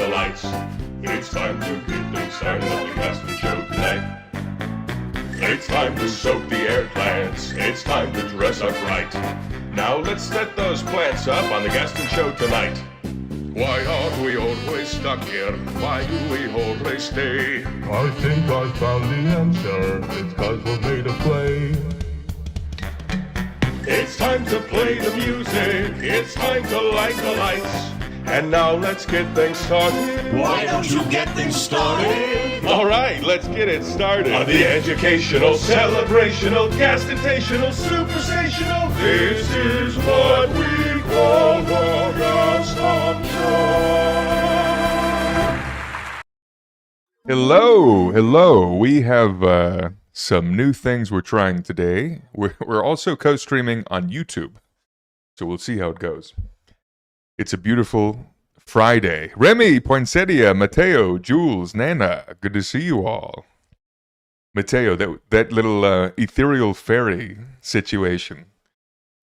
the lights. It's time to get things started on the Gaston Show tonight. It's time to soak the air plants. It's time to dress up right. Now let's set those plants up on the Gaston Show tonight. Why are we always stuck here? Why do we always stay? I think I found the answer. It's 'cause we're made to play. It's time to play the music. It's time to light the lights. And now let's get things started. Why don't you get things started? All right, let's get it started. On the educational, celebrational, gastational, superstational, this is what we call the Gaston Show. Hello. We have some new things we're trying today. We're also co-streaming on YouTube, so we'll see how it goes. It's a beautiful Friday. Remy, Poinsettia, Mateo, Jules, Nana, good to see you all. Mateo, that little ethereal fairy situation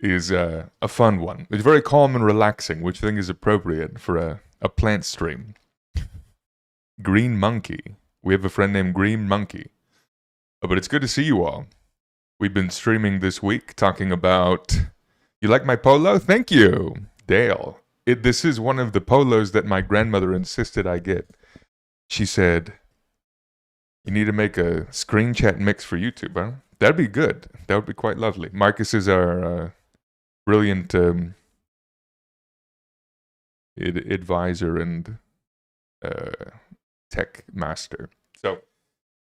is a fun one. It's very calm and relaxing, which I think is appropriate for a plant stream. Green Monkey. We have a friend named Green Monkey. But it's good to see you all. We've been streaming this week talking about... You like my polo? Thank you, Dale. This is one of the polos that my grandmother insisted I get. She said, you need to make a screen chat mix for YouTube, huh? That'd be good. That would be quite lovely. Marcus is our brilliant advisor and tech master. So,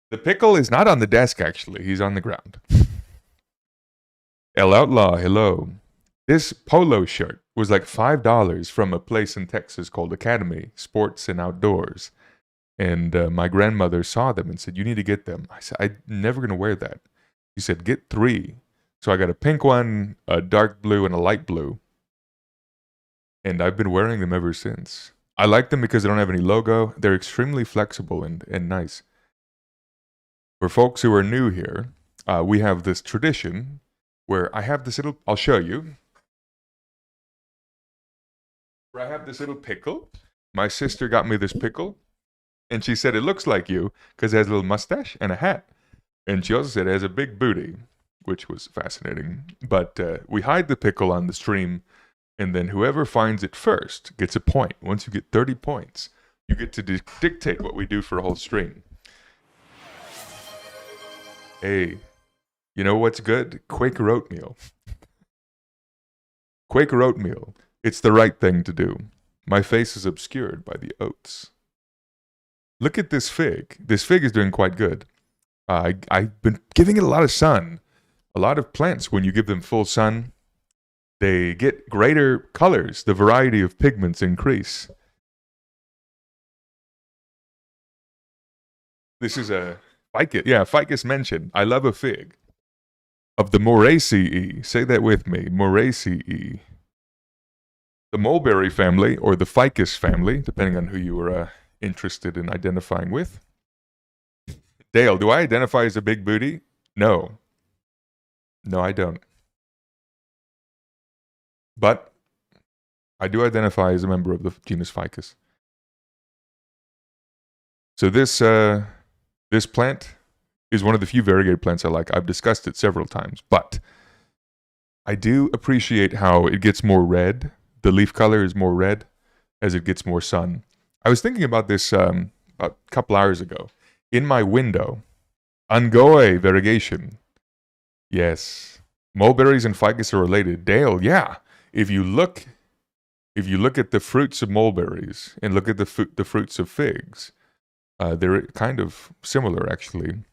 the pickle is not on the desk, actually. He's on the ground. El Outlaw, hello. This polo shirt was like $5 from a place in Texas called Academy Sports and Outdoors. And my grandmother saw them and said, you need to get them. I said, I'm never going to wear that. She said, get 3. So I got a pink one, a dark blue, and a light blue. And I've been wearing them ever since. I like them because they don't have any logo. They're extremely flexible and nice. For folks who are new here, we have this tradition where I have this little, I'll show you. Where I have this little pickle. My sister got me this pickle, and she said it looks like you because it has a little mustache and a hat. And she also said it has a big booty, which was fascinating. But we hide the pickle on the stream, and then whoever finds it first gets a point. Once you get 30 points, you get to dictate what we do for a whole stream. Hey, you know what's good? Quaker oatmeal. Quaker oatmeal. It's the right thing to do. My face is obscured by the oats. Look at this fig. This fig is doing quite good. I've been giving it a lot of sun. A lot of plants, when you give them full sun, they get greater colors. The variety of pigments increase. This is a ficus. Yeah, ficus mentioned. I love a fig. Of the Moraceae. Say that with me. Moraceae. The mulberry family, or the ficus family, depending on who you are interested in identifying with. Dale, do I identify as a big booty? No. No, I don't. But I do identify as a member of the genus Ficus. So this plant is one of the few variegated plants I like. I've discussed it several times, but I do appreciate how it gets more red. The leaf color is more red as it gets more sun. I was thinking about this about a couple hours ago. In my window, Angoy variegation. Yes, mulberries and ficus are related. Dale, yeah. If you look at the fruits of mulberries and look at the fruits of figs, they're kind of similar actually.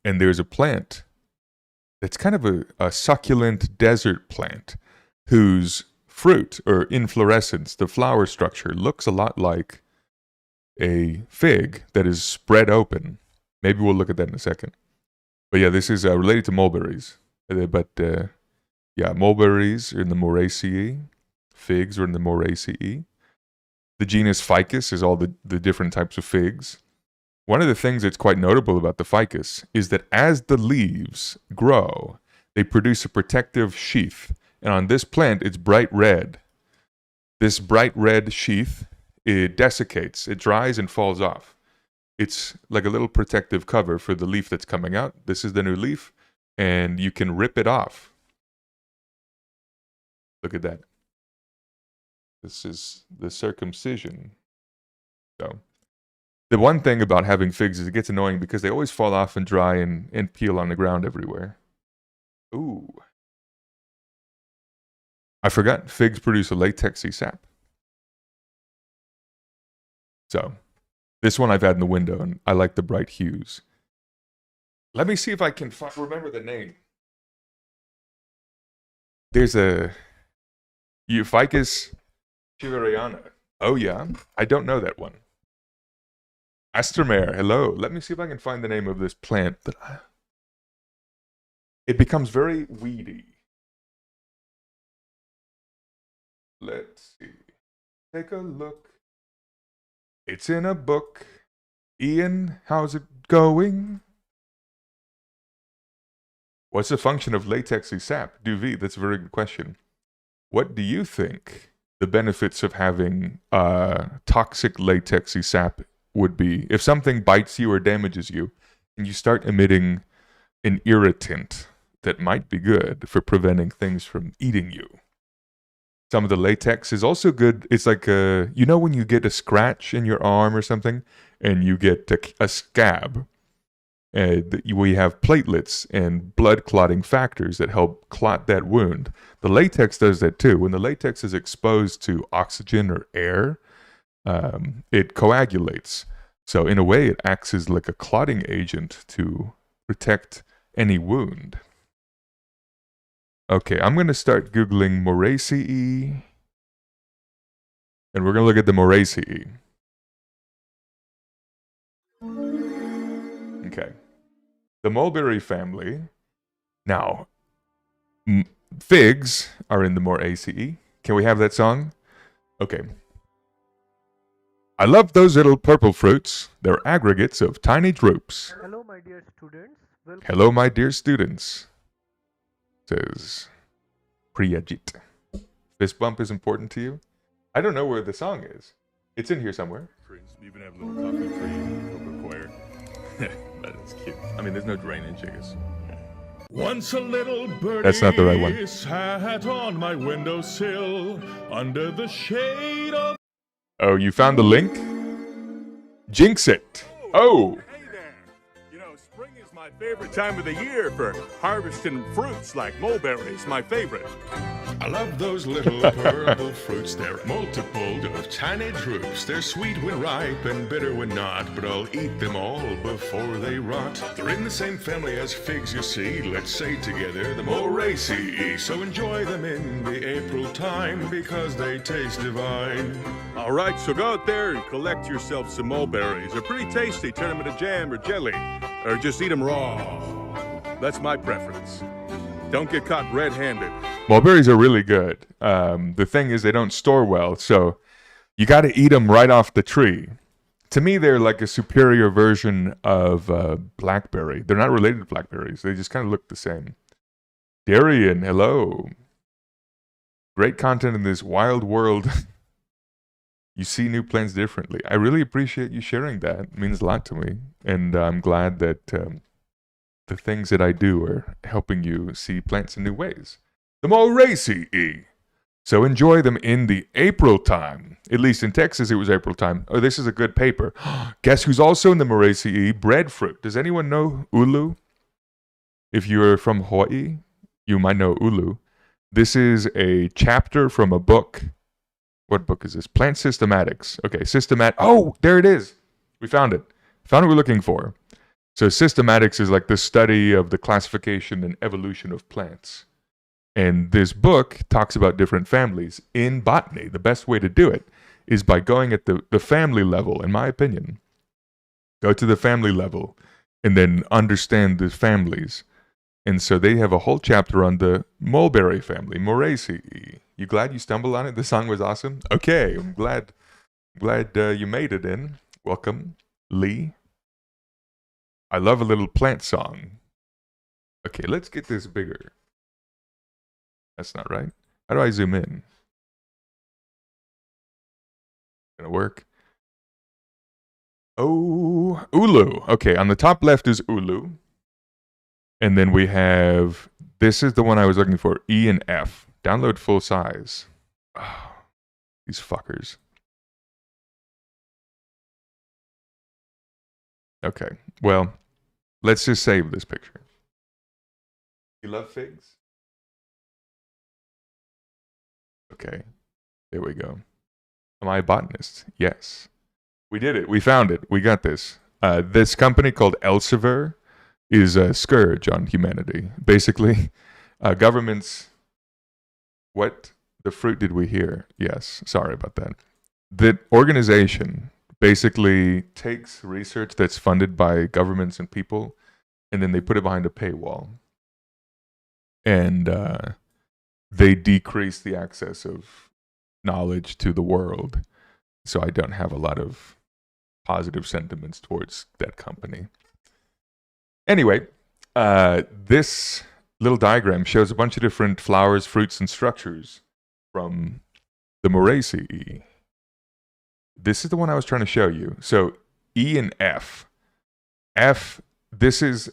And there's a plant that's kind of a succulent desert plant whose fruit or inflorescence, the flower structure, looks a lot like a fig that is spread open. Maybe we'll look at that in a second. But yeah, this is related to mulberries. Yeah, mulberries are in the Moraceae. Figs are in the Moraceae. The genus Ficus is all the different types of figs. One of the things that's quite notable about the ficus is that as the leaves grow, they produce a protective sheath. And on this plant, it's bright red. This bright red sheath it desiccates, it dries and falls off. It's like a little protective cover for the leaf that's coming out. This is the new leaf, and you can rip it off. Look at that. This is the circumcision. So, the one thing about having figs is it gets annoying because they always fall off and dry and peel on the ground everywhere. Ooh. I forgot figs produce a latexy sap. So, this one I've had in the window, and I like the bright hues. Let me see if I can remember the name. There's a Euphicus chiveriana. Oh yeah, I don't know that one. Astromare, hello. Let me see if I can find the name of this plant. It becomes very weedy. Let's see. Take a look. It's in a book. Ian, how's it going? What's the function of latexy sap? Duvet, that's a very good question. What do you think the benefits of having toxic latexy sap would be? If something bites you or damages you, and you start emitting an irritant that might be good for preventing things from eating you. Some of the latex is also good. It's like, you know when you get a scratch in your arm or something, and you get a scab, we have platelets and blood clotting factors that help clot that wound. The latex does that too. When the latex is exposed to oxygen or air, it coagulates. So in a way, it acts as like a clotting agent to protect any wound. Okay, I'm going to start Googling Moraceae. And we're going to look at the Moraceae. Okay. The mulberry family. Now, figs are in the Moraceae. Can we have that song? Okay. I love those little purple fruits. They're aggregates of tiny drupes. Hello, my dear students. Welcome. Hello, my dear students. Says Priyajit. Fist bump is important to you? I don't know where the song is. It's in here somewhere. You even have little coffee trees in the choir. That is cute. I mean, there's no drainage, I guess. Once a little birdie That's not the right one. sat on my windowsill under the shade of... Oh, you found the link? Jinx it. Oh. Hey there. You know, spring is my favorite time of the year for harvesting fruits like mulberries, my favorite. I love those little purple fruits. They're multiple of tiny drupes. They're sweet when ripe and bitter when not, but I'll eat them all before they rot. They're in the same family as figs, you see. Let's say together the Moraceae. So enjoy them in the April time because they taste divine. All right, so go out there and collect yourself some mulberries. They're pretty tasty. Turn them into jam or jelly, or just eat them raw. That's my preference. Don't get caught red-handed. Mulberries are really good. The thing is they don't store well, so you got to eat them right off the tree. To me, they're like a superior version of blackberry. They're not related to blackberries. They just kind of look the same. Darian, hello. Great content in this wild world. You see new plants differently. I really appreciate you sharing that. It means a lot to me. And I'm glad that the things that I do are helping you see plants in new ways. The Moraceae. So enjoy them in the April time. At least in Texas, it was April time. Oh, this is a good paper. Guess who's also in the Moraceae? Breadfruit. Does anyone know ulu? If you're from Hawaii, you might know ulu. This is a chapter from a book. What book is this? Plant Systematics. Okay, Oh, there it is. We found it. Found what we're looking for. So systematics is like the study of the classification and evolution of plants. And this book talks about different families. In botany, the best way to do it is by going at the family level, in my opinion. Go to the family level and then understand the families. And so they have a whole chapter on the mulberry family, Moraceae. You glad you stumbled on it? The song was awesome? Okay, I'm glad you made it in. Welcome, Lee. I love a little plant song. Okay, let's get this bigger. That's not right. How do I zoom in? Gonna work. Oh, Ulu. Okay, on the top left is Ulu. And then we have, this is the one I was looking for, E and F. Download full size. Oh, these fuckers. Okay, well, let's just save this picture. You love figs? Okay, there we go. Am I a botanist? Yes. We did it. We found it. We got this. This company called Elsevier is a scourge on humanity. Basically, governments... What the fruit did we hear? Yes, sorry about that. The organization basically takes research that's funded by governments and people, and then they put it behind a paywall. And they decrease the access of knowledge to the world. So I don't have a lot of positive sentiments towards that company. Anyway, this little diagram shows a bunch of different flowers, fruits, and structures from the Moraceae. This is the one I was trying to show you. So E and F. F, this is,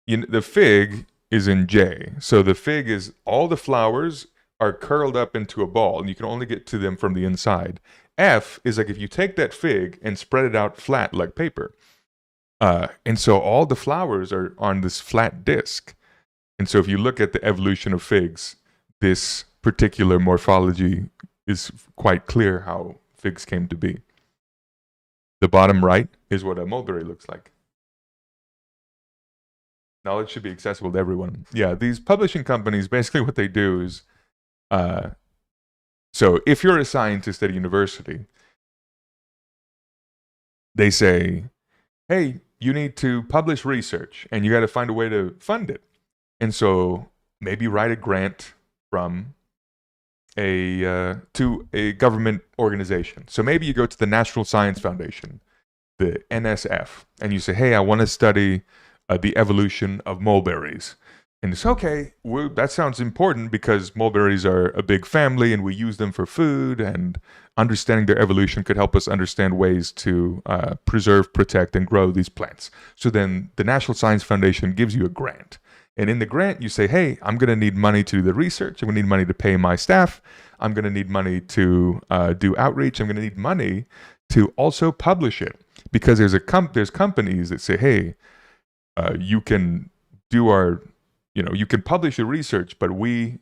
the fig is in J. So the fig is, all the flowers are curled up into a ball, and you can only get to them from the inside. F is like if you take that fig and spread it out flat like paper. And so all the flowers are on this flat disc. And so if you look at the evolution of figs, this particular morphology is quite clear how figs came to be. The bottom right is what a mulberry looks like. Knowledge should be accessible to everyone. Yeah, these publishing companies, basically what they do is, so if you're a scientist at a university, they say, hey, you need to publish research and you got to find a way to fund it. And so maybe write a grant from to a government organization. So maybe you go to the National Science Foundation, the NSF, and you say, hey, I want to study the evolution of mulberries. And it's okay, that sounds important because mulberries are a big family and we use them for food, and understanding their evolution could help us understand ways to preserve, protect, and grow these plants. So then the National Science Foundation gives you a grant. And in the grant, you say, hey, I'm going to need money to do the research. I'm going to need money to pay my staff. I'm going to need money to do outreach. I'm going to need money to also publish it. Because there's companies that say, hey, you can do you can publish the research, but we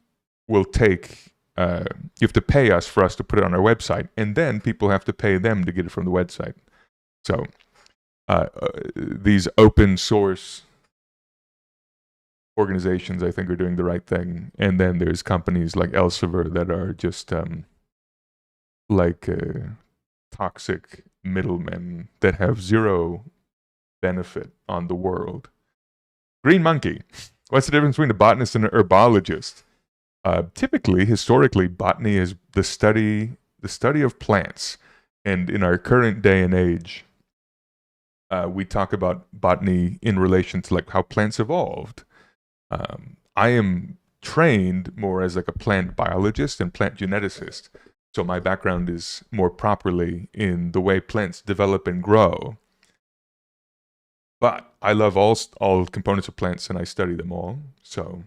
will take, you have to pay us for us to put it on our website. And then people have to pay them to get it from the website. So these open source organizations, I think, are doing the right thing. And then there's companies like Elsevier that are just toxic middlemen that have zero benefit on the world. Green monkey. What's the difference between a botanist and an herbologist? Typically, historically, botany is the study of plants. And in our current day and age, we talk about botany in relation to like how plants evolved. I am trained more as like a plant biologist and plant geneticist. So my background is more properly in the way plants develop and grow. But I love all components of plants and I study them all. So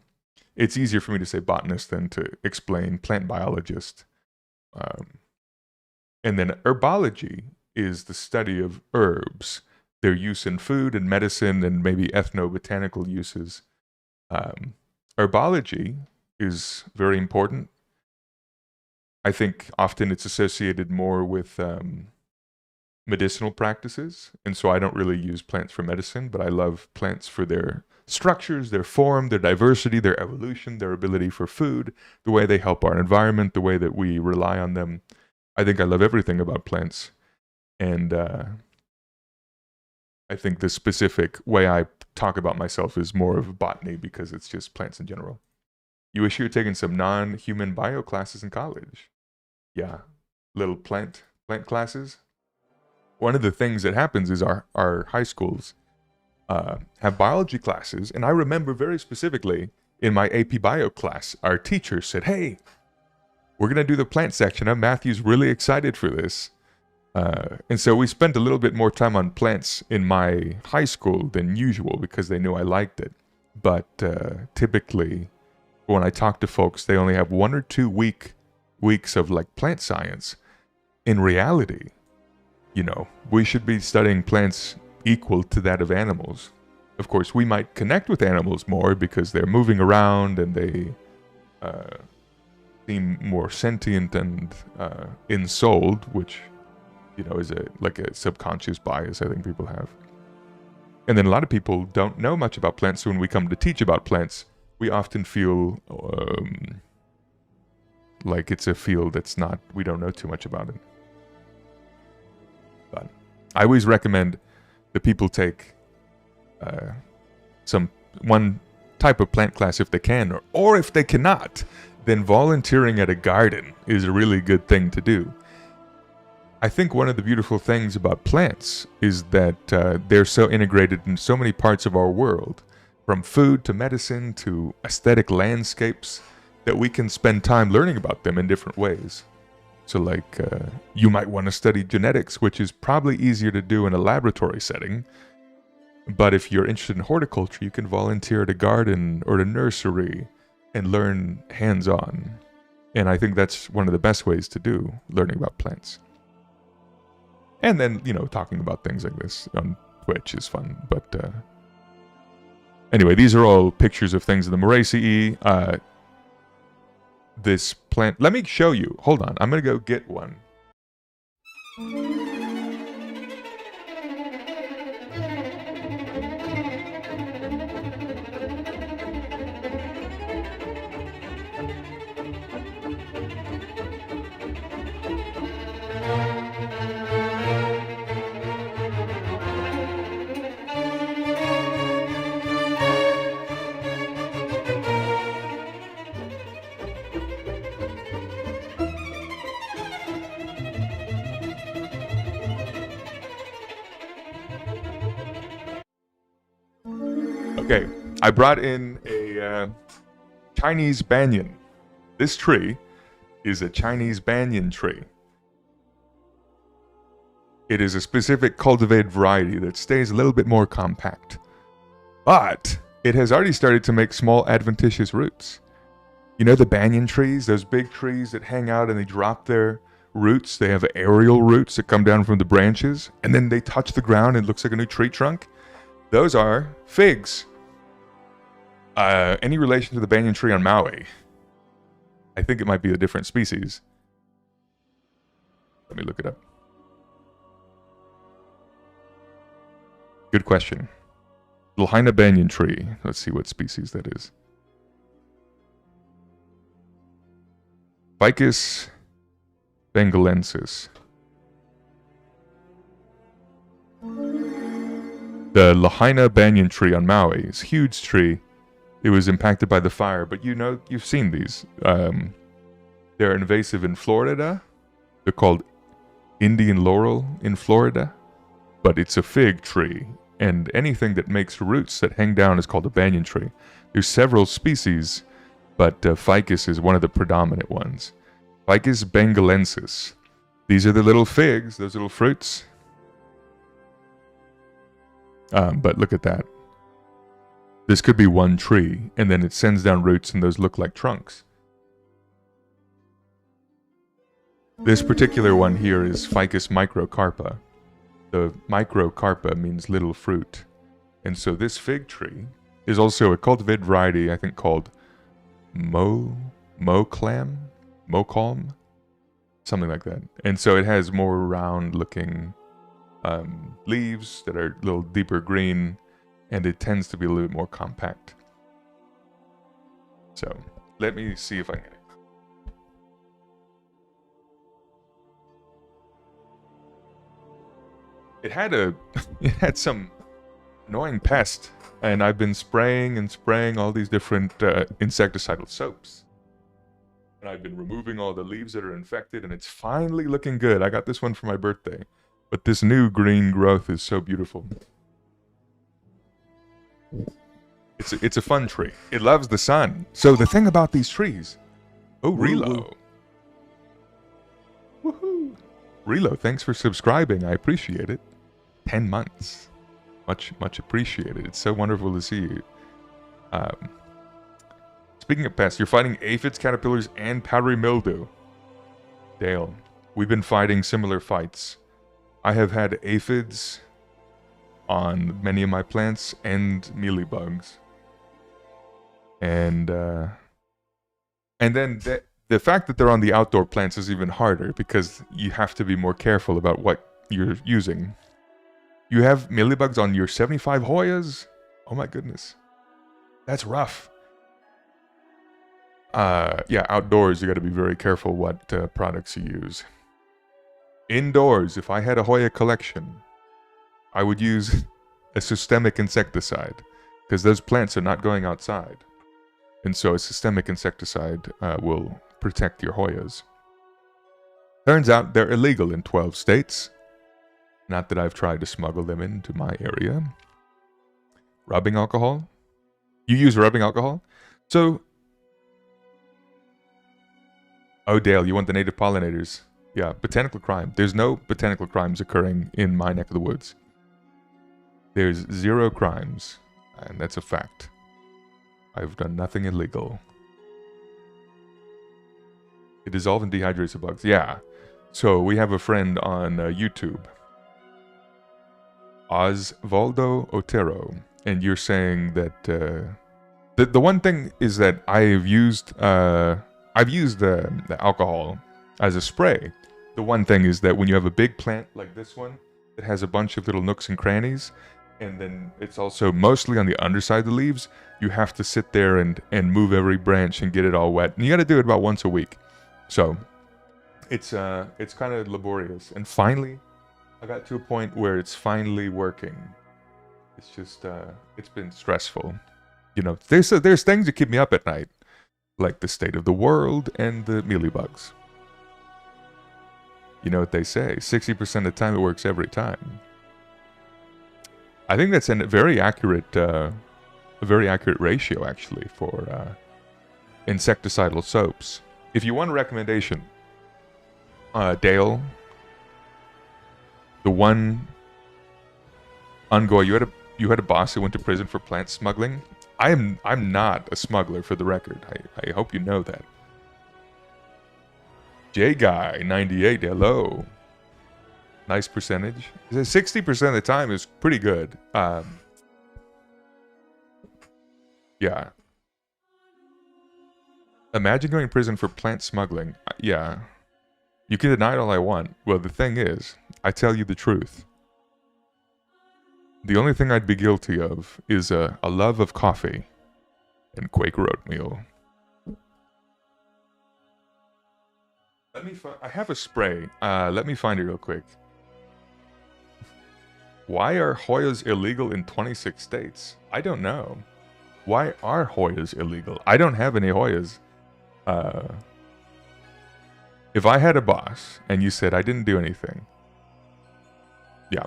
it's easier for me to say botanist than to explain plant biologist. And then herbology is the study of herbs, their use in food and medicine and maybe ethnobotanical uses. Herbology is very important. I think often it's associated more with medicinal practices, and so I don't really use plants for medicine, but I love plants for their structures, their form, their diversity, their evolution, their ability for food, the way they help our environment, the way that we rely on them. I think I love everything about plants, and I think the specific way I talk about myself is more of botany because it's just plants in general. You wish you were taking some non-human bio classes in college. Yeah, little plant classes. One of the things that happens is our high schools have biology classes, and I remember very specifically in my AP Bio class, our teacher said, hey, we're going to do the plant section. Matthew's really excited for this. And so we spent a little bit more time on plants in my high school than usual because they knew I liked it. But typically, when I talk to folks, they only have 1 or 2 weeks of like plant science. In reality, we should be studying plants equal to that of animals. Of course, we might connect with animals more because they're moving around and they seem more sentient and ensouled, which is a subconscious bias I think people have. And then a lot of people don't know much about plants, so when we come to teach about plants, we often feel like it's a field we don't know too much about it. But I always recommend that people take one type of plant class if they can, or if they cannot, then volunteering at a garden is a really good thing to do. I think one of the beautiful things about plants is that they're so integrated in so many parts of our world, from food to medicine to aesthetic landscapes, that we can spend time learning about them in different ways. So like, you might want to study genetics, which is probably easier to do in a laboratory setting. But if you're interested in horticulture, you can volunteer at a garden or a nursery and learn hands-on. And I think that's one of the best ways to do learning about plants. And then, talking about things like this on Twitch is fun. But anyway, these are all pictures of things in the Moraceae. This plant, let me show you. Hold on, I'm going to go get one. Okay, I brought in a Chinese banyan. This tree is a Chinese banyan tree. It is a specific cultivated variety that stays a little bit more compact. But it has already started to make small adventitious roots. The banyan trees, those big trees that hang out and they drop their roots, they have aerial roots that come down from the branches, and then they touch the ground and it looks like a new tree trunk. Those are figs. Any relation to the banyan tree on Maui? I think it might be a different species. Let me look it up. Good question. Lahaina banyan tree. Let's see what species that is. Ficus bengalensis. The Lahaina banyan tree on Maui is a huge tree. It was impacted by the fire, but you've seen these. They're invasive in Florida. They're called Indian laurel in Florida, but it's a fig tree, and anything that makes roots that hang down is called a banyan tree. There's several species, but ficus is one of the predominant ones. Ficus bengalensis. These are the little figs, those little fruits. But look at that. This could be one tree, and then it sends down roots, and those look like trunks. This particular one here is Ficus microcarpa. The microcarpa means little fruit. And so this fig tree is also a cultivated variety, I think, called Mokalm, something like that. And so it has more round-looking leaves that are a little deeper green, and it tends to be a little bit more compact. So let me see if I can get it. It had some annoying pest, and I've been spraying all these different insecticidal soaps. And I've been removing all the leaves that are infected, and it's finally looking good. I got this one for my birthday, but this new green growth is so beautiful. It's a fun tree. It loves the sun. So the thing about these trees, Relo. Woohoo! Relo, thanks for subscribing. I appreciate it. 10 months. Much appreciated. It's so wonderful to see you. Speaking of pests, you're fighting aphids, caterpillars, and powdery mildew. Dale, we've been fighting similar fights. I have had aphids on many of my plants and mealybugs. And then the fact that they're on the outdoor plants is even harder because you have to be more careful about what you're using. You have mealybugs on your 75 Hoyas? Oh my goodness. That's rough. Yeah, outdoors you got to be very careful what products you use. Indoors, if I had a Hoya collection, I would use a systemic insecticide because those plants are not going outside. And so a systemic insecticide will protect your Hoyas. Turns out they're illegal in 12 states. Not that I've tried to smuggle them into my area. Rubbing alcohol? You use rubbing alcohol? So... Oh, Dale, you want the native pollinators? Yeah, botanical crime. There's no botanical crimes occurring in my neck of the woods. There's 0 crimes, and that's a fact. I've done nothing illegal. It dissolves and dehydrates the bugs. Yeah. So we have a friend on YouTube. Osvaldo Otero. And you're saying that... the one thing is that I've used the alcohol as a spray. The one thing is that when you have a big plant like this one, it has a bunch of little nooks and crannies, and then it's also mostly on the underside of the leaves, you have to sit there and move every branch and get it all wet. And you got to do it about once a week. So it's kind of laborious. And finally, I got to a point where it's finally working. It's just, it's been stressful. You know, there's things that keep me up at night, like the state of the world and the mealybugs. You know what they say, 60% of the time it works every time. I think that's a very accurate ratio, actually, for insecticidal soaps. If you want a recommendation, Dale, the one Ungoy, you had a boss who went to prison for plant smuggling. I'm not a smuggler, for the record. I hope you know that. J-Guy98, hello. Nice percentage. 60% of the time is pretty good. Yeah. Imagine going to prison for plant smuggling. Yeah. You can deny it all I want. Well, the thing is, I tell you the truth. The only thing I'd be guilty of is a love of coffee and Quaker oatmeal. I have a spray. Let me find it real quick. Why are Hoyas illegal in 26 states? I don't know. Why are Hoyas illegal? I don't have any Hoyas. If I had a boss and you said I didn't do anything, yeah.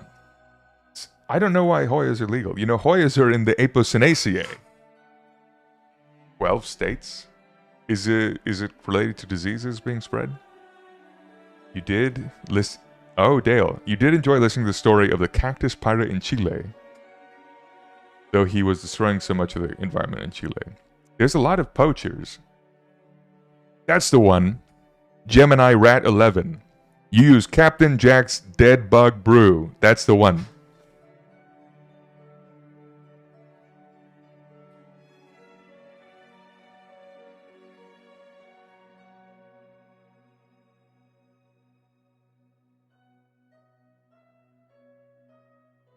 I don't know why Hoyas are legal. You know, Hoyas are in the Apocynaceae. 12 states? Is it related to diseases being spread? You did listen... Oh, Dale, you did enjoy listening to the story of the cactus pirate in Chile. Though he was destroying so much of the environment in Chile. There's a lot of poachers. That's the one. Gemini Rat 11. You use Captain Jack's Dead Bug Brew. That's the one.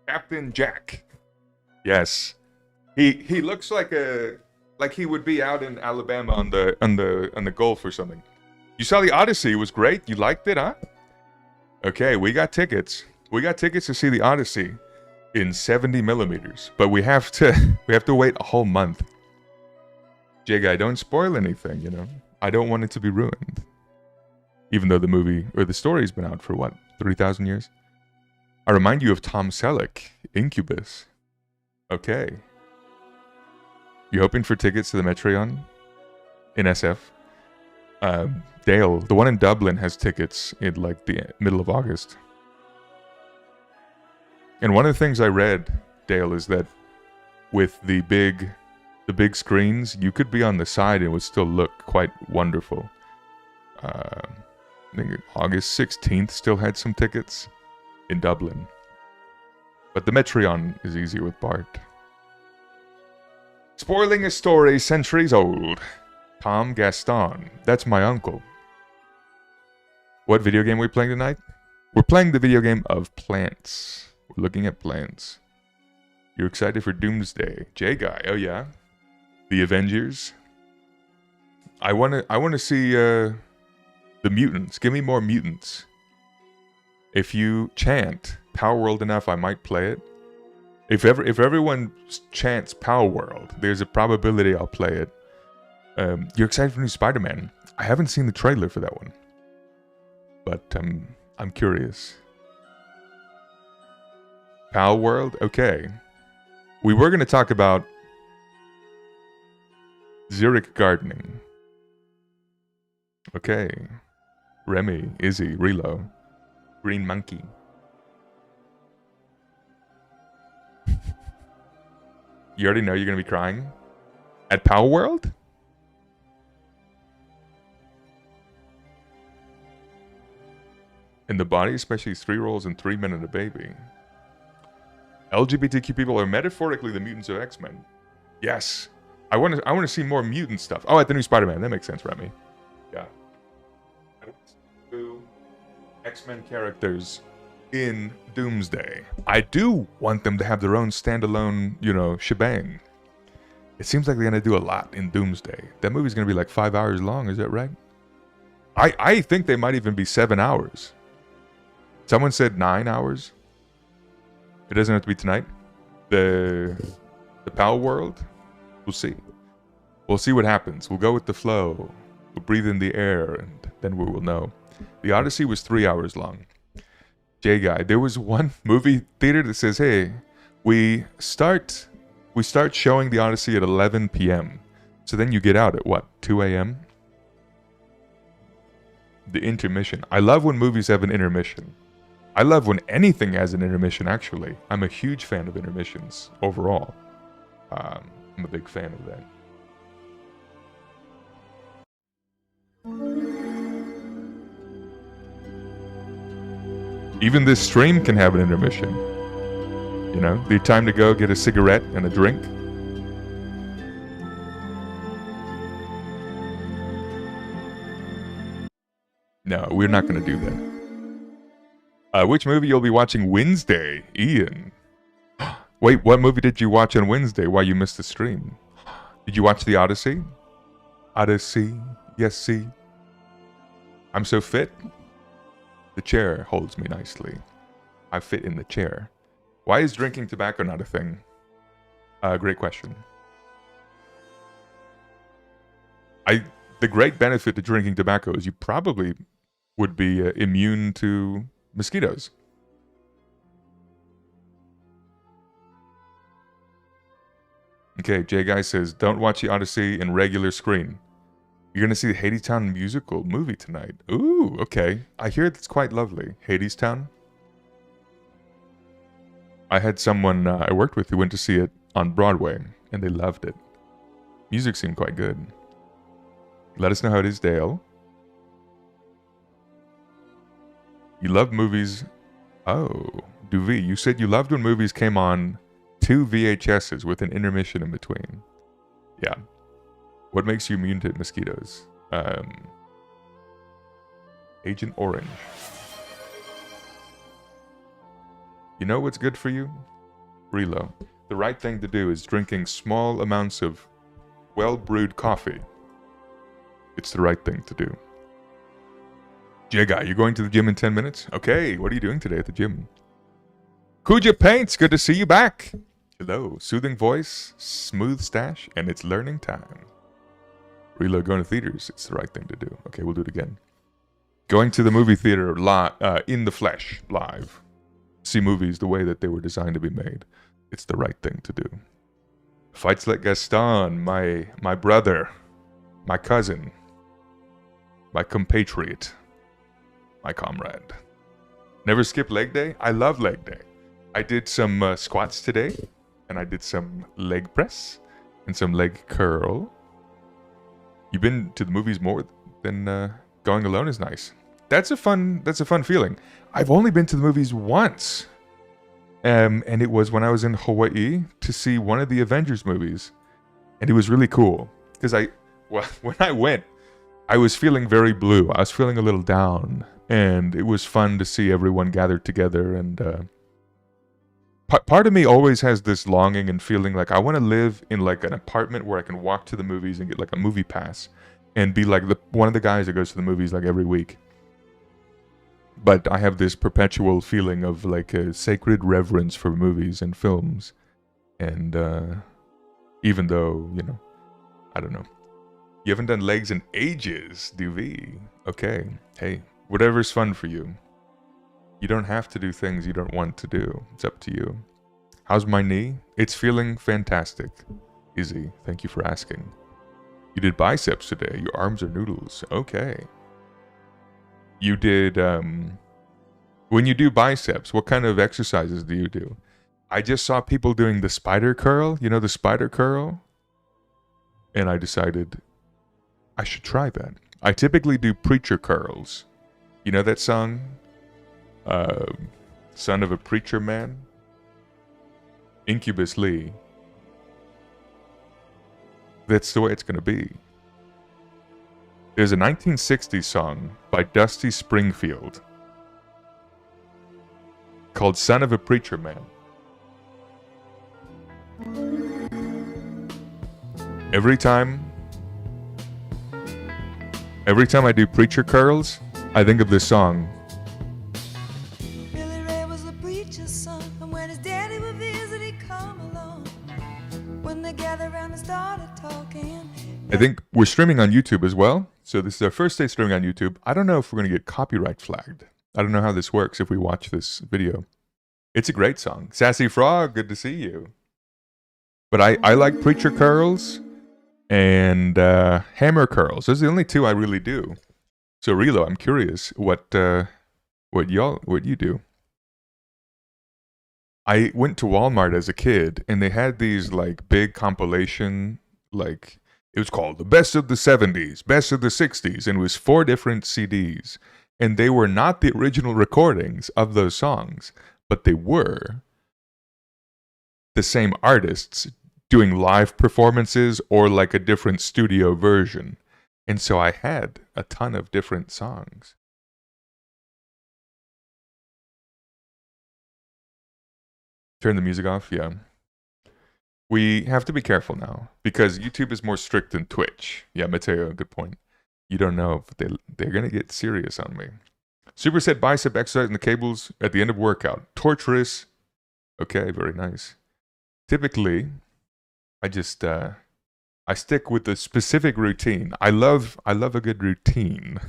Captain Jack. Yes. He looks like he would be out in Alabama on the Gulf or something. You saw the Odyssey, it was great. You liked it, huh? Okay, we got tickets. We got tickets to see the Odyssey in 70 millimeters, but we have to wait a whole month. J-Guy, don't spoil anything, you know. I don't want it to be ruined. Even though the movie or the story's been out for what, 3,000 years? I remind you of Tom Selleck, Incubus. Okay. You hoping for tickets to the Metreon in SF? Dale, the one in Dublin has tickets in like the middle of August. And one of the things I read, Dale, is that with the big screens, you could be on the side and it would still look quite wonderful. I think August 16th still had some tickets in Dublin. But the Metreon is easier with Bart. Spoiling a story centuries old. Tom Gaston. That's my uncle. What video game are we playing tonight? We're playing the video game of plants. We're looking at plants. You're excited for Doomsday. J-Guy. Oh yeah. The Avengers. I wanna see the mutants. Give me more mutants. If you chant Power World enough, I might play it. If everyone chants Power World, there's a probability I'll play it. You're excited for new Spider-Man. I haven't seen the trailer for that one, but I'm curious. Power World, okay. We were going to talk about Xeric gardening. Okay. Remy, Izzy, Relo, Green Monkey. You already know you're going to be crying? At Power World? In the body, especially 3 rolls and 3 men and a baby. LGBTQ people are metaphorically the mutants of X-Men. Yes. I want to see more mutant stuff. Oh, at the new Spider-Man. That makes sense, Remy. Yeah. X-Men characters in Doomsday. I do want them to have their own standalone, shebang. It seems like they're going to do a lot in Doomsday. That movie's going to be like 5 hours long, is that right? I think they might even be 7 hours. Someone said 9 hours. It doesn't have to be tonight. The Power World, we'll see. We'll see what happens. We'll go with the flow. We'll breathe in the air, and then we will know. The Odyssey was 3 hours long. J-Guy, there was one movie theater that says, hey, we start showing the Odyssey at 11 p.m. So then you get out at what, 2 a.m.? The intermission. I love when movies have an intermission. I love when anything has an intermission, actually. I'm a huge fan of intermissions overall. I'm a big fan of that. Even this stream can have an intermission. The time to go get a cigarette and a drink. No, we're not going to do that. Which movie you'll be watching Wednesday, Ian? Wait, what movie did you watch on Wednesday? Why you missed the stream? Did you watch The Odyssey? Odyssey, yes, see. I'm so fit. The chair holds me nicely. I fit in the chair. Why is drinking tobacco not a thing? Great question. The great benefit to drinking tobacco is you probably would be immune to mosquitoes. Okay, Jay Guy says, don't watch the Odyssey in regular screen. You're going to see the Hadestown musical movie tonight. Ooh, okay. I hear it's quite lovely. Hadestown? I had someone I worked with who went to see it on Broadway, and they loved it. Music seemed quite good. Let us know how it is, Dale. You love movies. Oh, Duvi, you said you loved when movies came on 2 VHSs with an intermission in between. Yeah. What makes you immune to mosquitoes? Agent Orange. You know what's good for you? Relo. The right thing to do is drinking small amounts of well-brewed coffee. It's the right thing to do. J-Guy, you're going to the gym in 10 minutes? Okay, what are you doing today at the gym? Kuja Paints, good to see you back. Hello, soothing voice, smooth stash, and it's learning time. Relo, going to theaters, it's the right thing to do. Okay, we'll do it again. Going to the movie theater in the flesh, live. See movies the way that they were designed to be made. It's the right thing to do. Fights like Gaston, my brother, my cousin. my compatriot, my comrade. Never skip leg day? I love leg day. I did some squats today, and I did some leg press and some leg curl. You've been to the movies more than going alone is nice. That's a fun feeling. I've only been to the movies once. And it was when I was in Hawaii to see one of the Avengers movies. And it was really cool. Because when I went, I was feeling very blue. I was feeling a little down. And it was fun to see everyone gathered together. And part of me always has this longing and feeling like I want to live in like an apartment where I can walk to the movies and get like a movie pass. And be like one of the guys that goes to the movies like every week. But I have this perpetual feeling of like a sacred reverence for movies and films. And even though, you know, I don't know. You haven't done legs in ages, DV. Okay. Hey, whatever's fun for you. You don't have to do things you don't want to do. It's up to you. How's my knee? It's feeling fantastic. Izzy, thank you for asking. You did biceps today. Your arms are noodles. Okay. You did, when you do biceps, what kind of exercises do you do? I just saw people doing the spider curl. You know the spider curl? And I decided I should try that. I typically do preacher curls. You know that song? Son of a Preacher Man? Incubus Lee. That's the way it's going to be. There's a 1960s song by Dusty Springfield called Son of a Preacher Man. Every time I do preacher curls, I think of this song. Billy Ray was a preacher's son, and when his daddy would visit, he'd come along. When they gathered around and started talking. I think we're streaming on YouTube as well. So this is our first day streaming on YouTube. I don't know if we're going to get copyright flagged. I don't know how this works if we watch this video. It's a great song. Sassy Frog, good to see you. But I like preacher curls and hammer curls. Those are the only two I really do. So Relo, I'm curious what you do. I went to Walmart as a kid and they had these like big compilation, like it was called the best of the 70s, best of the 60s, and it was 4 different CDs. And they were not the original recordings of those songs, but they were the same artists doing live performances or like a different studio version. And so I had a ton of different songs. Turn the music off, yeah. We have to be careful now because YouTube is more strict than Twitch. Yeah, Mateo, good point. You don't know if they're going to get serious on me. Superset bicep exercise in the cables at the end of workout. Torturous. Okay, very nice. Typically, I just I stick with the specific routine. I love a good routine.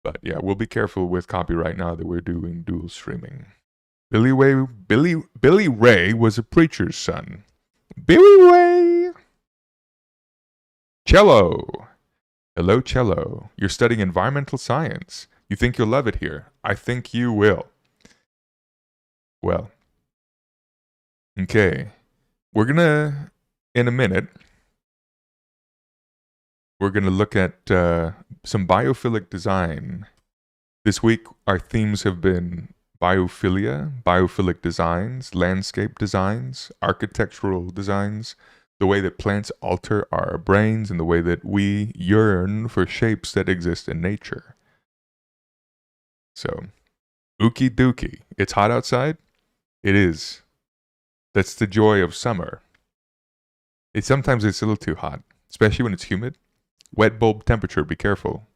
But yeah, we'll be careful with copyright now that we're doing dual streaming. Billy Ray was a preacher's son. Billy Ray. Cello. Hello, Cello. You're studying environmental science. You think you'll love it here? I think you will. Well. Okay. We're gonna, in a minute, we're gonna look at some biophilic design. This week, our themes have been biophilia, biophilic designs, landscape designs, architectural designs, the way that plants alter our brains, and the way that we yearn for shapes that exist in nature. So, ookie dookie. It's hot outside? It is. That's the joy of summer. Sometimes it's a little too hot, especially when it's humid. Wet bulb temperature, be careful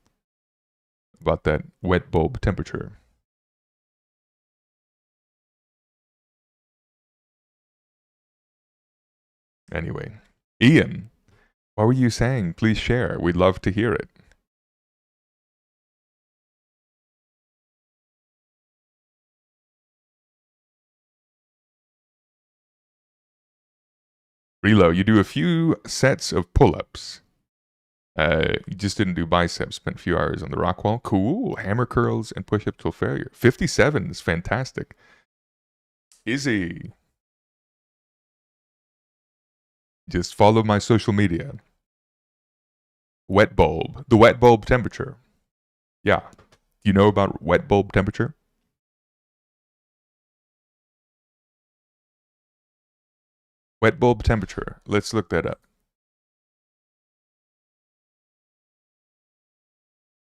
about that wet bulb temperature. Anyway, Ian, what were you saying? Please share. We'd love to hear it. Relo, you do a few sets of pull-ups. You just didn't do biceps. Spent a few hours on the rock wall. Cool. Hammer curls and push-ups till failure. 57 is fantastic. Izzy. Just follow my social media. Wet bulb. The wet bulb temperature. Yeah. Do you know about wet bulb temperature? Wet bulb temperature. Let's look that up.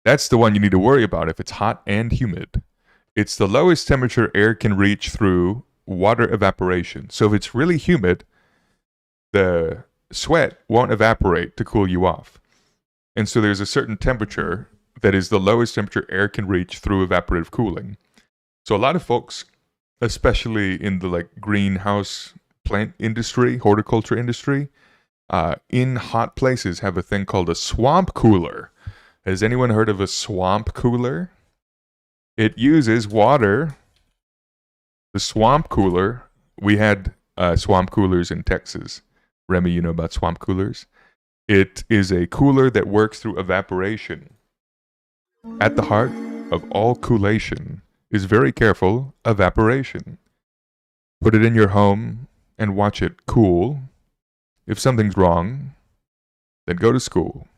That's the one you need to worry about if it's hot and humid. It's the lowest temperature air can reach through water evaporation. So if it's really humid, the sweat won't evaporate to cool you off. And so there's a certain temperature that is the lowest temperature air can reach through evaporative cooling. So a lot of folks, especially in the like greenhouse plant industry, horticulture industry, in hot places have a thing called a swamp cooler. Has anyone heard of a swamp cooler? It uses water. The swamp cooler, we had swamp coolers in Texas. Remy, you know about swamp coolers? It is a cooler that works through evaporation. At the heart of all coolation is very careful evaporation. Put it in your home and watch it cool. If something's wrong, then go to school.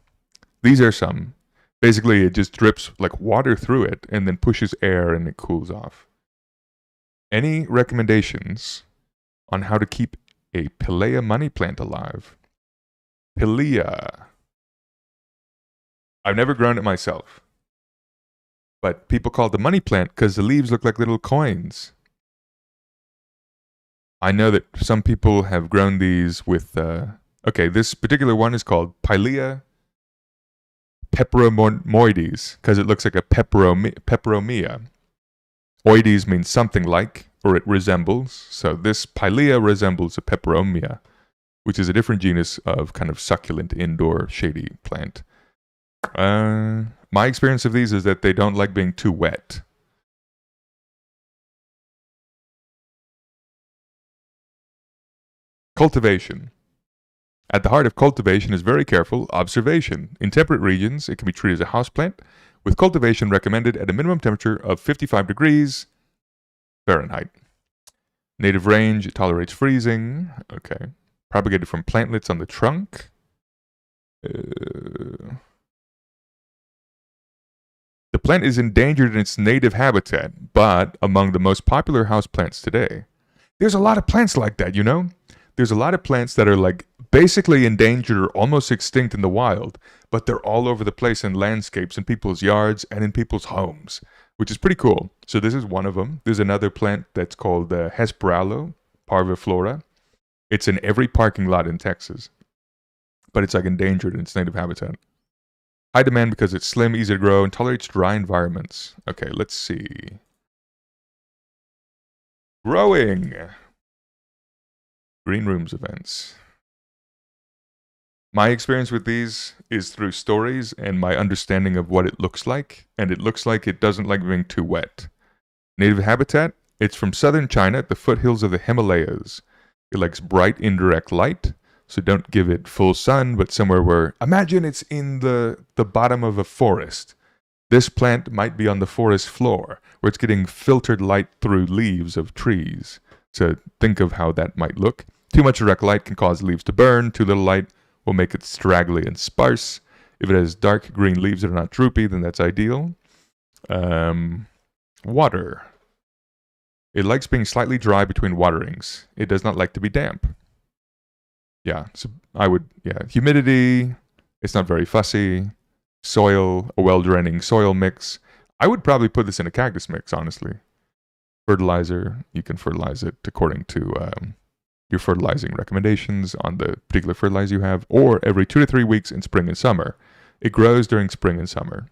These are some. Basically, it just drips like water through it and then pushes air and it cools off. Any recommendations on how to keep a Pilea money plant alive? Pilea. I've never grown it myself. But people call it the money plant because the leaves look like little coins. I know that some people have grown these with... okay, this particular one is called Pilea peperomoides because it looks like a peperomia. Oides means something like, or it resembles. So this Pilea resembles a peperomia, which is a different genus of kind of succulent indoor shady plant. My experience of these is that they don't like being too wet. Cultivation. At the heart of cultivation is very careful observation. In temperate regions, it can be treated as a houseplant, with cultivation recommended at a minimum temperature of 55 degrees Fahrenheit. Native range, it tolerates freezing. Okay. Propagated from plantlets on the trunk. The plant is endangered in its native habitat, but among the most popular houseplants today. There's a lot of plants like that, you know? There's a lot of plants that are like basically endangered or almost extinct in the wild, but they're all over the place in landscapes, in people's yards, and in people's homes, which is pretty cool. So this is one of them. There's another plant that's called Hesperalo parviflora. It's in every parking lot in Texas, but it's like endangered in its native habitat. High demand because it's slim, easy to grow, and tolerates dry environments. Okay, let's see. Growing. Green rooms events. My experience with these is through stories and my understanding of what it looks like, and it looks like it doesn't like being too wet. Native habitat, it's from southern China at the foothills of the Himalayas. It likes bright indirect light, so don't give it full sun, but somewhere where, imagine it's in the bottom of a forest. This plant might be on the forest floor, where it's getting filtered light through leaves of trees. So think of how that might look. Too much direct light can cause leaves to burn. Too little light will make it straggly and sparse. If it has dark green leaves that are not droopy, then that's ideal. Water. It likes being slightly dry between waterings. It does not like to be damp. Yeah, so humidity, it's not very fussy. Soil, a well-draining soil mix. I would probably put this in a cactus mix, honestly. Fertilizer, you can fertilize it according to your fertilizing recommendations on the particular fertilizer you have, or every 2 to 3 weeks in spring and summer. It grows during spring and summer.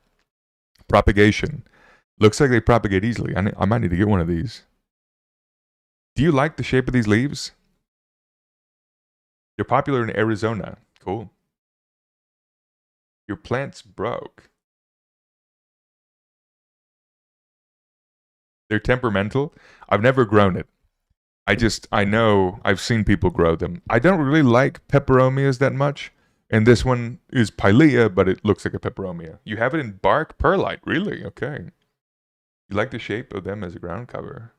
Propagation. Looks like they propagate easily. I might need to get one of these. Do you like the shape of these leaves? They're popular in Arizona. Cool. Your plant's broke. They're temperamental. I've never grown it. I know I've seen people grow them. I don't really like peperomias that much, And this one is Pilea, but it looks like a peperomia. You have it in bark perlite, really? Okay. You like the shape of them as a ground cover.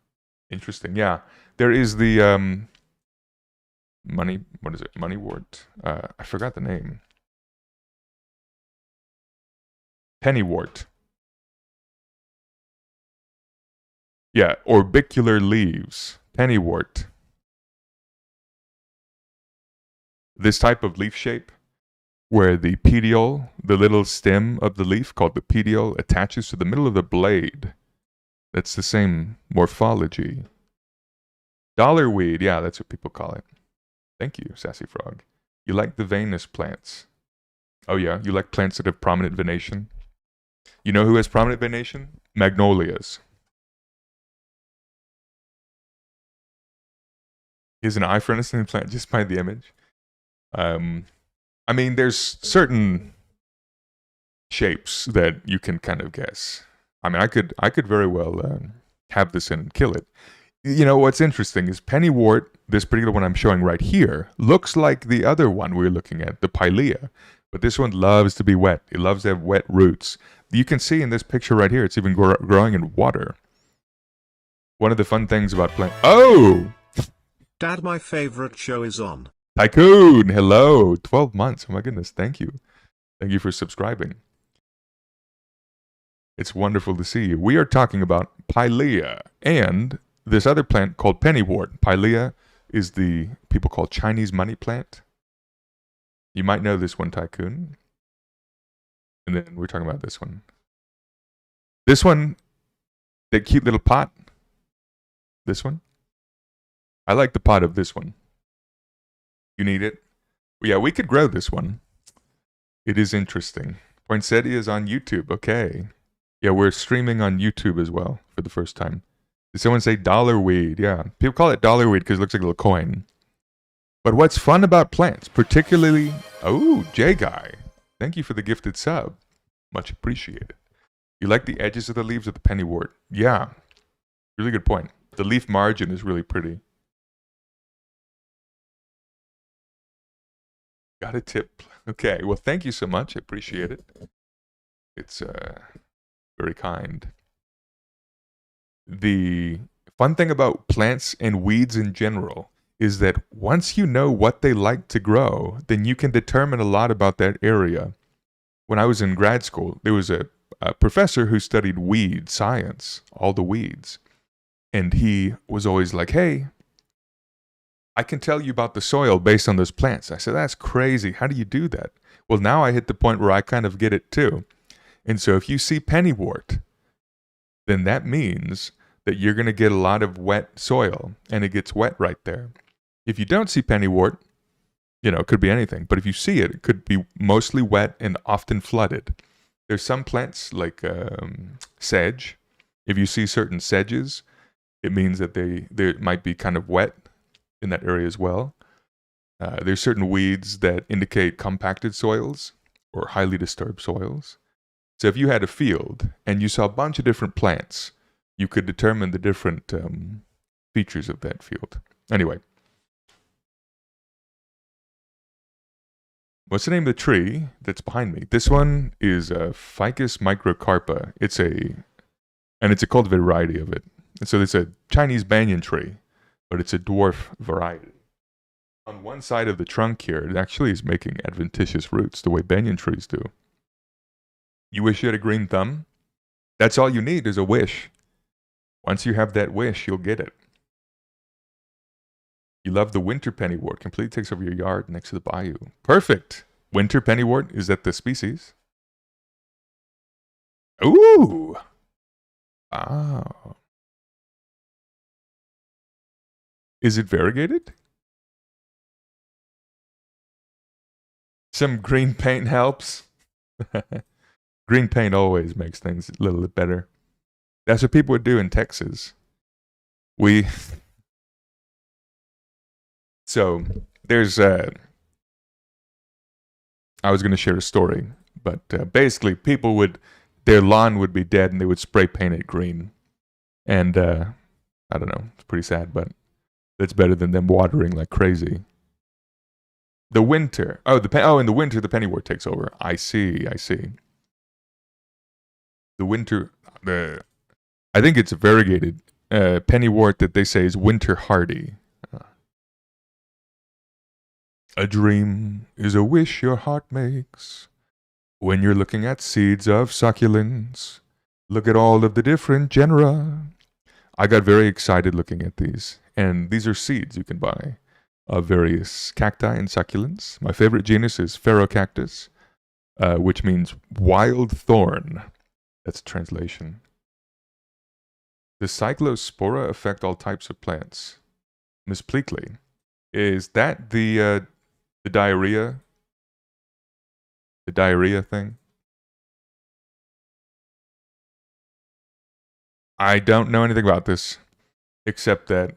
Interesting. Yeah. There is the moneywort. I forgot the name. Pennywort. Yeah, orbicular leaves. Pennywort. This type of leaf shape, where the petiole, the little stem of the leaf called the petiole, attaches to the middle of the blade. That's the same morphology. Dollarweed, yeah, that's what people call it. Thank you, Sassy Frog. You like the veinous plants. Oh yeah, you like plants that have prominent venation? You know who has prominent venation? Magnolias. Is an eye for an plant just by the image? I mean, there's certain shapes that you can kind of guess. I mean, I could very well have this and kill it. You know, what's interesting is Pennywort, this particular one I'm showing right here, looks like the other one we were looking at, the Pilea. But this one loves to be wet. It loves to have wet roots. You can see in this picture right here, it's even growing in water. One of the fun things about plant... Oh! Dad, my favorite show is on. Tycoon, hello. 12 months. Oh my goodness, thank you. Thank you for subscribing. It's wonderful to see you. We are talking about Pilea and this other plant called Pennywort. Pilea is the people call Chinese money plant. You might know this one, Tycoon. And then we're talking about this one. This one, that cute little pot. This one. I like the pot of this one. You need it? Yeah, we could grow this one. It is interesting. Poinsettia is on YouTube. Okay. Yeah, we're streaming on YouTube as well for the first time. Did someone say dollarweed? Yeah. People call it dollarweed because it looks like a little coin. But what's fun about plants, particularly... Oh, J-Guy. Thank you for the gifted sub. Much appreciated. You like the edges of the leaves of the pennywort? Yeah. Really good point. The leaf margin is really pretty. Got a tip. Okay, well, thank you so much. I appreciate it. It's very kind. The fun thing about plants and weeds in general is that once you know what they like to grow, then you can determine a lot about that area. When I was in grad school, there was a professor who studied weed science, all the weeds. And he was always like, hey, I can tell you about the soil based on those plants. I said, that's crazy. How do you do that? Well, now I hit the point where I kind of get it too. And so if you see pennywort, then that means that you're going to get a lot of wet soil, and it gets wet right there. If you don't see pennywort, you know, it could be anything. But if you see it, it could be mostly wet and often flooded. There's some plants like sedge. If you see certain sedges, it means that they might be kind of wet in that area as well. There's certain weeds that indicate compacted soils or highly disturbed soils. So if you had a field and you saw a bunch of different plants, you could determine the different features of that field. Anyway. What's the name of the tree that's behind me? This one is Ficus microcarpa. It's a cultivated variety of it. And so it's a Chinese banyan tree, but it's a dwarf variety. On one side of the trunk here, it actually is making adventitious roots the way banyan trees do. You wish you had a green thumb? That's all you need is a wish. Once you have that wish, you'll get it. You love the winter pennywort. Completely takes over your yard next to the bayou. Perfect. Winter pennywort, is that the species? Ooh. Wow. Is it variegated? Some green paint helps. Green paint always makes things a little bit better. That's what people would do in Texas. So, there's I was going to share a story, but basically their lawn would be dead and they would spray paint it green. And I don't know, it's pretty sad, but that's better than them watering like crazy. The winter. Oh, in the winter the pennywort takes over. I see. The winter. I think it's a variegated pennywort that they say is winter hardy. A dream is a wish your heart makes. When you're looking at seeds of succulents, look at all of the different genera. I got very excited looking at these. And these are seeds you can buy of various cacti and succulents. My favorite genus is Ferocactus, which means wild thorn. That's a translation. Does cyclospora affect all types of plants? Miss Pleakley, is that the diarrhea? The diarrhea thing? I don't know anything about this, except that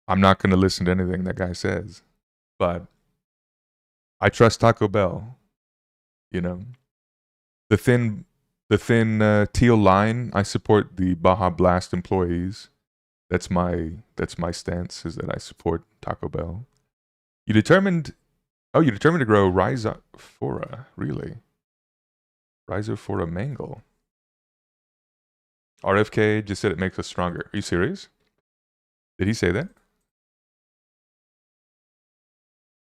I'm not going to listen to anything that guy says. But I trust Taco Bell. You know, the thin teal line. I support the Baja Blast employees. That's my stance. Is that I support Taco Bell. You determined to grow Rhizophora, really? Rhizophora mangle. RFK just said it makes us stronger. Are you serious? Did he say that?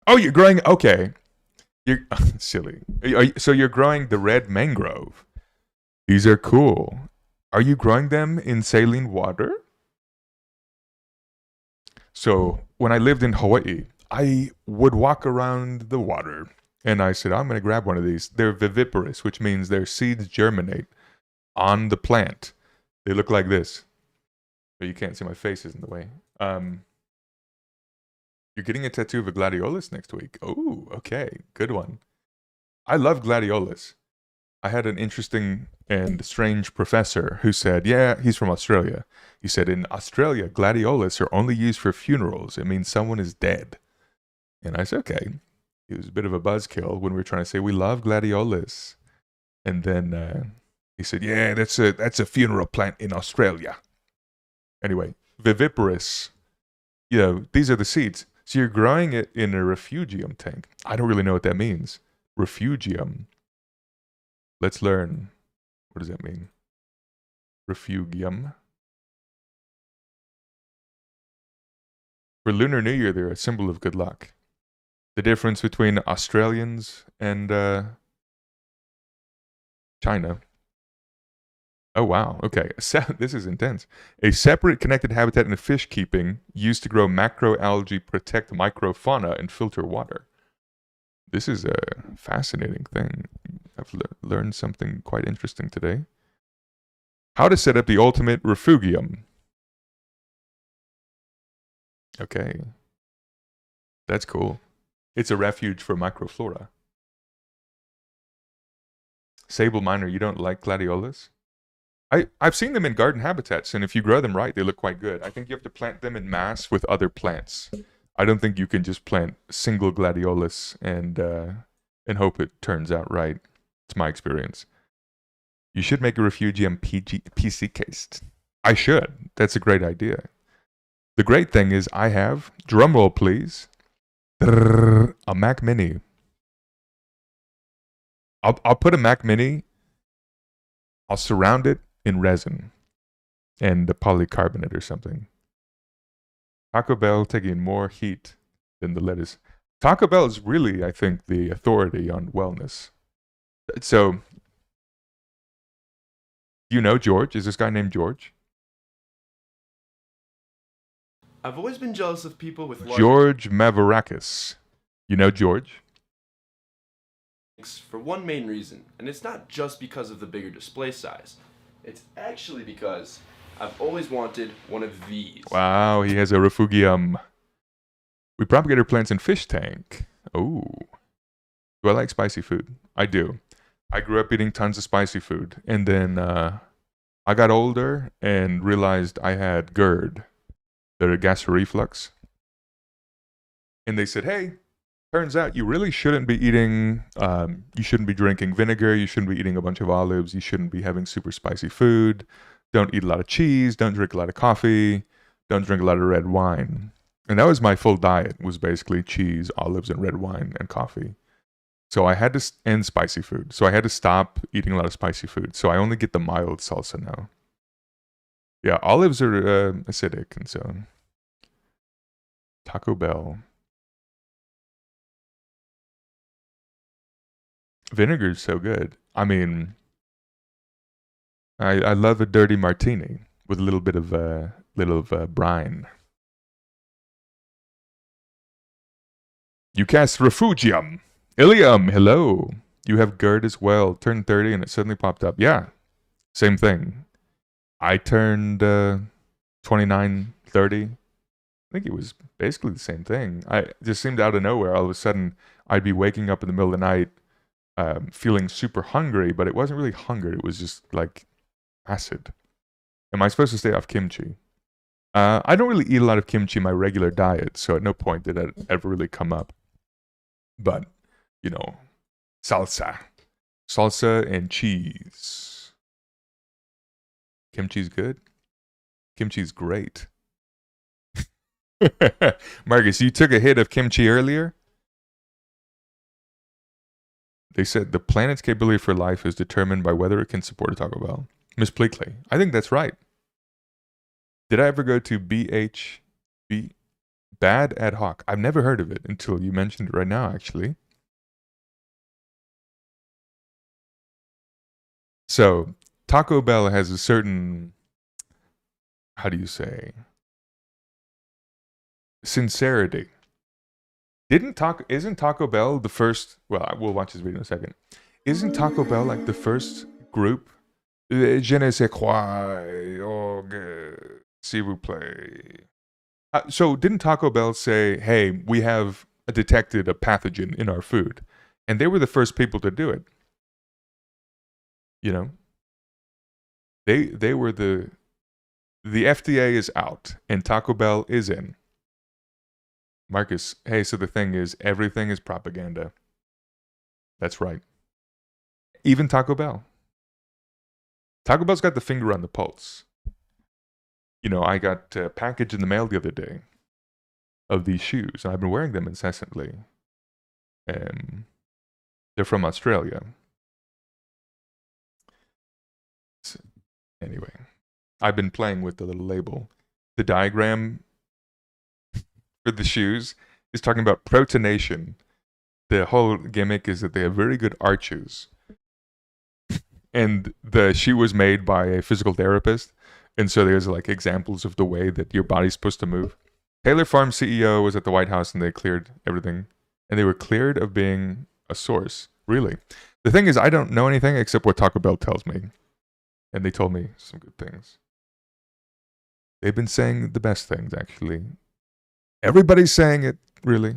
Oh, you're growing. Okay, you're silly. So you're growing the red mangrove. These are cool. Are you growing them in saline water? So when I lived in Hawaii, I would walk around the water, and I said, I'm going to grab one of these. They're viviparous, which means their seeds germinate on the plant. They look like this. But you can't see my face is in the way. You're getting a tattoo of a gladiolus next week. Oh, okay. Good one. I love gladiolus. I had an interesting and strange professor who said, yeah, he's from Australia. He said, in Australia, gladiolus are only used for funerals. It means someone is dead. And I said, okay. It was a bit of a buzzkill when we were trying to say, we love gladiolus. And then he said, yeah, that's a funeral plant in Australia. Anyway, viviparous. You know, these are the seeds. So you're growing it in a refugium tank. I don't really know what that means. Refugium. Let's learn. What does that mean? Refugium. For Lunar New Year, they're a symbol of good luck. The difference between Australians and China. Oh, wow. Okay. This is intense. A separate connected habitat in fish keeping used to grow macroalgae, protect microfauna, and filter water. This is a fascinating thing. I've learned something quite interesting today. How to set up the ultimate refugium. Okay. That's cool. It's a refuge for microflora. Sable Miner, you don't like gladiolus? I've seen them in garden habitats, and if you grow them right, they look quite good. I think you have to plant them in mass with other plants. I don't think you can just plant single gladiolus and hope it turns out right. It's my experience. You should make a refugium PC case. I should. That's a great idea. The great thing is I have, drumroll please, a Mac Mini. I'll put a Mac Mini, I'll surround it in resin and the polycarbonate or something. Taco Bell taking more heat than the lettuce. Taco Bell is really, I think, the authority on wellness. So, you know George? Is this guy named George? I've always been jealous of people with large George Mavarakis. You know George? for one main reason, and it's not just because of the bigger display size. It's actually because I've always wanted one of these. Wow, he has a refugium. We propagate our plants in fish tank. Oh. Do I like spicy food? I do. I grew up eating tons of spicy food, and then I got older and realized I had GERD, the gas reflux. And they said, hey, turns out you really shouldn't be eating, you shouldn't be drinking vinegar, you shouldn't be eating a bunch of olives, you shouldn't be having super spicy food, don't eat a lot of cheese, don't drink a lot of coffee, don't drink a lot of red wine. And that was my full diet, was basically cheese, olives, and red wine and coffee. So I had to, and spicy food. So I had to stop eating a lot of spicy food. So I only get the mild salsa now. Yeah, olives are acidic, and so Taco Bell. Vinegar is so good. I mean, I love a dirty martini with a little bit of brine. You cast Refugium. Ilium, hello. You have GERD as well. Turned 30 and it suddenly popped up. Yeah, same thing. I turned 29, 30. I think it was basically the same thing. I just seemed out of nowhere. All of a sudden, I'd be waking up in the middle of the night feeling super hungry, but it wasn't really hunger. It was just like acid. Am I supposed to stay off kimchi? I don't really eat a lot of kimchi in my regular diet, so at no point did that ever really come up. But, you know, salsa and cheese. Kimchi's good. Kimchi's great. Marcus, you took a hit of kimchi earlier? They said the planet's capability for life is determined by whether it can support a Taco Bell. Miss Pleakley, I think that's right. Did I ever go to BHB? Bad Ad Hoc. I've never heard of it until you mentioned it right now, actually. So, Taco Bell has a certain, how do you say, sincerity. Isn't Taco Bell the first, well, we'll watch this video in a second. Isn't Taco Bell like the first group? Je ne sais quoi, s'il vous plaît. So didn't Taco Bell say, hey, we have detected a pathogen in our food? And they were the first people to do it. You know? They were the FDA is out and Taco Bell is in. Marcus, hey, so the thing is, everything is propaganda. That's right. Even Taco Bell. Taco Bell's got the finger on the pulse. You know, I got a package in the mail the other day of these shoes, and I've been wearing them incessantly. They're from Australia. So, anyway, I've been playing with the little label. The diagram for the shoes is talking about protonation. The whole gimmick is that they have very good arches. And the shoe was made by a physical therapist. And so there's like examples of the way that your body's supposed to move. Taylor Farm CEO was at the White House and they cleared everything. And they were cleared of being a source. Really. The thing is, I don't know anything except what Taco Bell tells me. And they told me some good things. They've been saying the best things, actually. Everybody's saying it, really.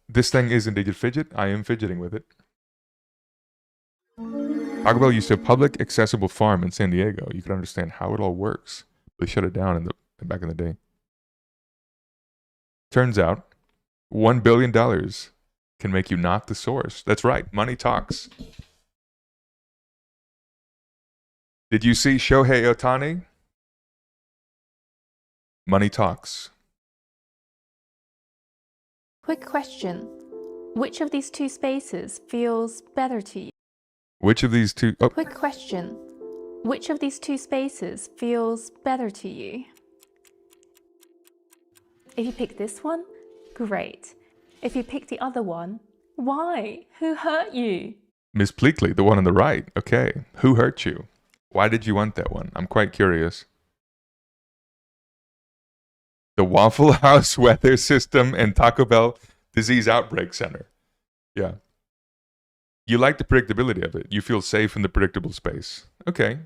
This thing is indeed a fidget. I am fidgeting with it. Taco Bell used to have a public accessible farm in San Diego. You could understand how it all works. They shut it down back in the day. Turns out, $1 billion can make you not the source. That's right. Money talks. Did you see Shohei Ohtani? Money talks. Quick question. Which of these two spaces feels better to you? Which of these two? Oh. Quick question. Which of these two spaces feels better to you? If you pick this one, great. If you pick the other one, why? Who hurt you? Miss Pleakley, the one on the right. Okay. Who hurt you? Why did you want that one? I'm quite curious. The Waffle House Weather System and Taco Bell Disease Outbreak Center. Yeah. You like the predictability of it. You feel safe in the predictable space. Okay.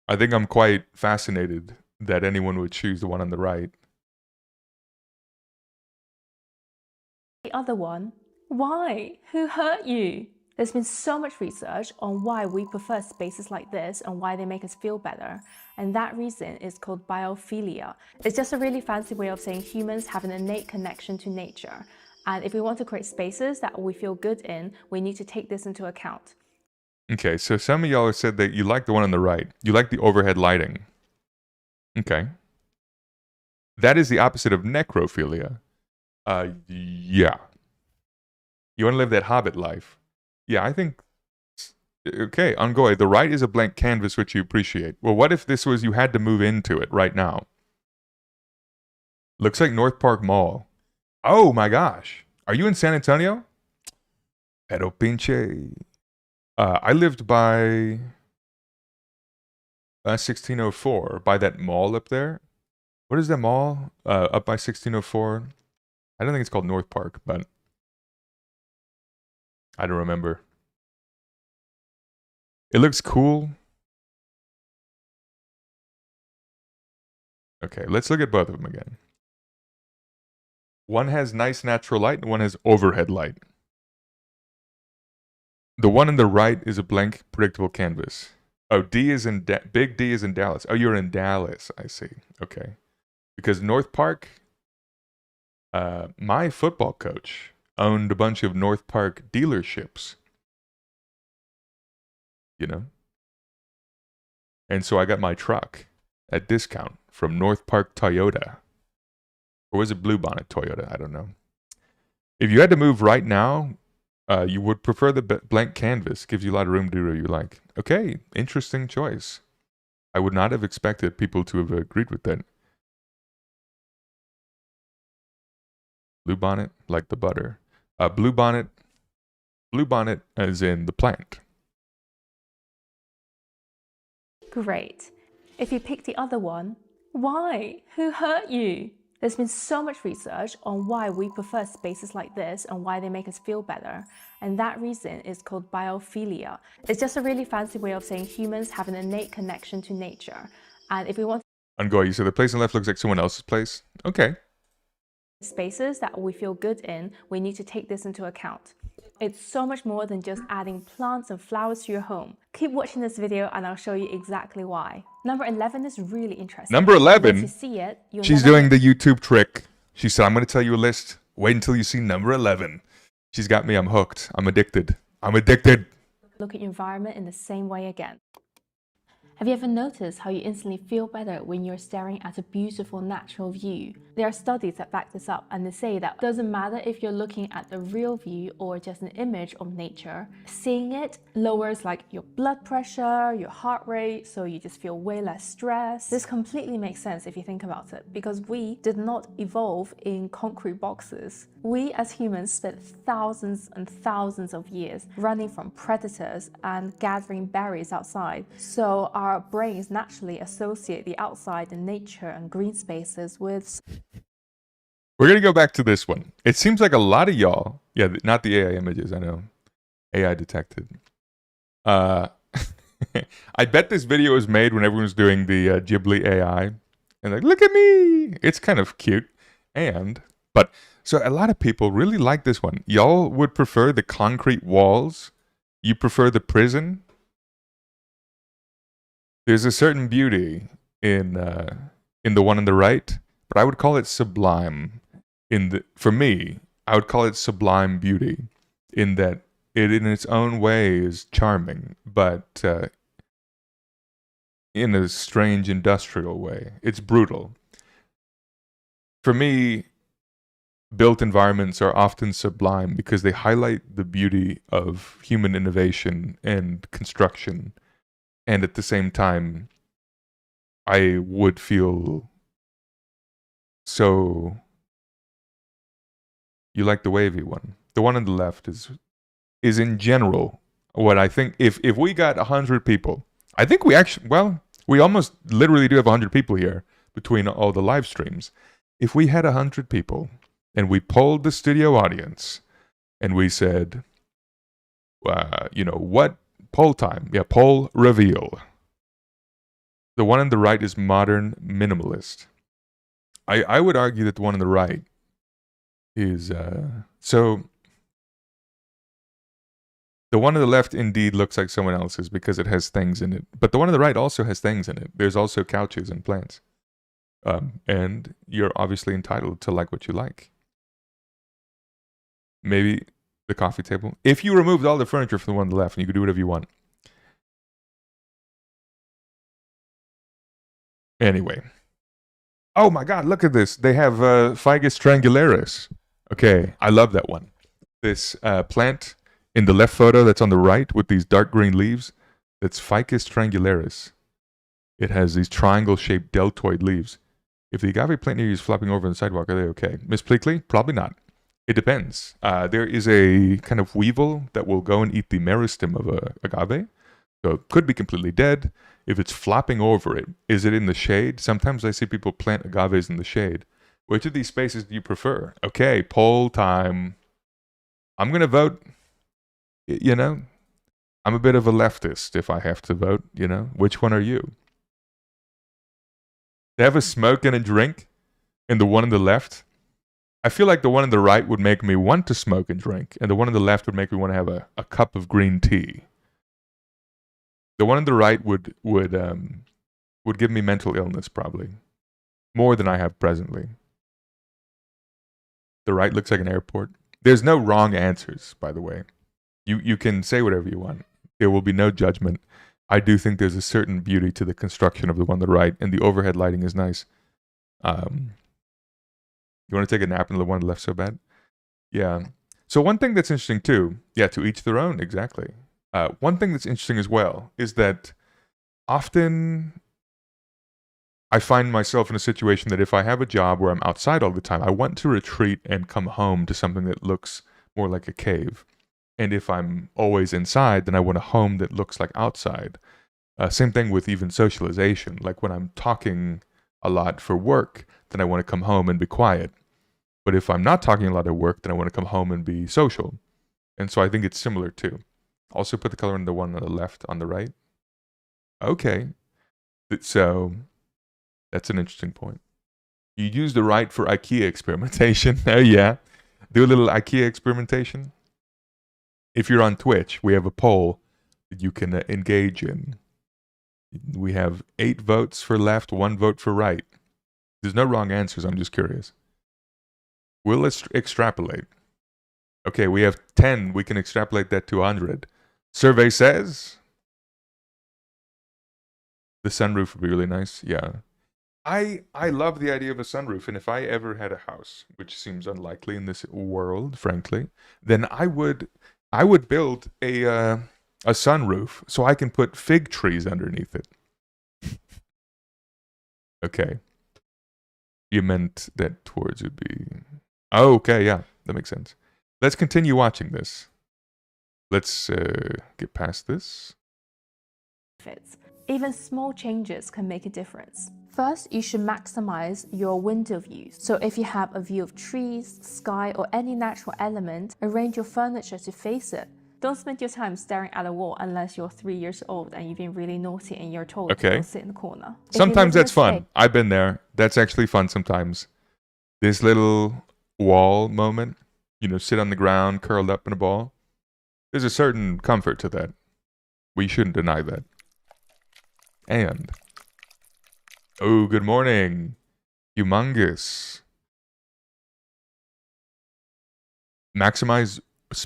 I think I'm quite fascinated that anyone would choose the one on the right. The other one, why? Who hurt you? There's been so much research on why we prefer spaces like this and why they make us feel better. And that reason is called biophilia. It's just a really fancy way of saying humans have an innate connection to nature. And if we want to create spaces that we feel good in, we need to take this into account. Okay, so some of y'all have said that you like the one on the right. You like the overhead lighting. Okay. That is the opposite of necrophilia. Yeah. You want to live that hobbit life. Yeah, I think... Okay, Ongoy, the right is a blank canvas which you appreciate. Well, what if this was you had to move into it right now? Looks like North Park Mall. Oh my gosh. Are you in San Antonio? Pero pinche. I lived by 1604, by that mall up there. What is that mall? Up by 1604. I don't think it's called North Park, but I don't remember. It looks cool. Okay, let's look at both of them again. One has nice natural light and one has overhead light. The one on the right is a blank, predictable canvas. Oh, D is in Big D is in Dallas. Oh, you're in Dallas. I see. Okay. Because North Park, my football coach owned a bunch of North Park dealerships. You know? And so I got my truck at discount from North Park Toyota. Or was it Bluebonnet Toyota? I don't know. If you had to move right now, you would prefer the blank canvas. Gives you a lot of room to do what you like. Okay, interesting choice. I would not have expected people to have agreed with that. Bluebonnet, like the butter. Bluebonnet as in the plant. Great. If you pick the other one, why? Who hurt you? There's been so much research on why we prefer spaces like this and why they make us feel better. And that reason is called biophilia. It's just a really fancy way of saying humans have an innate connection to nature. And if we want Ongoy, you said the place on the left looks like someone else's place? Okay. spaces that we feel good in, we need to take this into account. It's so much more than just adding plants and flowers to your home. Keep watching this video and I'll show you exactly why. Number 11 is really interesting. Number 11? Once you see it, She's doing the YouTube trick. She said, I'm going to tell you a list. Wait until you see number 11. She's got me. I'm hooked. I'm addicted. I'm addicted. Look at your environment in the same way again. Have you ever noticed how you instantly feel better when you're staring at a beautiful natural view? There are studies that back this up, and they say that it doesn't matter if you're looking at the real view or just an image of nature. Seeing it lowers like your blood pressure, your heart rate, so you just feel way less stressed. This completely makes sense if you think about it, because we did not evolve in concrete boxes. We as humans spent thousands and thousands of years running from predators and gathering berries outside. So our brains naturally associate the outside and nature and green spaces with... We're going to go back to this one. It seems like a lot of y'all... Yeah, not the AI images, I know. AI detected. I bet this video was made when everyone was doing the Ghibli AI. And like, look at me! It's kind of cute. But... So a lot of people really like this one. Y'all would prefer the concrete walls? You prefer the prison? There's a certain beauty in the one on the right, but I would call it sublime. For me, I would call it sublime beauty, in that it in its own way is charming, but in a strange industrial way. It's brutal. For me, built environments are often sublime because they highlight the beauty of human innovation and construction. And at the same time, I would feel so... You like the wavy one. The one on the left is in general what I think. If we got 100 people, I think we actually... Well, we almost literally do have 100 people here between all the live streams. If we had 100 people... And we polled the studio audience, and we said, what poll time? Yeah, poll reveal. The one on the right is modern minimalist. I would argue that the one on the right is, so the one on the left indeed looks like someone else's because it has things in it. But the one on the right also has things in it. There's also couches and plants. And you're obviously entitled to like what you like. Maybe the coffee table. If you removed all the furniture from the one on the left, and you could do whatever you want. Anyway. Oh my God, look at this. They have Ficus triangularis. Okay, I love that one. This plant in the left photo that's on the right with these dark green leaves, that's Ficus triangularis. It has these triangle-shaped deltoid leaves. If the agave plant near you is flopping over on the sidewalk, are they okay? Miss Pleakley? Probably not. It depends. There is a kind of weevil that will go and eat the meristem of a agave. So it could be completely dead. If it's flopping over it, is it in the shade? Sometimes I see people plant agaves in the shade. Which of these spaces do you prefer? Okay, poll time. I'm going to vote. You know, I'm a bit of a leftist if I have to vote, you know. Which one are you? They have a smoke and a drink in the one on the left. I feel like the one on the right would make me want to smoke and drink, and the one on the left would make me want to have a cup of green tea. The one on the right would give me mental illness, probably. More than I have presently. The right looks like an airport. There's no wrong answers, by the way. You can say whatever you want. There will be no judgment. I do think there's a certain beauty to the construction of the one on the right, and the overhead lighting is nice. You want to take a nap in the one on the left so bad? Yeah. So one thing that's interesting too, yeah, to each their own, exactly. One thing that's interesting as well is that often I find myself in a situation that if I have a job where I'm outside all the time, I want to retreat and come home to something that looks more like a cave. And if I'm always inside, then I want a home that looks like outside. Same thing with even socialization. Like when I'm talking a lot for work, then I want to come home and be quiet. But if I'm not talking a lot at work, then I want to come home and be social. And so I think it's similar too. Also put the color in the one on the left, on the right. Okay. So that's an interesting point. You use the right for IKEA experimentation. Oh yeah. Do a little IKEA experimentation. If you're on Twitch, we have a poll that you can engage in. We have 8 votes for left, 1 vote for right. There's no wrong answers, I'm just curious. We'll extrapolate. Okay, we have 10. We can extrapolate that to 100. Survey says the sunroof would be really nice. Yeah. I love the idea of a sunroof, and if I ever had a house, which seems unlikely in this world, frankly, then I would build a sunroof so I can put fig trees underneath it. Okay. You meant that towards would be... Oh, okay, yeah, that makes sense. Let's continue watching this. Let's get past this. Even small changes can make a difference. First, you should maximize your window views. So if you have a view of trees, sky, or any natural element, arrange your furniture to face it. Don't spend your time staring at a wall unless you're 3 years old and you've been really naughty and you're told to go sit in the corner. Sometimes that's fun. I've been there. That's actually fun sometimes. This little wall moment, you know, sit on the ground, curled up in a ball. There's a certain comfort to that. We shouldn't deny that. And, oh, good morning. Humongous. Maximize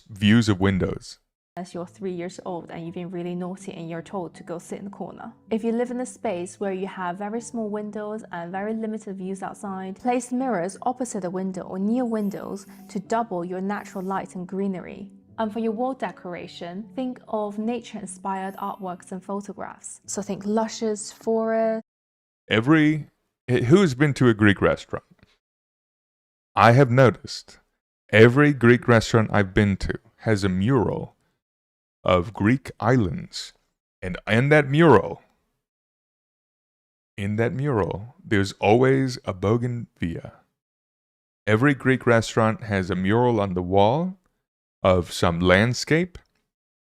views of windows. Unless you're 3 years old and you've been really naughty and you're told to go sit in the corner. If you live in a space where you have very small windows and very limited views outside, place mirrors opposite the window or near windows to double your natural light and greenery. And for your wall decoration, think of nature-inspired artworks and photographs. So think lushes, forest. Who's been to a Greek restaurant? I have noticed every Greek restaurant I've been to has a mural of Greek islands. And in that mural, there's always a bougainvillea. Every Greek restaurant has a mural on the wall of some landscape,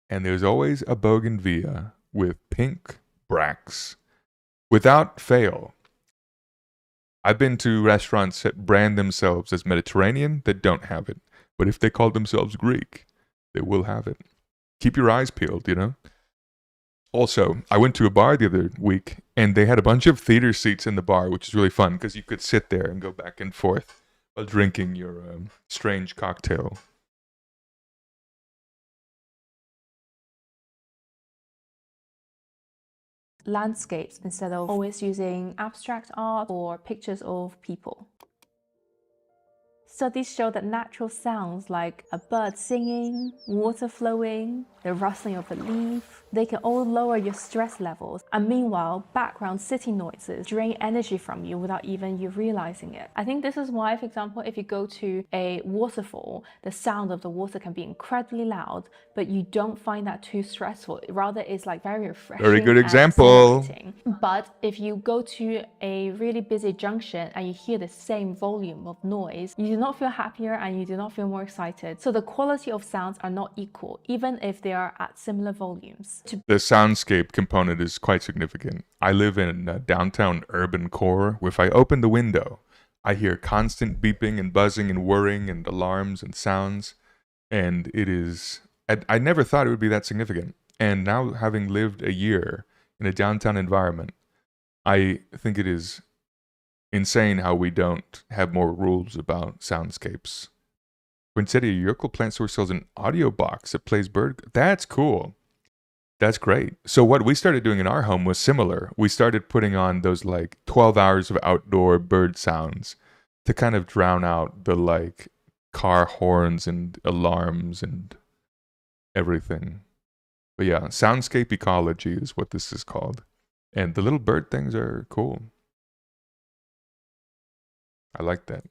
and there's always a bougainvillea with pink bracts. Without fail. I've been to restaurants that brand themselves as Mediterranean that don't have it. But if they call themselves Greek, they will have it. Keep your eyes peeled, you know? Also, I went to a bar the other week, and they had a bunch of theater seats in the bar, which is really fun, because you could sit there and go back and forth while drinking your strange cocktail. landscapes instead of always using abstract art or pictures of people. Studies show that natural sounds like a bird singing, water flowing, the rustling of a leaf, they can all lower your stress levels. And meanwhile, background city noises drain energy from you without even you realizing it. I think this is why, for example, if you go to a waterfall, the sound of the water can be incredibly loud, but you don't find that too stressful. Rather, it's like very refreshing. Very good and example. exhilarating. But if you go to a really busy junction and you hear the same volume of noise, you do not feel happier and you do not feel more excited. So the quality of sounds are not equal, even if they are at similar volumes. The soundscape component is quite significant. I live in a downtown urban core. If I open the window, I hear constant beeping and buzzing and whirring and alarms and sounds. And it is... I never thought it would be that significant. And now, having lived a year in a downtown environment, I think it is insane how we don't have more rules about soundscapes. Poinsettia, your local plant store sells an audio box that plays bird. That's cool. That's great. So what we started doing in our home was similar. We started putting on those like 12 hours of outdoor bird sounds to kind of drown out the like car horns and alarms and everything. But yeah, soundscape ecology is what this is called. And the little bird things are cool. I like that.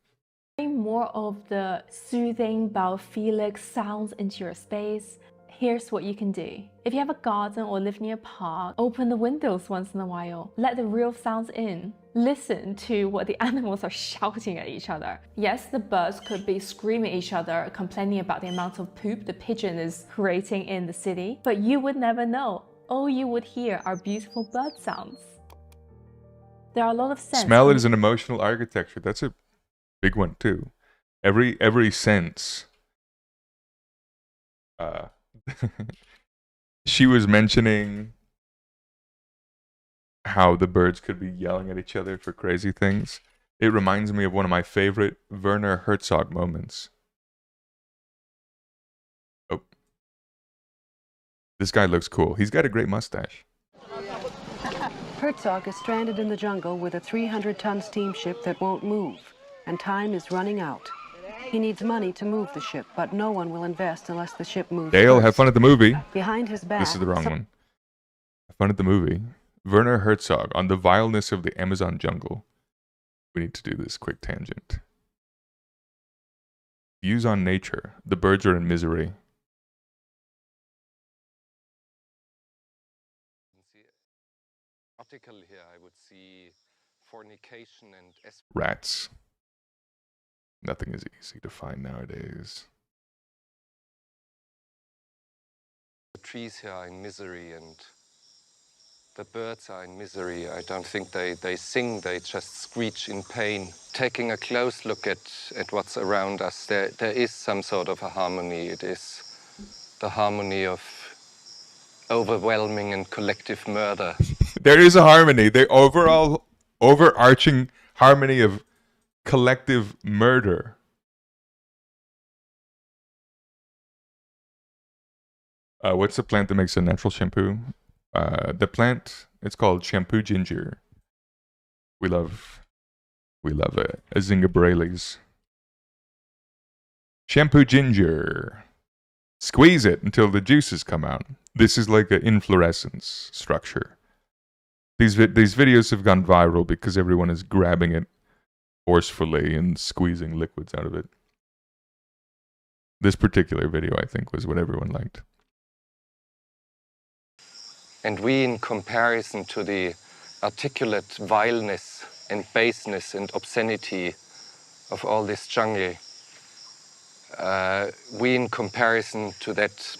More of the soothing biophilic sounds into your space. Here's what you can do. If you have a garden or live near a park, open the windows once in a while. Let the real sounds in. Listen to what the animals are shouting at each other. Yes, the birds could be screaming at each other, complaining about the amount of poop the pigeon is creating in the city, but you would never know. All you would hear are beautiful bird sounds. There are a lot of sense. Smell is an emotional architecture. That's a big one too. Every sense. She was mentioning how the birds could be yelling at each other for crazy things. It reminds me of one of my favorite Werner Herzog moments. Oh. This guy looks cool. He's got a great mustache. Herzog is stranded in the jungle with a 300-ton steamship that won't move, and time is running out. He needs money to move the ship, but no one will invest unless the ship moves. Dale, first. have fun at the movie. Behind his back. This is the wrong one. Have fun at the movie. Werner Herzog on the vileness of the Amazon jungle. We need to do this quick tangent. Views on nature. The birds are in misery. Article here, I would see fornication and Rats. Nothing is easy to find nowadays. the trees here are in misery and the birds are in misery. I don't think they sing, they just screech in pain. Taking a close look at what's around us, there is some sort of a harmony. It is the harmony of overwhelming and collective murder. There is a harmony. The overarching harmony of collective murder. What's the plant that makes a natural shampoo? The plant, it's called shampoo ginger. We love it. Azinga Brayleys. Shampoo ginger. Squeeze it until the juices come out. This is like an inflorescence structure. These videos have gone viral because everyone is grabbing it forcefully and squeezing liquids out of it. This particular video, I think, was what everyone liked. And we, in comparison to the articulate vileness and baseness and obscenity of all this jungle, we, in comparison to that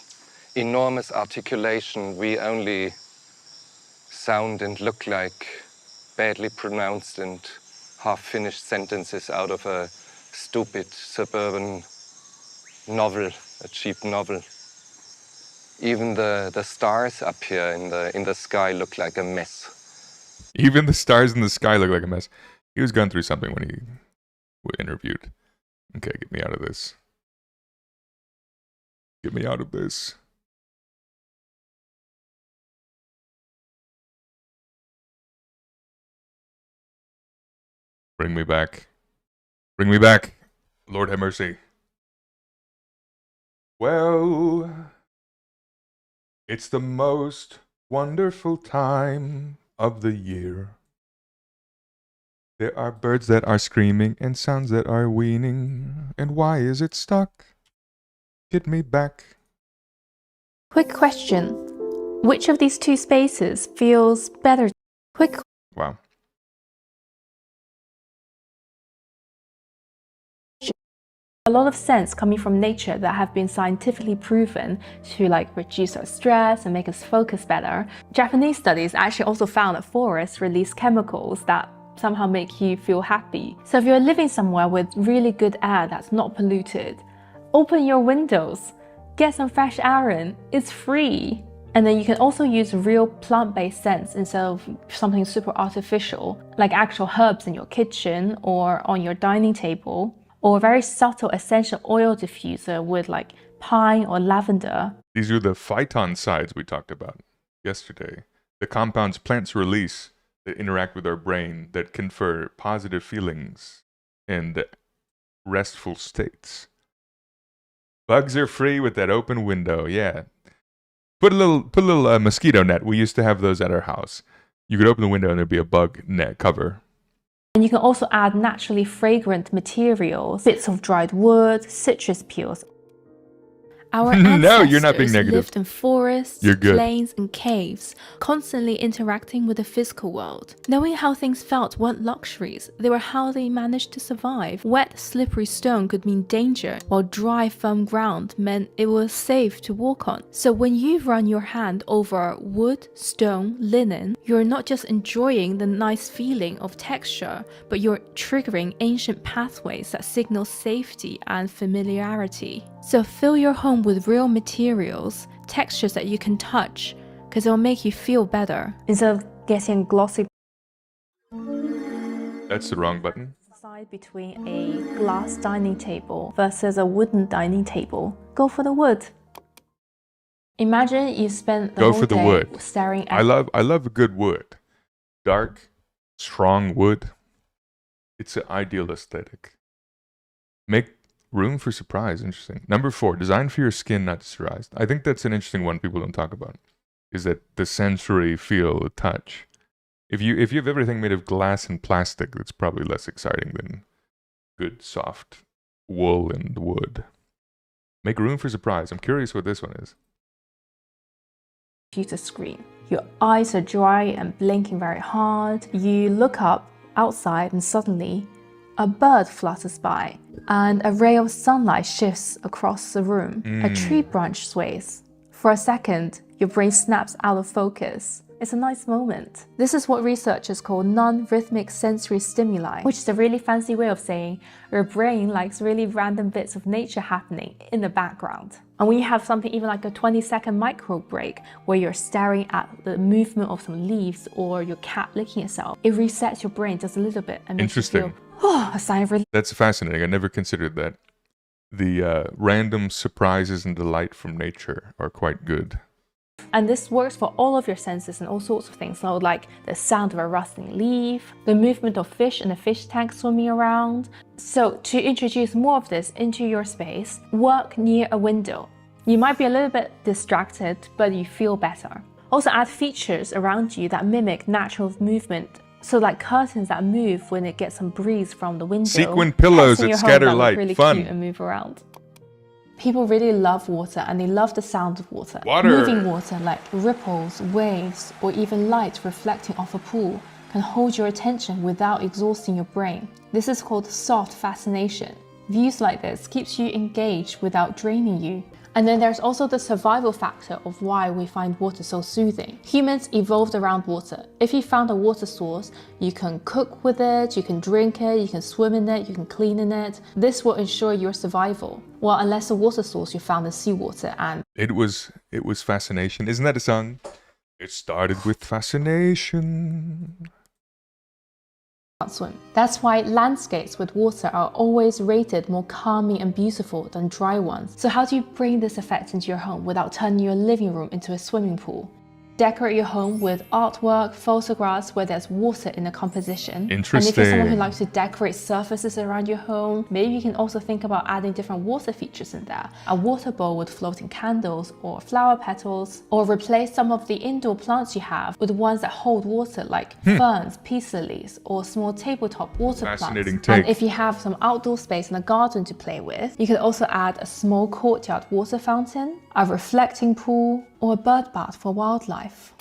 enormous articulation, we only sound and look like badly pronounced and half-finished sentences out of a stupid suburban novel, a cheap novel. Even the stars up here in the sky look like a mess. Even the stars in the sky look like a mess. He was going through something when he was interviewed. Okay, get me out of this. Get me out of this. Bring me back. Bring me back. Lord have mercy. Well, it's the most wonderful time of the year. There are birds that are screaming and sounds that are weaning. And why is it stuck? Get me back. Quick question. Which of these two spaces feels better? Quick. Wow. A lot of scents coming from nature that have been scientifically proven to reduce our stress and make us focus better. Japanese studies actually also found that forests release chemicals that somehow make you feel happy. So if you're living somewhere with really good air that's not polluted, open your windows, get some fresh air in, it's free. And then you can also use real plant-based scents instead of something super artificial, like actual herbs in your kitchen or on your dining table, or a very subtle essential oil diffuser with pine or lavender. These are the phytoncides we talked about yesterday. The compounds plants release that interact with our brain that confer positive feelings and restful states. Bugs are free with that open window, yeah. Put a little mosquito net. We used to have those at our house. You could open the window and there'd be a bug net cover. And you can also add naturally fragrant materials, bits of dried wood, citrus peels. Our ancestors No, you're not being negative. lived in forests, You're good. plains, and caves, constantly interacting with the physical world. Knowing how things felt weren't luxuries, they were how they managed to survive. Wet, slippery stone could mean danger, while dry, firm ground meant it was safe to walk on. So when you run your hand over wood, stone, linen, you're not just enjoying the nice feeling of texture, but you're triggering ancient pathways that signal safety and familiarity. So fill your home with real materials, textures that you can touch, because it'll make you feel better. Instead of getting glossy. That's the wrong button. Decide between a glass dining table versus a wooden dining table. Go for the wood. Imagine you spent the whole day staring at... I love a good wood. Dark, strong wood. It's an ideal aesthetic. Make room for surprise. Interesting. Number 4, design for your skin, not surprised. I think that's an interesting one people don't talk about. Is that the sensory feel, the touch. If you have everything made of glass and plastic, that's probably less exciting than good soft wool and wood. Make room for surprise. I'm curious what this one is. Computer screen. Your eyes are dry and blinking very hard. You look up outside and suddenly a bird flutters by and a ray of sunlight shifts across the room. A tree branch sways. For a second, your brain snaps out of focus. It's a nice moment. This is what researchers call non-rhythmic sensory stimuli, which is a really fancy way of saying your brain likes really random bits of nature happening in the background. And when you have something even like a 20-second micro break where you're staring at the movement of some leaves or your cat licking itself, it resets your brain just a little bit and makes you feel, a sign of relief. That's fascinating. I never considered that. The random surprises and delight from nature are quite good. And this works for all of your senses and all sorts of things. So like the sound of a rustling leaf, the movement of fish in a fish tank swimming around. So to introduce more of this into your space, work near a window. You might be a little bit distracted, but you feel better. Also add features around you that mimic natural movement. So like curtains that move when it gets some breeze from the window. Sequin pillows that scatter light. Really Fun. Cute and move around. People really love water and they love the sound of water. Water. Moving water like ripples, waves, or even light reflecting off a pool can hold your attention without exhausting your brain. This is called soft fascination. Views like this keeps you engaged without draining you. And then there's also the survival factor of why we find water so soothing. Humans evolved around water. If you found a water source, you can cook with it, you can drink it, you can swim in it, you can clean in it. This will ensure your survival. Well, unless the water source you found is seawater and... It was fascination. Isn't that a song? It started with fascination. Swim. That's why landscapes with water are always rated more calming and beautiful than dry ones. So how do you bring this effect into your home without turning your living room into a swimming pool? Decorate your home with artwork, photographs where there's water in the composition. Interesting. And if you're someone who likes to decorate surfaces around your home, maybe you can also think about adding different water features in there. A water bowl with floating candles or flower petals, or replace some of the indoor plants you have with ones that hold water like ferns, peace lilies, or small tabletop water Fascinating plants. take. And if you have some outdoor space in a garden to play with, you can also add a small courtyard water fountain, a reflecting pool, or a bird bath for wildlife.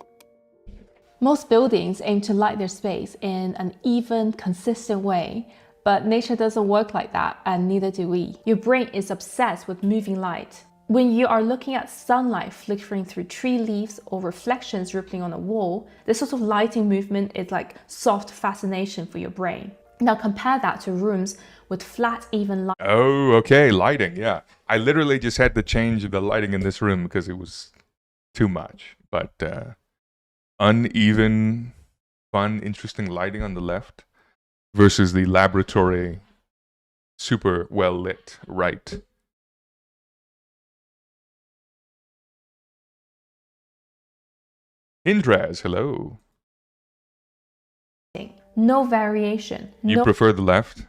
Most buildings aim to light their space in an even, consistent way, but nature doesn't work like that, and neither do we. Your brain is obsessed with moving light. When you are looking at sunlight flickering through tree leaves or reflections rippling on a wall, this sort of lighting movement is like soft fascination for your brain. Now compare that to rooms with flat, even light. Oh, okay, lighting, yeah. I literally just had to change the lighting in this room because it was too much. But uneven, fun, interesting lighting on the left versus the laboratory, super well lit right. Indraz, hello. No variation. You prefer the left?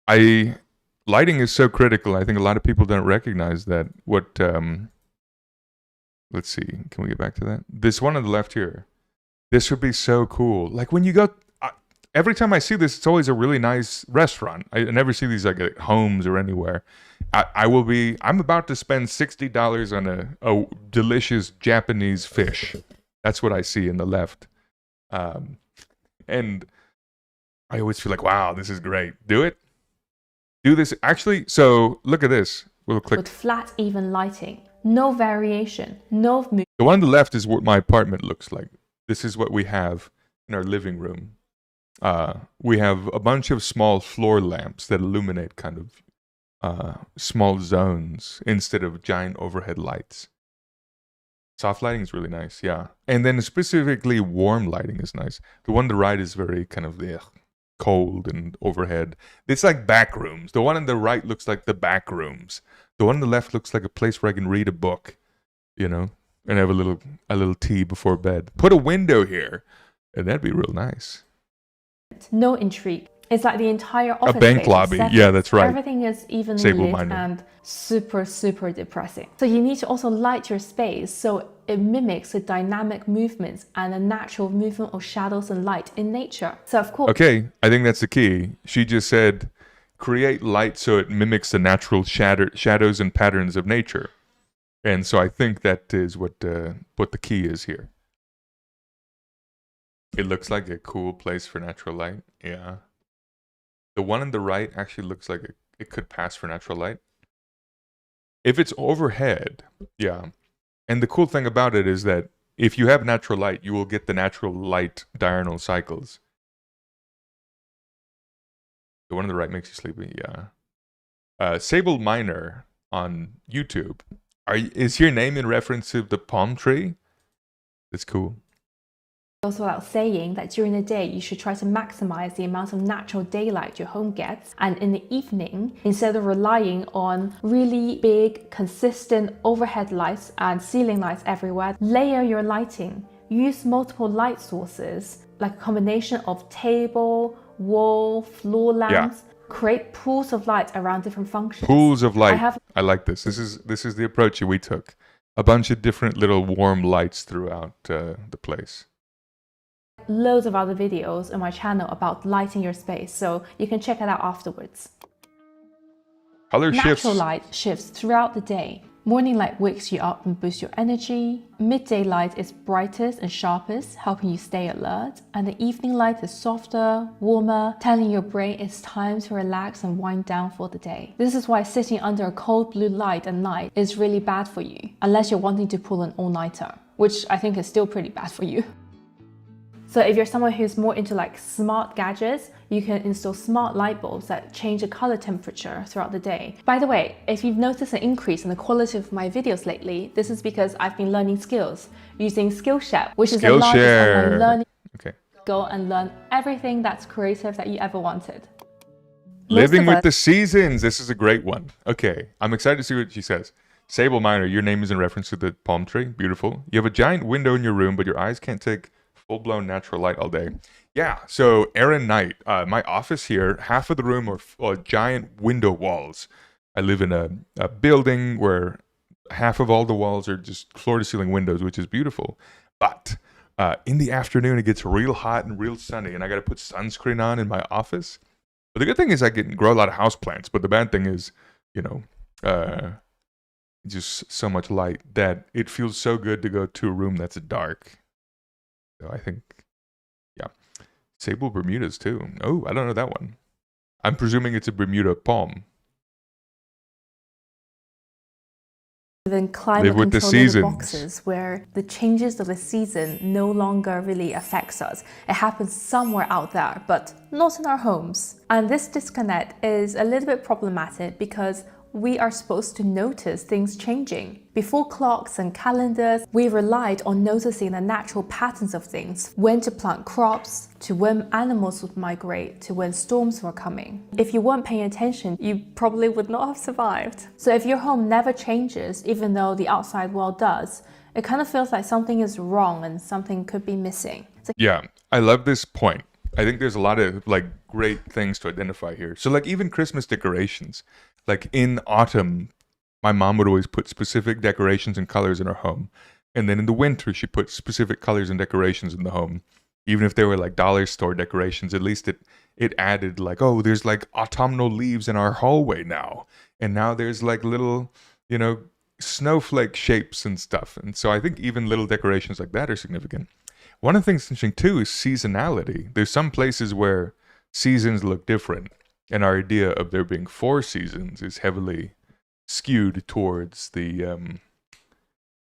Lighting is so critical. I think a lot of people don't recognize that. What let's see, can we get back to that? This one on the left here. This would be so cool. Like when you go, every time I see this, it's always a really nice restaurant. I never see these like at homes or anywhere. I'm about to spend $60 on a delicious Japanese fish. That's what I see in the left. And I always feel like, wow, this is great. Do it. Do this. Actually, so look at this. We'll click. With flat, even lighting. No variation. No movement. The one on the left is what my apartment looks like. This is what we have in our living room. We have a bunch of small floor lamps that illuminate kind of small zones instead of giant overhead lights. Soft lighting is really nice, yeah. And then specifically warm lighting is nice. The one on the right is very kind of cold and overhead. It's like back rooms. The one on the right looks like the back rooms. The one on the left looks like a place where I can read a book, you know, and have a little tea before bed. Put a window here, and that'd be real nice. No intrigue. It's like the entire office a bank space lobby. set. Yeah, that's right. Everything is evenly lit and super, super depressing. So you need to also light your space so it mimics the dynamic movements and the natural movement of shadows and light in nature. So of course. Okay, I think that's the key. She just said, create light so it mimics the natural shadows and patterns of nature. And so I think that is what the key is here. It looks like a cool place for natural light. Yeah. The one on the right actually looks like it could pass for natural light. If it's overhead, yeah. And the cool thing about it is that if you have natural light, you will get the natural light diurnal cycles. The one on the right makes you sleepy, yeah. Sable Miner on YouTube. Is your name in reference to the palm tree? That's cool. Also without saying that during the day you should try to maximize the amount of natural daylight your home gets, and in the evening, instead of relying on really big consistent overhead lights and ceiling lights everywhere, layer your lighting. Use multiple light sources like a combination of table, wall, floor lamps. Yeah. Create pools of light around different functions. Pools of light. I like this. This is the approach we took. A bunch of different little warm lights throughout the place. Loads of other videos on my channel about lighting your space, so you can check it out afterwards. Color shifts. Natural light shifts throughout the day. Morning light wakes you up and boosts your energy. Midday light is brightest and sharpest, helping you stay alert. And the evening light is softer, warmer, telling your brain it's time to relax and wind down for the day. This is why sitting under a cold blue light at night is really bad for you, unless you're wanting to pull an all-nighter, which I think is still pretty bad for you. So if you're someone who's more into like smart gadgets, you can install smart light bulbs that change the color temperature throughout the day. By the way, if you've noticed an increase in the quality of my videos lately, this is because I've been learning skills using Skillshare, which is the largest online learning. Okay. Go and learn everything that's creative that you ever wanted. Living with the seasons. This is a great one. Okay, I'm excited to see what she says. Sable Miner, your name is in reference to the palm tree. Beautiful. You have a giant window in your room, but your eyes can't take full-blown natural light all day. Yeah, so Aaron Knight, my office here, half of the room are giant window walls. I live in a building where half of all the walls are just floor-to-ceiling windows, which is beautiful. But in the afternoon, it gets real hot and real sunny, and I got to put sunscreen on in my office. But the good thing is I can grow a lot of houseplants, but the bad thing is, you know, just so much light that it feels so good to go to a room that's dark. So I think, yeah. Sable Bermudas too. Oh, I don't know that one. I'm presuming it's a Bermuda palm. Then climate control little boxes where the changes of the season no longer really affects us. It happens somewhere out there, but not in our homes. And this disconnect is a little bit problematic because we are supposed to notice things changing. Before clocks and calendars, we relied on noticing the natural patterns of things, when to plant crops, to when animals would migrate, to when storms were coming. If you weren't paying attention, you probably would not have survived. So if your home never changes, even though the outside world does, it kind of feels like something is wrong and something could be missing. Yeah, I love this point. I think there's a lot of like great things to identify here. So like even Christmas decorations, like in autumn, my mom would always put specific decorations and colors in her home. And then in the winter, she put specific colors and decorations in the home. Even if they were like dollar store decorations, at least it added like, oh, there's like autumnal leaves in our hallway now. And now there's like little, you know, snowflake shapes and stuff. And so I think even little decorations like that are significant. One of the things that's interesting too is seasonality. There's some places where seasons look different. And our idea of there being 4 seasons is heavily skewed towards the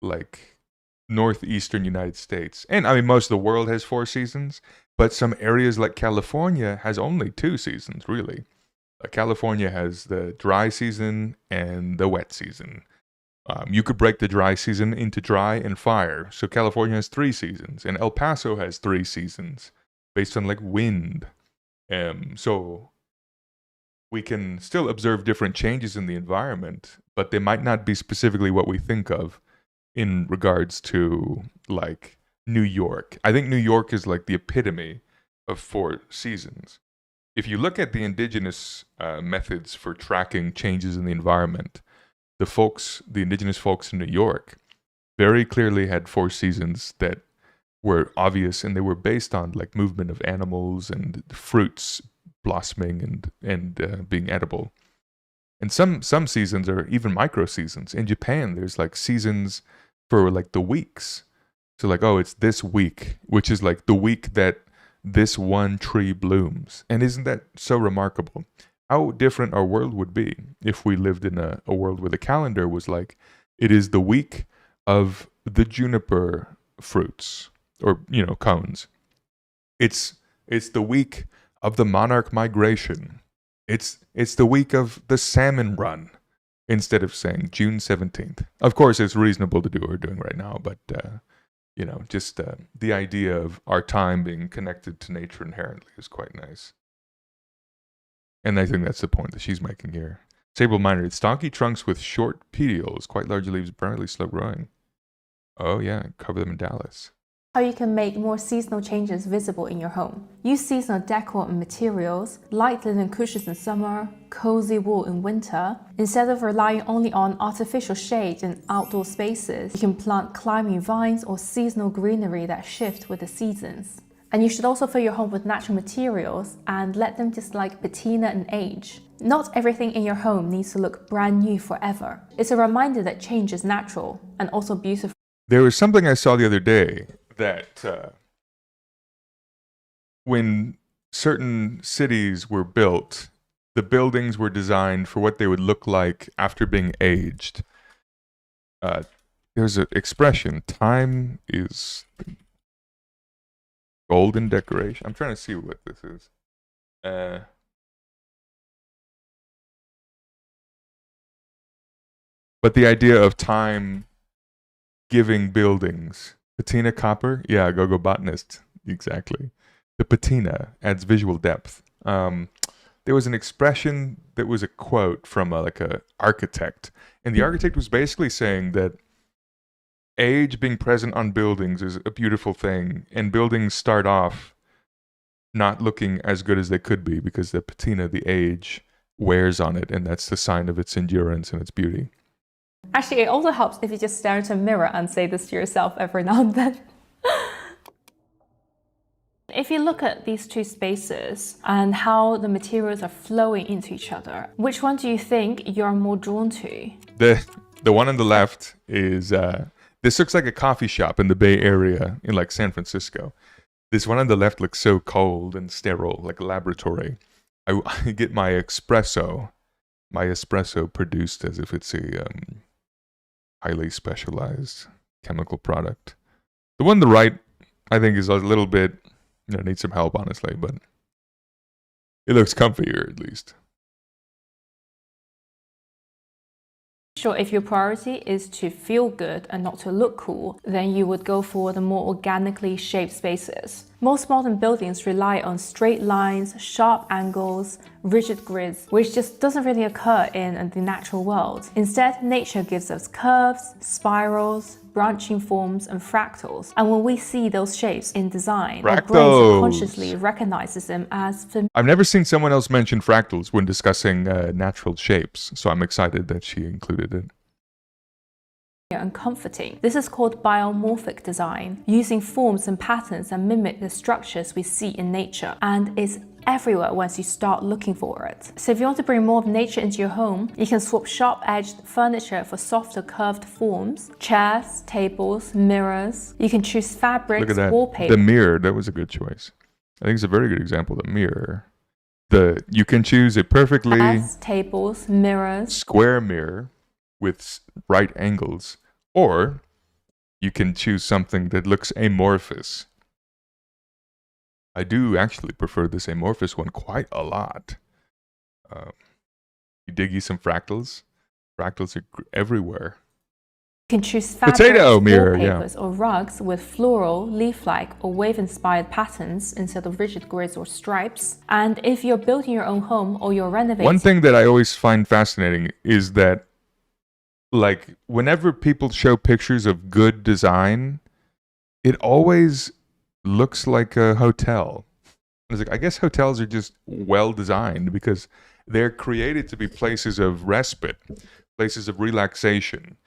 like northeastern United States. And I mean, most of the world has 4 seasons, but some areas like California has only 2 seasons, really. California has the dry season and the wet season. You could break the dry season into dry and fire. So California has 3 seasons, and El Paso has 3 seasons based on like wind. So we can still observe different changes in the environment, but they might not be specifically what we think of in regards to like New York. I think New York is like the epitome of 4 seasons. If you look at the indigenous methods for tracking changes in the environment, the indigenous folks in New York very clearly had 4 seasons that were obvious, and they were based on like movement of animals and fruits blossoming and being edible. And some seasons are even micro seasons. In Japan, there's like seasons for like the weeks. So like, oh, it's this week, which is like the week that this one tree blooms. And isn't that so remarkable? How different our world would be if we lived in a world where the calendar was like, it is the week of the juniper fruits, or, you know, cones. It's the week of the monarch migration. It's the week of the salmon run, instead of saying June 17th. Of course, it's reasonable to do what we're doing right now, but, you know, just the idea of our time being connected to nature inherently is quite nice. And I think that's the point that she's making here. Sable Miner, it's stocky trunks with short petioles, quite large leaves, apparently slow growing. Oh yeah, cover them in Dallas. How you can make more seasonal changes visible in your home. Use seasonal decor and materials, light linen cushions in summer, cozy wool in winter. Instead of relying only on artificial shade in outdoor spaces, you can plant climbing vines or seasonal greenery that shift with the seasons. And you should also fill your home with natural materials and let them just like patina and age. Not everything in your home needs to look brand new forever. It's a reminder that change is natural and also beautiful. There was something I saw the other day that when certain cities were built, the buildings were designed for what they would look like after being aged. There's an expression, time is golden decoration. I'm trying to see what this is. But the idea of time giving buildings. Patina copper? Yeah, go botanist. Exactly. The patina adds visual depth. There there was an expression that was a quote from like a architect, and the architect was basically saying that age being present on buildings is a beautiful thing, and buildings start off not looking as good as they could be because the patina, the age, wears on it, and that's the sign of its endurance and its beauty. Actually, it also helps if you just stare into a mirror and say this to yourself every now and then. If you look at these two spaces and how the materials are flowing into each other, which one do you think you're more drawn to? The one on the left is, this looks like a coffee shop in the Bay Area in like San Francisco. This one on the left looks so cold and sterile, like a laboratory. I get my espresso produced as if it's a highly specialized chemical product. The one on the right, I think, is a little bit, needs some help, honestly, but it looks comfier at least. Sure, if your priority is to feel good and not to look cool, then you would go for the more organically shaped spaces. Most modern buildings rely on straight lines, sharp angles, rigid grids, which just doesn't really occur in the natural world. Instead, nature gives us curves, spirals, branching forms, and fractals. And when we see those shapes in design, our brain subconsciously recognizes them as familiar. I've never seen someone else mention fractals when discussing natural shapes, so I'm excited that she included it. And comforting. This is called biomorphic design, using forms and patterns that mimic the structures we see in nature, and it's everywhere once you start looking for it. So if you want to bring more of nature into your home, you can swap sharp-edged furniture for softer curved forms, chairs, tables, mirrors. You can choose fabrics, Look at that. wallpaper. The mirror, that was a good choice. I think it's a very good example, the mirror. You can choose a perfectly tables, mirrors, square mirror with right angles, or you can choose something that looks amorphous. I do actually prefer this amorphous one quite a lot. You dig you some fractals? Fractals are everywhere. You can choose fabrics, Potato mirror, wallpapers, or rugs with floral, leaf-like, or wave-inspired patterns instead of rigid grids or stripes. And if you're building your own home or you're renovating... One thing that I always find fascinating is that, like, whenever people show pictures of good design, it always looks like a hotel. It's like, I guess hotels are just well designed because they're created to be places of respite, places of relaxation.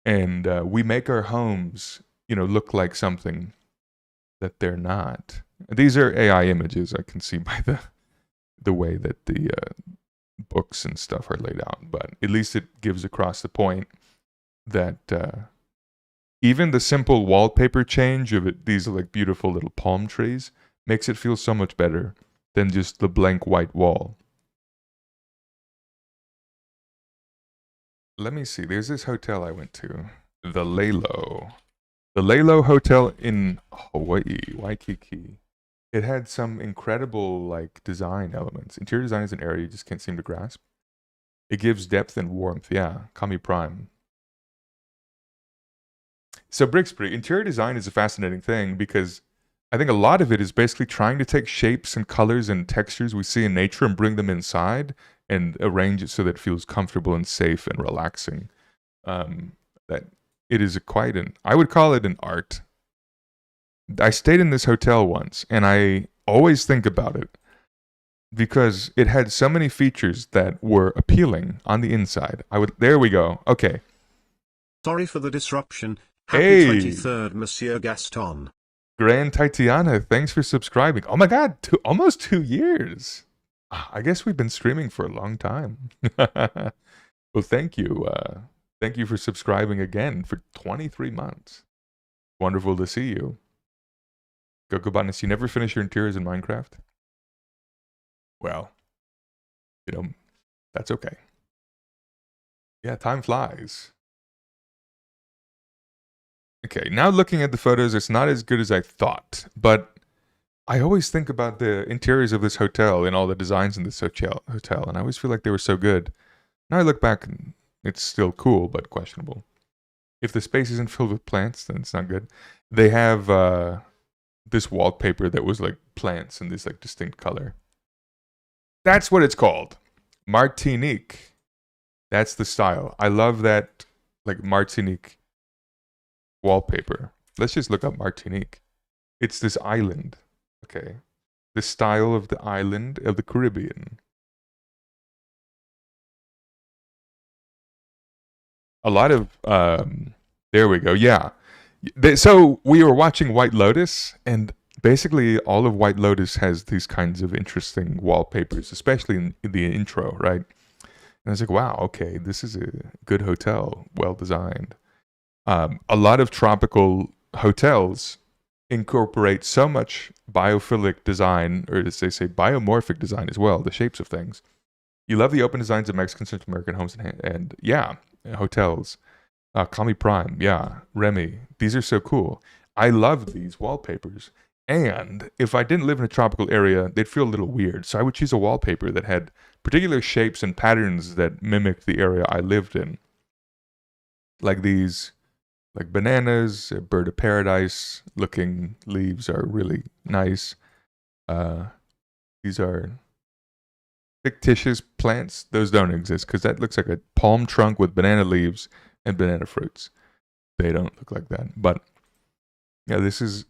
And we make our homes, look like something that they're not. These are AI images, I can see by the way that the books and stuff are laid out. But at least it gives across the point that even the simple wallpaper change of it, these are like beautiful little palm trees, makes it feel so much better than just the blank white wall. Let me see. There's this hotel I went to, the Lalo. The Lalo Hotel in Hawaii, Waikiki. It had some incredible design elements. Interior design is an area you just can't seem to grasp. It gives depth and warmth. Yeah, Kami Prime. So Brixbury, interior design is a fascinating thing because I think a lot of it is basically trying to take shapes and colors and textures we see in nature and bring them inside and arrange it so that it feels comfortable and safe and relaxing. That it is I would call it an art. I stayed in this hotel once and I always think about it because it had so many features that were appealing on the inside. There we go. Okay. Sorry for the disruption. Happy Hey. 23rd, Monsieur Gaston. Grand Titiana, thanks for subscribing. Oh my God, almost 2 years. I guess we've been streaming for a long time. Well, thank you. Thank you for subscribing again for 23 months. Wonderful to see you. Gogobanis, you never finish your interiors in Minecraft? Well, that's okay. Yeah, time flies. Okay, now looking at the photos, it's not as good as I thought, but I always think about the interiors of this hotel and all the designs in this hotel, and I always feel like they were so good. Now I look back and it's still cool, but questionable. If the space isn't filled with plants, then it's not good. They have this wallpaper that was like plants in this distinct color. That's what it's called. Martinique. That's the style. I love that, like, Martinique wallpaper. Let's just look up Martinique. It's this island. Okay. The style of the island of the Caribbean. A lot of, there we go. Yeah. So we were watching White Lotus, and basically all of White Lotus has these kinds of interesting wallpapers, especially in the intro, right? And I was like, wow, okay, this is a good hotel, well designed. A lot of tropical hotels incorporate so much biophilic design, or as they say, biomorphic design as well, the shapes of things. You love the open designs of Mexican Central American homes and yeah, hotels. Kami Prime, yeah, Remy. These are so cool. I love these wallpapers. And if I didn't live in a tropical area, they'd feel a little weird. So I would choose a wallpaper that had particular shapes and patterns that mimicked the area I lived in. Like these, like bananas, bird of paradise looking leaves are really nice. These are fictitious plants. Those don't exist because that looks like a palm trunk with banana leaves and banana fruits. They don't look like that. But yeah, this is,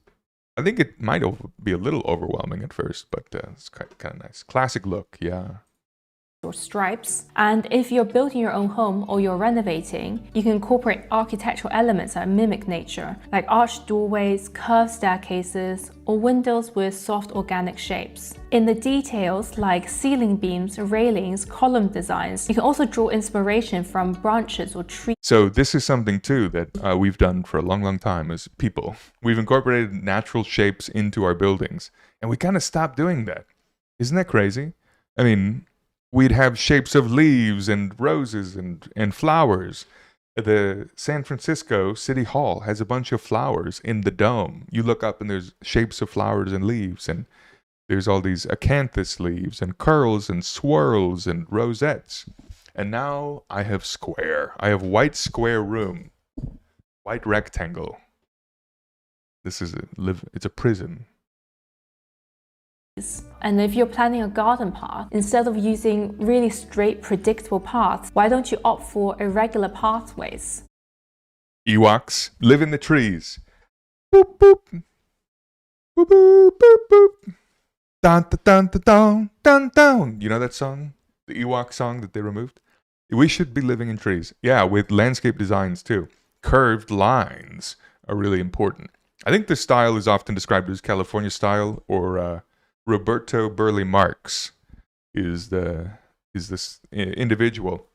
I think it might be a little overwhelming at first, but it's kind of nice. Classic look, yeah. Or stripes. And if you're building your own home or you're renovating, you can incorporate architectural elements that mimic nature, like arched doorways, curved staircases, or windows with soft organic shapes. In the details like ceiling beams, railings, column designs, you can also draw inspiration from branches or trees. So this is something too that we've done for a long, long time as people. We've incorporated natural shapes into our buildings, and we kind of stopped doing that. Isn't that crazy? I mean, we'd have shapes of leaves and roses and flowers. The San Francisco City Hall has a bunch of flowers in the dome. You look up and there's shapes of flowers and leaves, and there's all these acanthus leaves and curls and swirls and rosettes. And now I have square. I have white square room. White rectangle. This is it's a prison. And if you're planning a garden path, instead of using really straight, predictable paths, why don't you opt for irregular pathways? Ewoks live in the trees. Boop, boop. Boop, boop, boop, boop. Dun, dun, dun, dun, dun, dun. You know that song? The Ewok song that they removed? We should be living in trees. Yeah, with landscape designs too. Curved lines are really important. I think this style is often described as California style, or Roberto Burle Marx is this individual.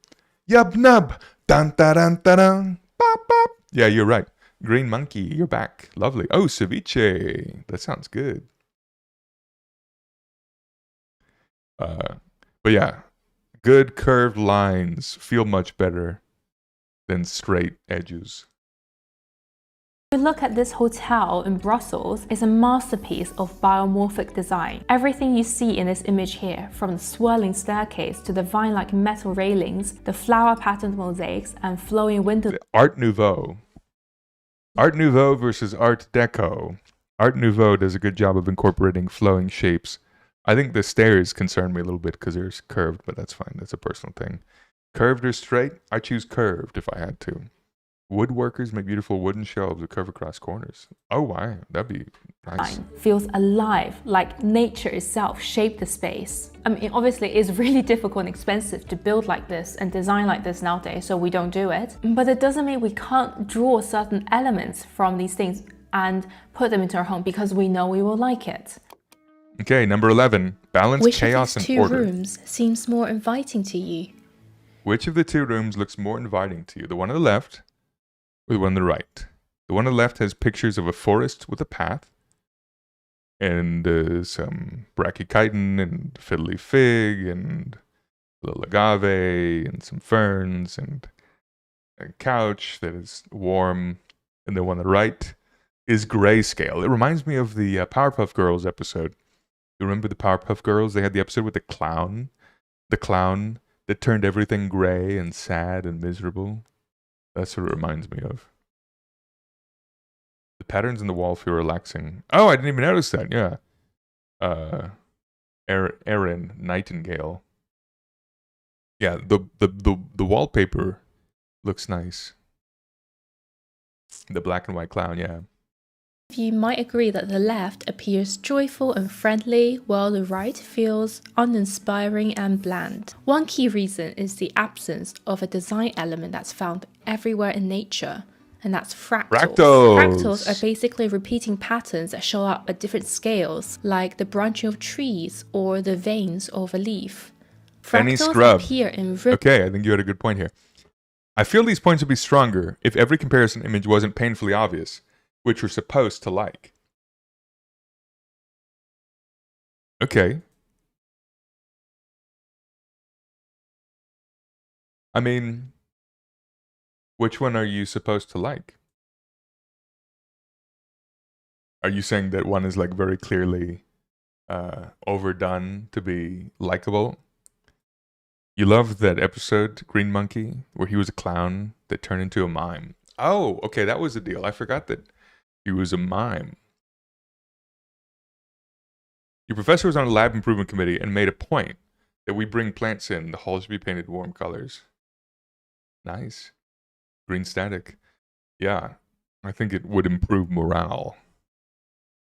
Yub nub, dun dun dun dun dun, bop bop. Yeah, you're right. Green monkey, you're back. Lovely. Oh, ceviche. That sounds good. But yeah, good curved lines feel much better than straight edges. If we look at this hotel in Brussels, it's a masterpiece of biomorphic design. Everything you see in this image here, from the swirling staircase to the vine-like metal railings, the flower-patterned mosaics, and flowing windows. Art Nouveau. Art Nouveau versus Art Deco. Art Nouveau does a good job of incorporating flowing shapes. I think the stairs concern me a little bit because they're curved, but that's fine. That's a personal thing. Curved or straight? I choose curved if I had to. Woodworkers make beautiful wooden shelves that curve across corners. Oh, wow. That'd be nice. Feels alive, like nature itself shaped the space. I mean, obviously, it's really difficult and expensive to build like this and design like this nowadays, so we don't do it. But it doesn't mean we can't draw certain elements from these things and put them into our home because we know we will like it. Okay, number 11. Balance chaos and order. Which of these two rooms seems more inviting to you? Which of the two rooms looks more inviting to you? The one on the left or the one on the right? The one on the left has pictures of a forest with a path and some brachychiton and fiddly fig and a little agave and some ferns and a couch that is warm. And the one on the right is grayscale. It reminds me of the Powerpuff Girls episode. You remember the Powerpuff Girls? They had the episode with the clown that turned everything gray and sad and miserable. That's what it reminds me of. The patterns in the wall feel relaxing. Oh, I didn't even notice that. Yeah. Erin Nightingale. Yeah, the wallpaper looks nice. The black and white clown, yeah. You might agree that the left appears joyful and friendly, while the right feels uninspiring and bland. One key reason is the absence of a design element that's found everywhere in nature, and that's fractals. Fractals are basically repeating patterns that show up at different scales, like the branching of trees or the veins of a leaf. Fractals appear in... Okay, I think you had a good point here. I feel these points would be stronger if every comparison image wasn't painfully obvious, which we're supposed to like. Okay. I mean, which one are you supposed to like? Are you saying that one is like very clearly overdone to be likable? You loved that episode, Green Monkey, where he was a clown that turned into a mime. Oh, okay, that was the deal. I forgot that he was a mime. Your professor was on a lab improvement committee and made a point that we bring plants in. The hall should be painted warm colors. Nice. Green static. Yeah, I think it would improve morale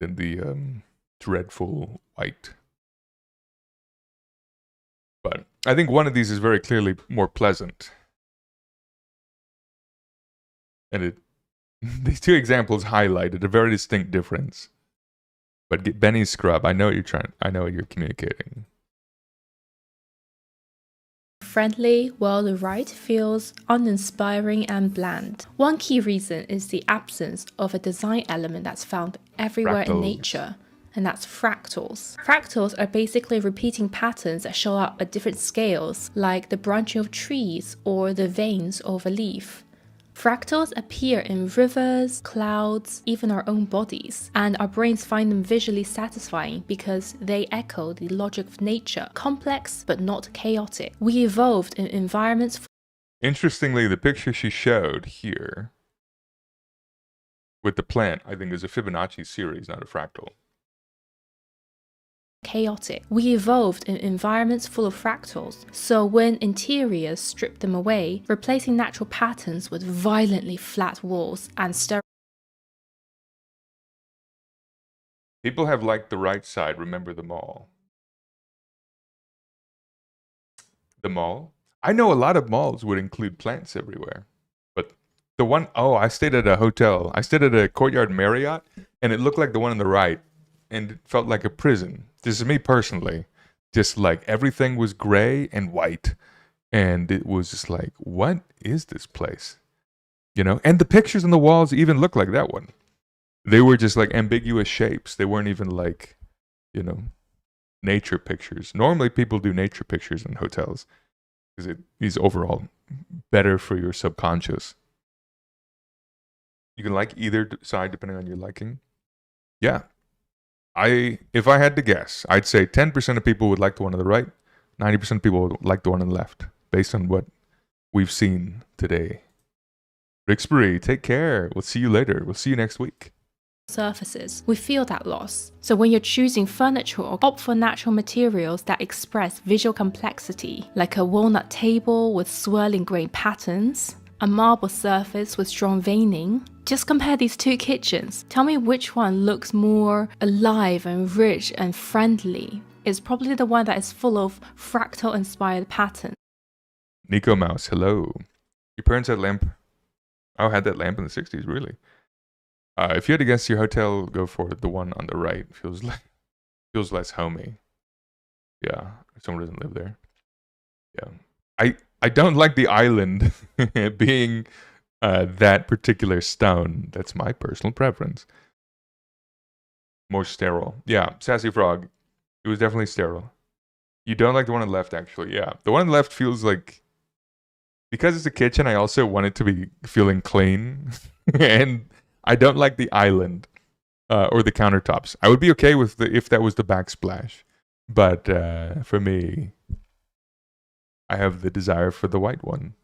than the dreadful white. But I think one of these is very clearly more pleasant. And these two examples highlighted a very distinct difference. But get Benny's scrub. I know what you're communicating. Friendly, while the right feels uninspiring and bland. One key reason is the absence of a design element that's found everywhere in nature, and that's fractals. Fractals are basically repeating patterns that show up at different scales, like the branching of trees or the veins of a leaf. Fractals appear in rivers, clouds, even our own bodies, and our brains find them visually satisfying because they echo the logic of nature, complex but not chaotic. We evolved in environments... Interestingly, the picture she showed here with the plant, I think, is a Fibonacci series, not a fractal. Chaotic. We evolved in environments full of fractals, so when interiors stripped them away, replacing natural patterns with violently flat walls and People have liked the right side, remember the mall. The mall? I know a lot of malls would include plants everywhere, but the one, I stayed at a hotel. I stayed at a Courtyard Marriott, and it looked like the one on the right, and it felt like a prison. This is me personally. Just like everything was gray and white. And it was just like, what is this place? You know? And the pictures on the walls even look like that one. They were just like ambiguous shapes. They weren't even like, you know, nature pictures. Normally people do nature pictures in hotels because it is overall better for your subconscious. You can like either side depending on your liking. Yeah. If I had to guess, I'd say 10% of people would like the one on the right, 90% of people would like the one on the left, based on what we've seen today. Rixbury, take care. We'll see you later. We'll see you next week. Surfaces, we feel that loss. So when you're choosing furniture, opt for natural materials that express visual complexity, like a walnut table with swirling grain patterns, a marble surface with strong veining. Just compare these two kitchens. Tell me which one looks more alive and rich and friendly. It's probably the one that is full of fractal-inspired patterns. Nico Mouse, hello. Your parents had lamp. Oh, had that lamp in the 60s, really? If you had to guess your hotel, go for the one on the right. Feels less homey. Yeah, someone doesn't live there. Yeah, I don't like the island being that particular stone. That's my personal preference. More sterile. Yeah, Sassy Frog. It was definitely sterile. You don't like the one on the left, actually. Yeah, the one on the left feels like, because it's a kitchen, I also want it to be feeling clean. And I don't like the island or the countertops. I would be okay with if that was the backsplash. But for me, I have the desire for the white one.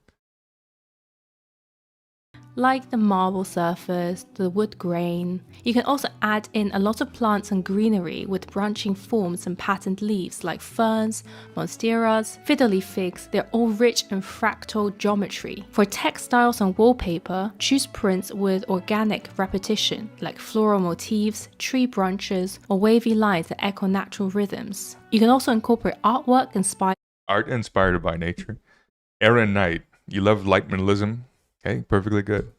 like the marble surface, the wood grain. You can also add in a lot of plants and greenery with branching forms and patterned leaves like ferns, monsteras, fiddle-leaf figs. They're all rich in fractal geometry. For textiles and wallpaper, choose prints with organic repetition like floral motifs, tree branches, or wavy lines that echo natural rhythms. You can also incorporate artwork inspired by nature. Aaron Knight, you love light minimalism. Okay, perfectly good.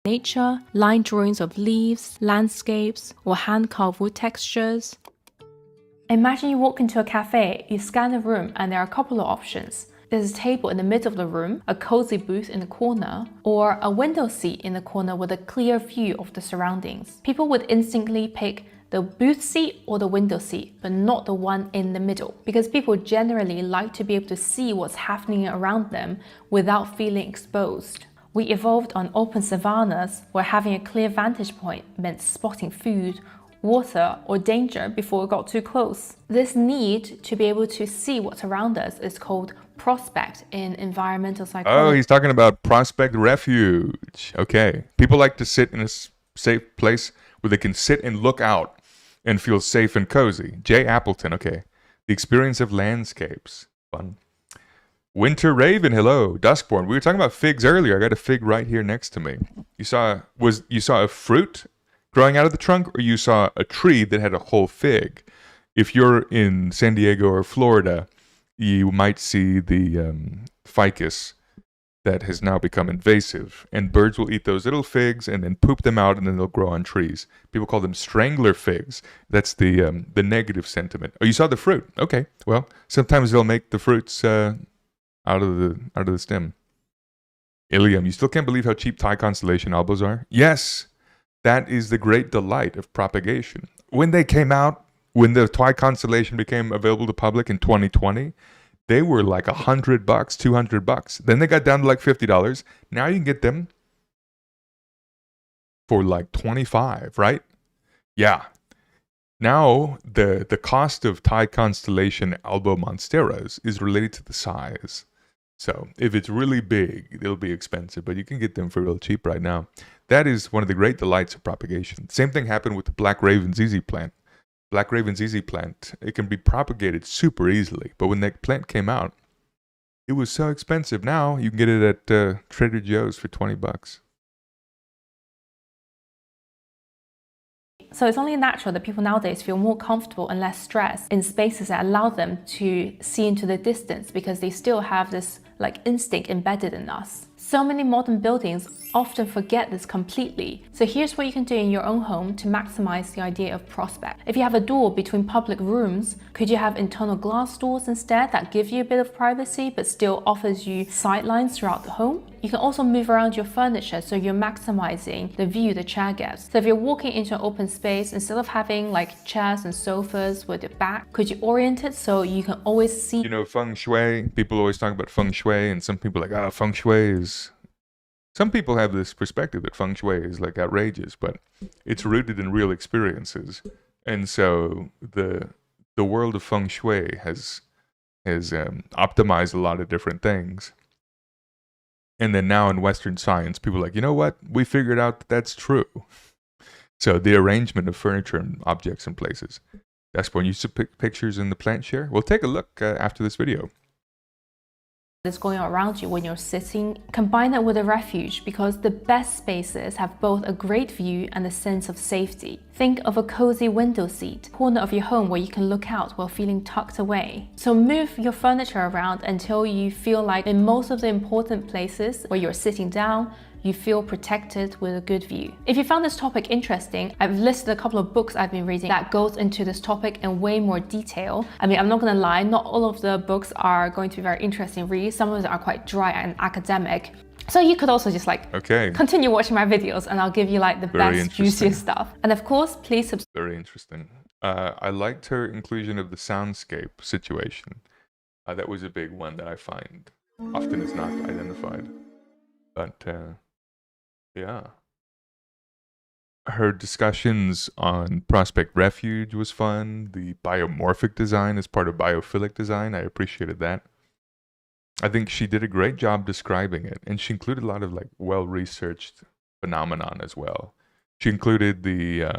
Nature, line drawings of leaves, landscapes, or hand-carved wood textures. Imagine you walk into a cafe, you scan the room, and there are a couple of options. There's a table in the middle of the room, a cozy booth in the corner, or a window seat in the corner with a clear view of the surroundings. People would instantly pick the booth seat or the window seat, but not the one in the middle, because people generally like to be able to see what's happening around them without feeling exposed. We evolved on open savannas where having a clear vantage point meant spotting food, water, or danger before it got too close. This need to be able to see what's around us is called prospect in environmental psychology. Oh, he's talking about prospect refuge. Okay. People like to sit in a safe place where they can sit and look out and feel safe and cozy. Jay Appleton, okay. The experience of landscapes. Fun. Winter Raven, hello. Duskborn. We were talking about figs earlier. I got a fig right here next to me. You saw a fruit growing out of the trunk, or you saw a tree that had a whole fig? If you're in San Diego or Florida, you might see the ficus that has now become invasive, and birds will eat those little figs and then poop them out, and then they'll grow on trees. People call them strangler figs. That's the negative sentiment. Oh, you saw the fruit? Okay. Well, sometimes they'll make the fruits out of the stem. Ilium, you still can't believe how cheap Thai constellation albos are? Yes, that is the great delight of propagation. When they came out, when the Thai constellation became available to public in 2020, they were like $100, $200. Then they got down to like $50. Now you can get them for like $25, right? Yeah. Now the cost of Thai constellation albo monsteras is related to the size. So if it's really big, it'll be expensive, but you can get them for real cheap right now. That is one of the great delights of propagation. Same thing happened with the Black Raven ZZ plant. Black Raven ZZ plant, it can be propagated super easily, but when that plant came out, it was so expensive. Now you can get it at Trader Joe's for $20. So it's only natural that people nowadays feel more comfortable and less stressed in spaces that allow them to see into the distance, because they still have this like instinct embedded in us. So many modern buildings often forget this completely. So here's what you can do in your own home to maximize the idea of prospect. If you have a door between public rooms, could you have internal glass doors instead that give you a bit of privacy but still offers you sightlines throughout the home? You can also move around your furniture so you're maximizing the view the chair gets. So if you're walking into an open space, instead of having like chairs and sofas with your back, could you orient it so you can always see? You know, feng shui, people always talk about feng shui, and some people are like, feng shui is... Some people have this perspective that feng shui is like outrageous, but it's rooted in real experiences. And so the world of feng shui has optimized a lot of different things. And then now in Western science, people are like, you know what? We figured out that that's true. So the arrangement of furniture and objects in places. That's when you see pictures in the plant share. We'll take a look after this video. That's going on around you when you're sitting. Combine it with a refuge, because the best spaces have both a great view and a sense of safety. Think of a cozy window seat, corner of your home where you can look out while feeling tucked away. So move your furniture around until you feel like in most of the important places where you're sitting down, you feel protected with a good view. If you found this topic interesting, I've listed a couple of books I've been reading that goes into this topic in way more detail. I mean, I'm not gonna lie, not all of the books are going to be very interesting reads. Some of them are quite dry and academic. So you could also just like continue watching my videos and I'll give you like the best, juiciest stuff. And of course, please subscribe. Very interesting. I liked her inclusion of the soundscape situation. That was a big one that I find often is not identified. But yeah. Her discussions on Prospect Refuge was fun. The biomorphic design is part of biophilic design. I appreciated that. I think she did a great job describing it, and she included a lot of like well-researched phenomenon as well. She included the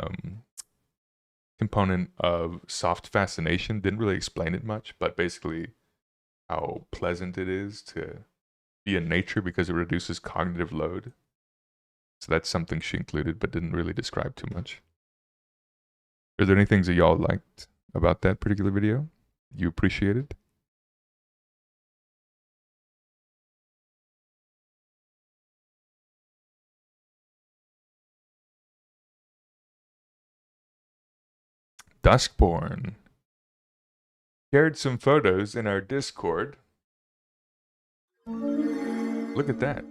component of soft fascination. Didn't really explain it much, but basically how pleasant it is to be in nature because it reduces cognitive load. So that's something she included, but didn't really describe too much. Are there any things that y'all liked about that particular video? You appreciated? Duskborn shared some photos in our Discord. Look at that.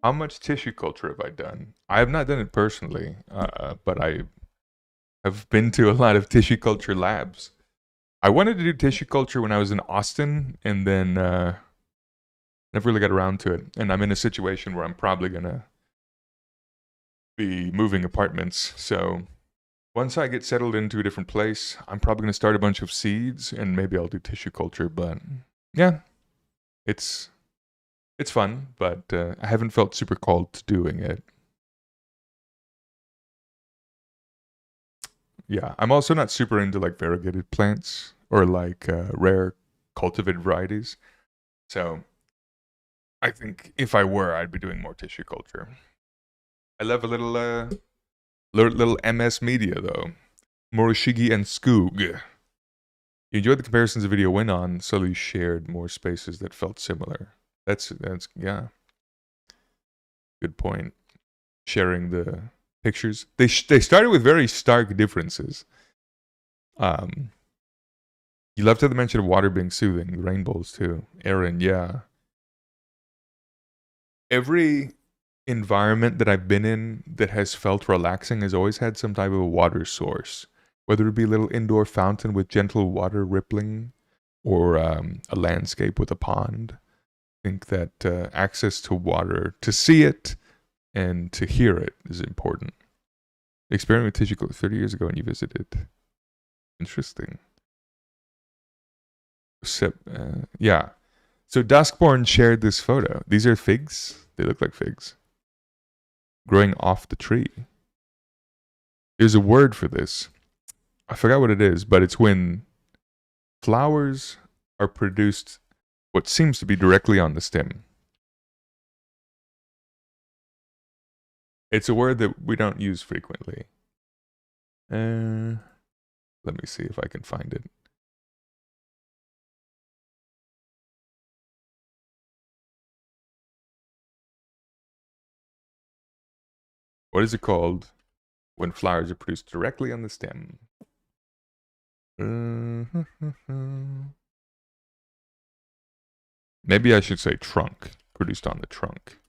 How much tissue culture have I done? I have not done it personally, but I have been to a lot of tissue culture labs. I wanted to do tissue culture when I was in Austin, and then never really got around to it. And I'm in a situation where I'm probably going to be moving apartments, so once I get settled into a different place, I'm probably going to start a bunch of seeds, and maybe I'll do tissue culture. But yeah, it's fun, but I haven't felt super called to doing it. Yeah, I'm also not super into like variegated plants or like rare cultivated varieties. So I think if I were, I'd be doing more tissue culture. I love a little MS media though. Morishige and Skoog. You enjoyed the comparisons the video went on, so you shared more spaces that felt similar. That's yeah. Good point. Sharing the pictures. They started with very stark differences. You love to have the mention of water being soothing, rainbows too. Aaron, yeah. Every environment that I've been in that has felt relaxing has always had some type of a water source, whether it be a little indoor fountain with gentle water rippling or a landscape with a pond. I think that access to water, to see it and to hear it, is important. Experiment with tissue culture 30 years ago when you visited. Interesting. Yeah. So Duskborn shared this photo. These are figs. They look like figs growing off the tree. There's a word for this. I forgot what it is, but it's when flowers are produced what seems to be directly on the stem. It's a word that we don't use frequently. Let me see if I can find it. What is it called when flowers are produced directly on the stem? Maybe I should say trunk. Produced on the trunk.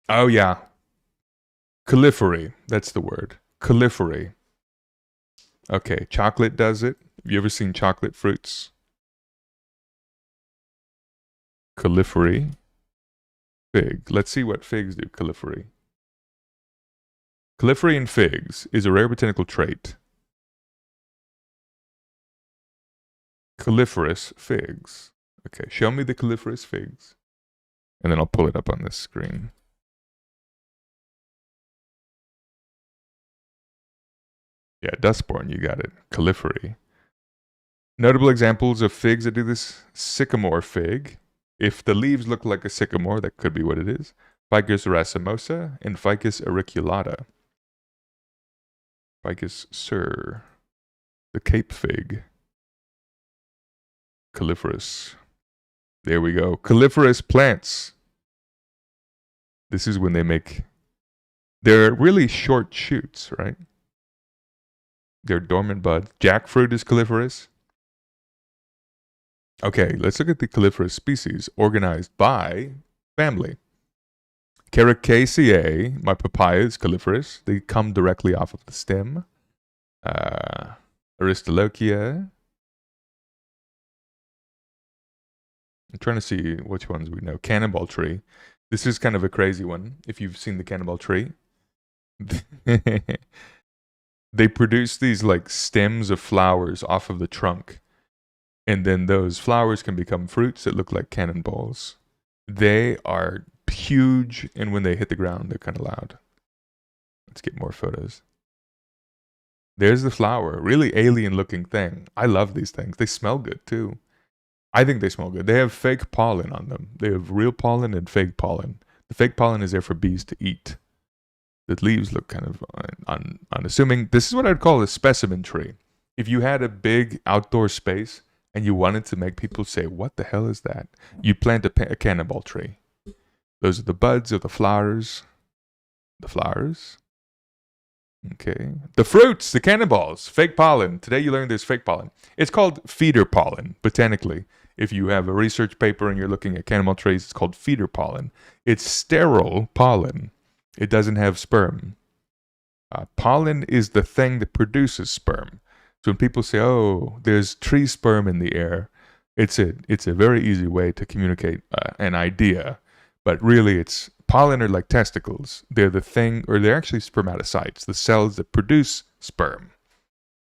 Oh, yeah. Califery. That's the word. Califery. Okay, chocolate does it. Have you ever seen chocolate fruits? Califery. Fig. Let's see what figs do. Califery. Califery in figs is a rare botanical trait. Califerous figs. Okay, show me the califerous figs. And then I'll pull it up on this screen. Yeah, Duskborn, you got it. Califery. Notable examples of figs that do this: sycamore fig. If the leaves look like a sycamore, that could be what it is. Ficus racemosa and Ficus auriculata. Ficus sur. The Cape fig. Califerous. There we go. Califerous plants. This is when they make... They're really short shoots, right? They're dormant buds. Jackfruit is califerous. Okay, let's look at the califerous species organized by family. Caricaceae, my papaya is califerous. They come directly off of the stem. Aristolochia. I'm trying to see which ones we know. Cannonball tree. This is kind of a crazy one, if you've seen the cannonball tree. They produce these like stems of flowers off of the trunk. And then those flowers can become fruits that look like cannonballs. They are huge, and when they hit the ground, they're kind of loud. Let's get more photos. There's the flower, really alien-looking thing. I love these things. They smell good, too. I think they smell good. They have fake pollen on them. They have real pollen and fake pollen. The fake pollen is there for bees to eat. The leaves look kind of unassuming. This is what I'd call a specimen tree. If you had a big outdoor space and you wanted to make people say, what the hell is that? You plant a cannonball tree. Those are the buds of the flowers. The flowers. Okay. The fruits, the cannonballs, fake pollen. Today you learned there's fake pollen. It's called feeder pollen, botanically. If you have a research paper and you're looking at cannonball trees, it's called feeder pollen. It's sterile pollen. It doesn't have sperm. Pollen is the thing that produces sperm. So when people say, oh, there's tree sperm in the air, it's a very easy way to communicate an idea. But really, it's pollen are like testicles. They're the thing, or they're actually spermatocytes, the cells that produce sperm.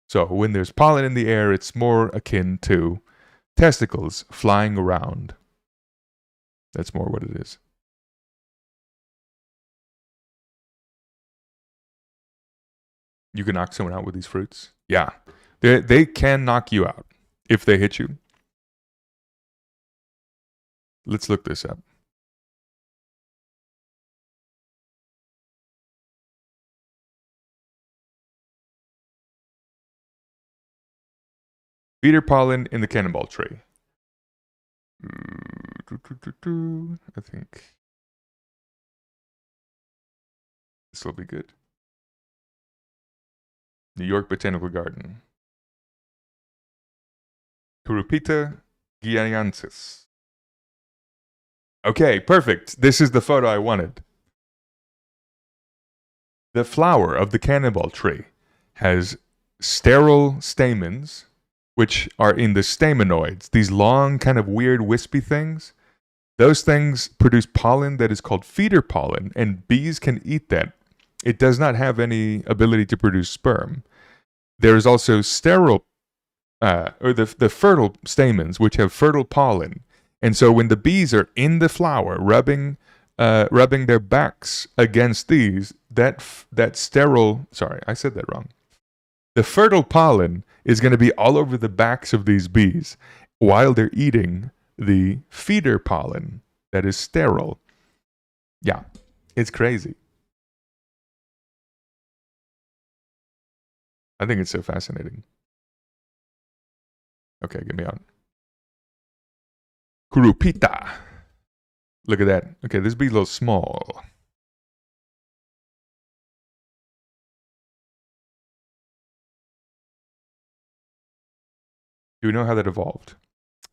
So when there's pollen in the air, it's more akin to testicles flying around. That's more what it is. You can knock someone out with these fruits. Yeah. They can knock you out if they hit you. Let's look this up. Feeder pollen in the cannonball tree. I think this will be good. New York Botanical Garden. Curupita guianensis. Okay, perfect. This is the photo I wanted. The flower of the cannonball tree has sterile stamens, which are in the stamenoids, these long, kind of weird, wispy things. Those things produce pollen that is called feeder pollen, and bees can eat that. It does not have any ability to produce sperm. There is also sterile, or the fertile stamens, which have fertile pollen. And so when the bees are in the flower, rubbing their backs against these, that sterile, sorry, I said that wrong. The fertile pollen is going to be all over the backs of these bees while they're eating the feeder pollen that is sterile. Yeah, it's crazy. I think it's so fascinating. Okay, get me out. Curupita. Look at that. Okay, this bee's a little small. Do we know how that evolved?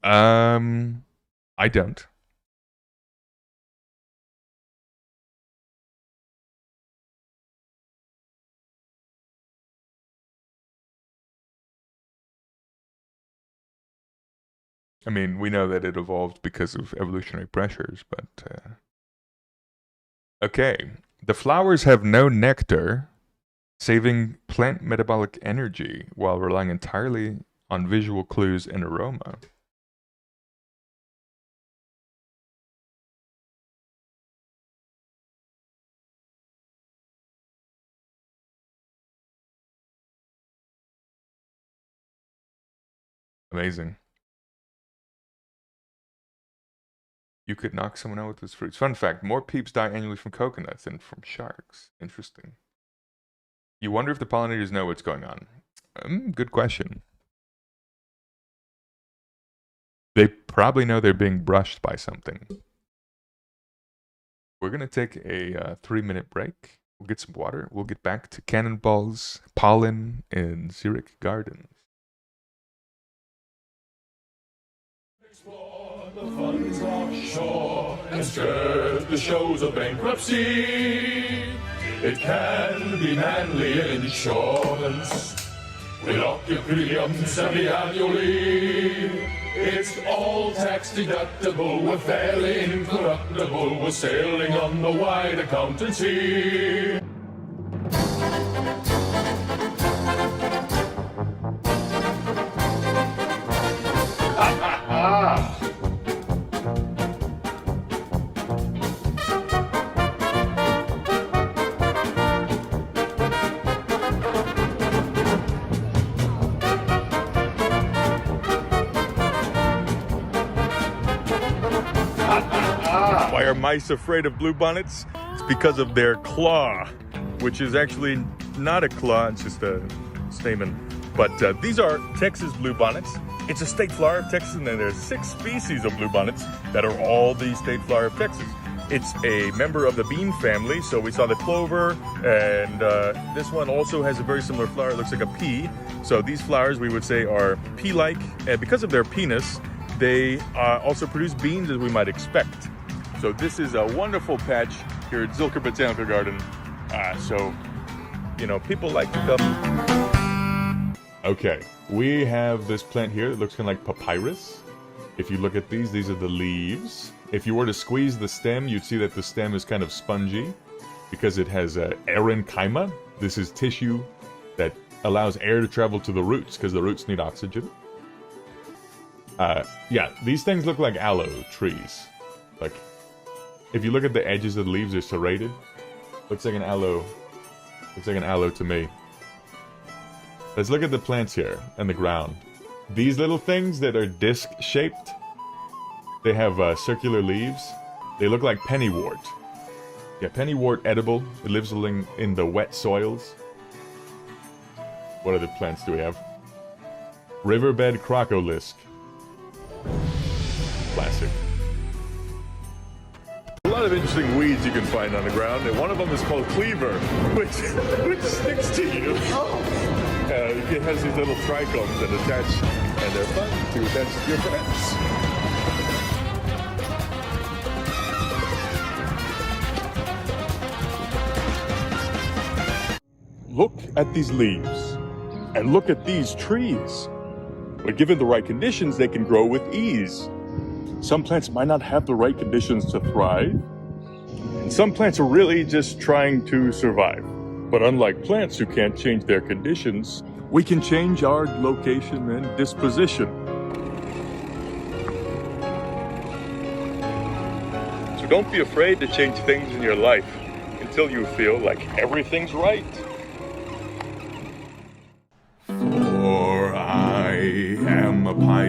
I don't. I mean, we know that it evolved because of evolutionary pressures, but... Okay, the flowers have no nectar, saving plant metabolic energy while relying entirely on visual clues and aroma. Amazing. You could knock someone out with these fruits. Fun fact, more peeps die annually from coconuts than from sharks. Interesting. You wonder if the pollinators know what's going on. Good question. They probably know they're being brushed by something. We're going to take a 3-minute break. We'll get some water. We'll get back to cannonballs, pollen, and Xeric gardens. The funds offshore and skirt the shows of bankruptcy. It can be manly insurance with occupilium semi-annually. It's all tax deductible, we're fairly incorruptible, we're sailing on the wide accountancy. Why are mice afraid of bluebonnets? It's because of their claw, which is actually not a claw, it's just a stamen. But these are Texas bluebonnets. It's a state flower of Texas, and there's 6 species of bluebonnets that are all the state flower of Texas. It's a member of the bean family, so we saw the clover, and this one also has a very similar flower. It looks like a pea. So these flowers we would say are pea-like, and because of their penis, they also produce beans as we might expect. So this is a wonderful patch here at Zilker Botanical Garden. So, you know, people like to come. Okay, we have this plant here that looks kind of like papyrus. If you look at these are the leaves. If you were to squeeze the stem, you'd see that the stem is kind of spongy because it has parenchyma. This is tissue that allows air to travel to the roots because the roots need oxygen. Yeah, these things look like aloe trees. Like, if you look at the edges of the leaves, they're serrated. Looks like an aloe. Looks like an aloe to me. Let's look at the plants here and the ground. These little things that are disc-shaped, they have circular leaves. They look like pennywort. Yeah, pennywort edible. It lives in the wet soils. What other plants do we have? Riverbed crocolisk. Classic. A lot of interesting weeds you can find on the ground, and one of them is called cleaver, which sticks to you. It has these little trichomes that attach, and they're fun to attach to your friends. Look at these leaves, and look at these trees. But given the right conditions, they can grow with ease. Some plants might not have the right conditions to thrive, and some plants are really just trying to survive. But unlike plants who can't change their conditions, we can change our location and disposition. So don't be afraid to change things in your life until you feel like everything's right. For I am a pie.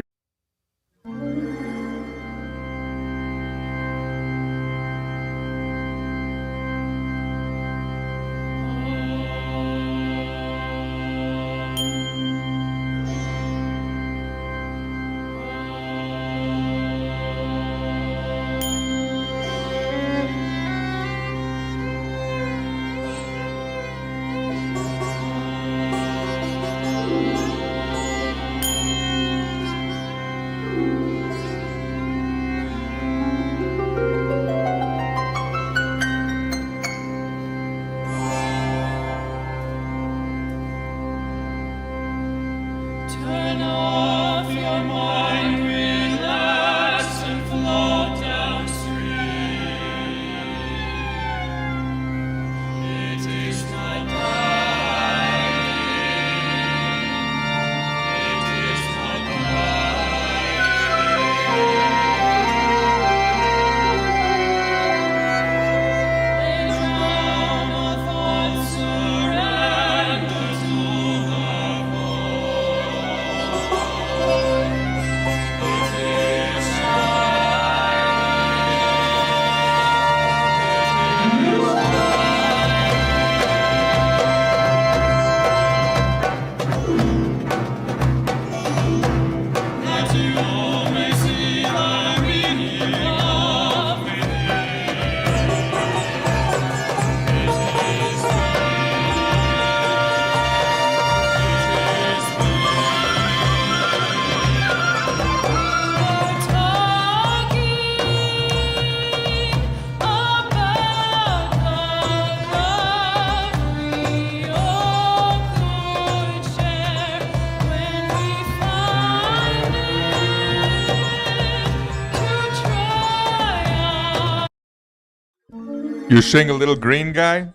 You're seeing a little green guy?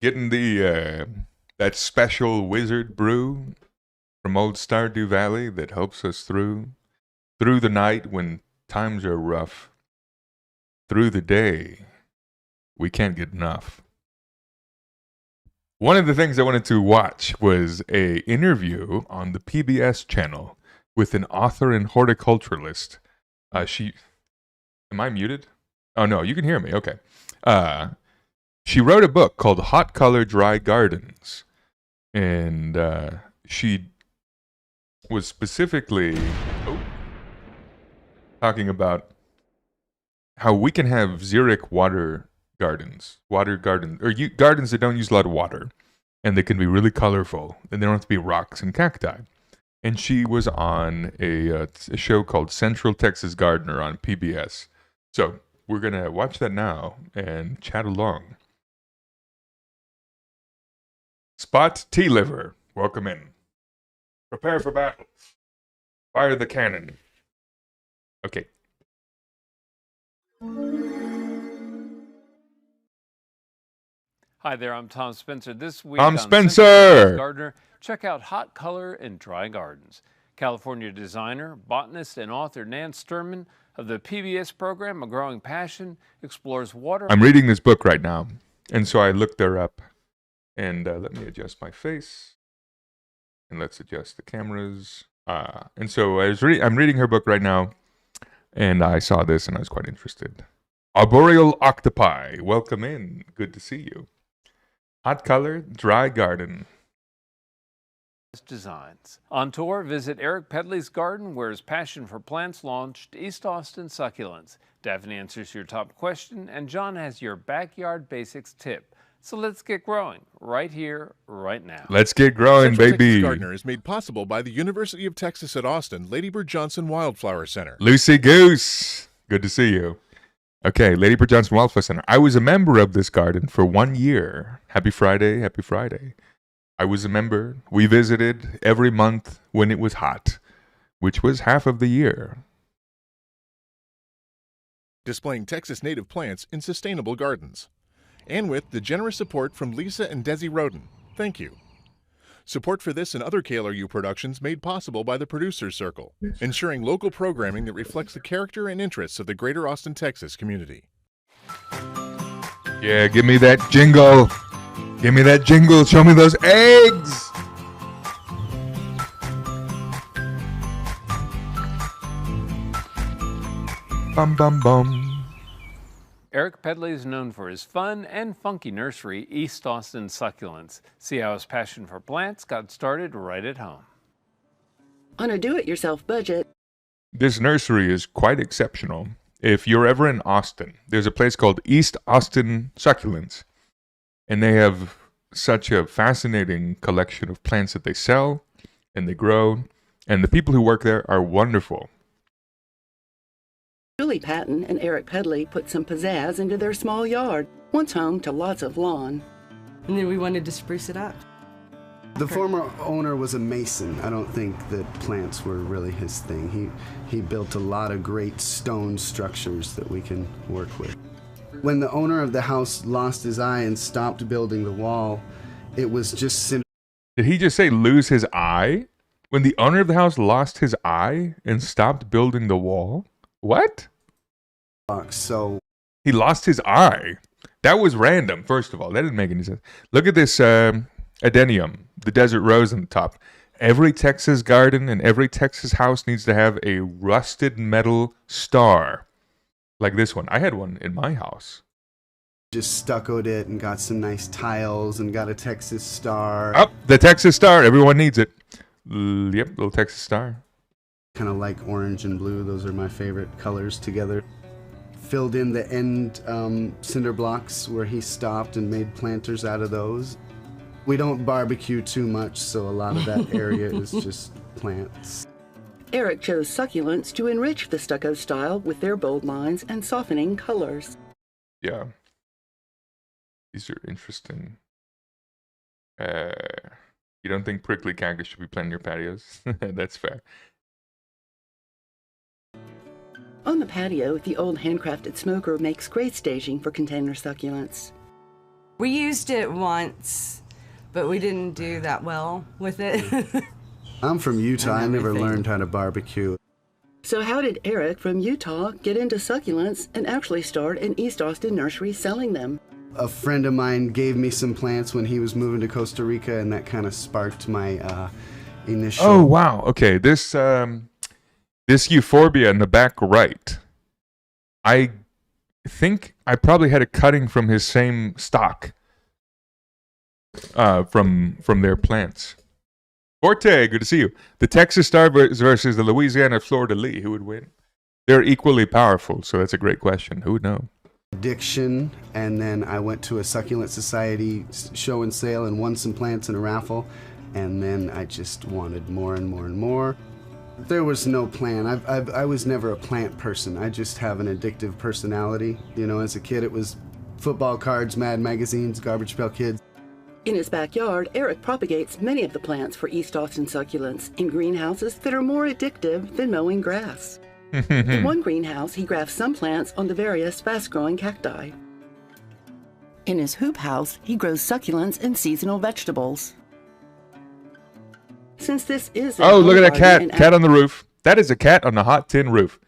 Getting the, that special wizard brew from old Stardew Valley that helps us through the night when times are rough. Through the day, we can't get enough. One of the things I wanted to watch was a interview on the PBS channel with an author and horticulturalist. Am I muted? Oh, no, you can hear me. Okay. She wrote a book called Hot Color Dry Gardens. And she was specifically talking about how we can have xeric water gardens, or gardens that don't use a lot of water. And they can be really colorful. And they don't have to be rocks and cacti. And she was on a show called Central Texas Gardener on PBS. So we're going to watch that now and chat along. Spot Tea Liver, welcome in. Prepare for battle. Fire the cannon. Okay. Hi there, I'm Tom Spencer. This week Tom on Spencer! Central Texas Gardener, check out Hot Color and Dry Gardens. California designer, botanist, and author Nan Sturman of the PBS program A Growing Passion explores water. I'm reading this book right now, and so I looked her up. And let me adjust my face. And let's adjust the cameras. And so I'm reading her book right now, and I saw this, and I was quite interested. Arboreal Octopi, welcome in. Good to see you. Hot Color, Dry Garden. Designs. On tour, visit Eric Pedley's garden, where his passion for plants launched East Austin Succulents. Daphne answers your top question, and John has your backyard basics tip. So let's get growing right here, right now. Let's get growing, Central baby. Texas Gardener is made possible by the University of Texas at Austin Lady Bird Johnson Wildflower Center. Lucy Goose, good to see you. Okay, Lady Bird Johnson Wildflower Center. I was a member of this garden for 1 year. Happy Friday, happy Friday. I was a member. We visited every month when it was hot, which was half of the year. Displaying Texas native plants in sustainable gardens. And with the generous support from Lisa and Desi Roden. Thank you. Support for this and other KLRU productions made possible by the Producers Circle, ensuring local programming that reflects the character and interests of the greater Austin, Texas community. Yeah, give me that jingle. Give me that jingle. Show me those eggs. Bum, bum, bum. Eric Pedley is known for his fun and funky nursery, East Austin Succulents. See how his passion for plants got started right at home. On a do-it-yourself budget. This nursery is quite exceptional. If you're ever in Austin, there's a place called East Austin Succulents. And they have such a fascinating collection of plants that they sell and they grow. And the people who work there are wonderful. Julie Patton and Eric Pedley put some pizzazz into their small yard, once home to lots of lawn. And then we wanted to spruce it up. The former owner was a mason. I don't think that plants were really his thing. He built a lot of great stone structures that we can work with. When the owner of the house lost his eye and stopped building the wall, it was just... Did he just say lose his eye? When the owner of the house lost his eye and stopped building the wall? What? So he lost his eye. That was random, first of all. That didn't make any sense. Look at this adenium, the desert rose on the top. Every Texas garden and every Texas house needs to have a rusted metal star. Like this one. I had one in my house. Just stuccoed it and got some nice tiles and got a Texas star. Oh, the Texas star. Everyone needs it. Yep, little Texas star. Kind of like orange and blue. Those are my favorite colors together. Filled in the end cinder blocks where he stopped and made planters out of those. We don't barbecue too much, so a lot of that area is just plants. Eric chose succulents to enrich the stucco style with their bold lines and softening colors. Yeah. These are interesting. You don't think prickly cactus should be planted in your patios? That's fair. On the patio, the old handcrafted smoker makes great staging for container succulents. We used it once, but we didn't do that well with it. I'm from Utah. I never learned how to barbecue. So how did Eric from Utah get into succulents and actually start an East Austin nursery selling them? A friend of mine gave me some plants when he was moving to Costa Rica, and that kind of sparked my initial... Oh, wow. Okay, this euphorbia in the back right, I think I probably had a cutting from his same stock from their plants. Forte, good to see you. The Texas Star versus the Louisiana Florida Lee. Who would win? They're equally powerful, so that's a great question. Who would know? Addiction, and then I went to a Succulent Society show and sale and won some plants in a raffle, and then I just wanted more and more and more. There was no plan. I was never a plant person. I just have an addictive personality. You know, as a kid it was football cards, Mad magazines, Garbage Pail Kids. In his backyard, Eric propagates many of the plants for East Austin succulents in greenhouses that are more addictive than mowing grass. In one greenhouse, he grafts some plants on the various fast-growing cacti. In his hoop house, he grows succulents and seasonal vegetables. Since this is oh, look at that cat! Cat on the roof. That is a cat on the hot tin roof.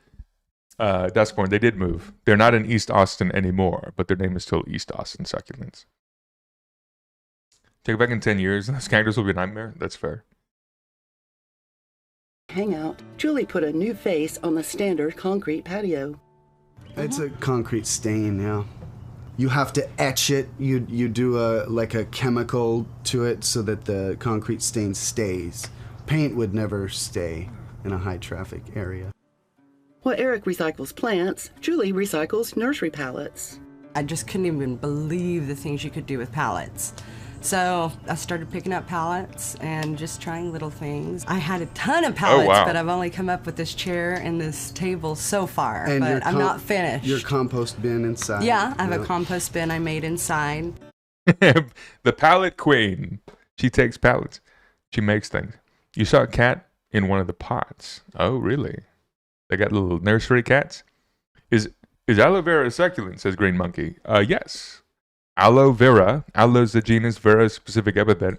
Duskborn, they did move. They're not in East Austin anymore, but their name is still East Austin Succulents. Take it back in 10 years, those cactus will be a nightmare. That's fair. Hangout, Julie put a new face on the standard concrete patio. It's a concrete stain, yeah. You have to etch it. You do a chemical to it so that the concrete stain stays. Paint would never stay in a high traffic area. While Eric recycles plants, Julie recycles nursery pallets. I just couldn't even believe the things you could do with pallets. So I started picking up pallets and just trying little things. I had a ton of pallets, but I've only come up with this chair and this table so far, and but I'm not finished. Your compost bin inside. Yeah, I have a compost bin I made inside. The pallet queen. She takes pallets. She makes things. You saw a cat in one of the pots. Oh, really? They got little nursery cats? Is aloe vera a succulent, says Green Monkey. Yes. Aloe vera, aloe is the genus, vera is a specific epithet.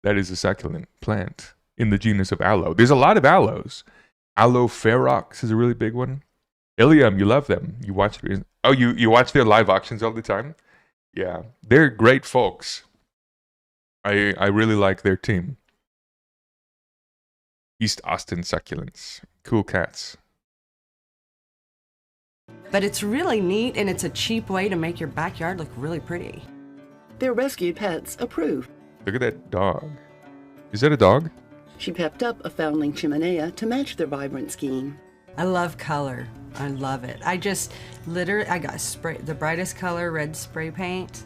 That is a succulent plant in the genus of aloe. There's a lot of aloes. Aloe ferox is a really big one. Ilium, you love them. You watch you watch their live auctions all the time? Yeah, they're great folks. I really like their team. East Austin Succulents. Cool cats. But it's really neat, and it's a cheap way to make your backyard look really pretty. Their rescued pets approve. Look at that dog. Is that a dog? She pepped up a foundling chimenea to match their vibrant scheme. I love color. I love it. I got the brightest color, red spray paint,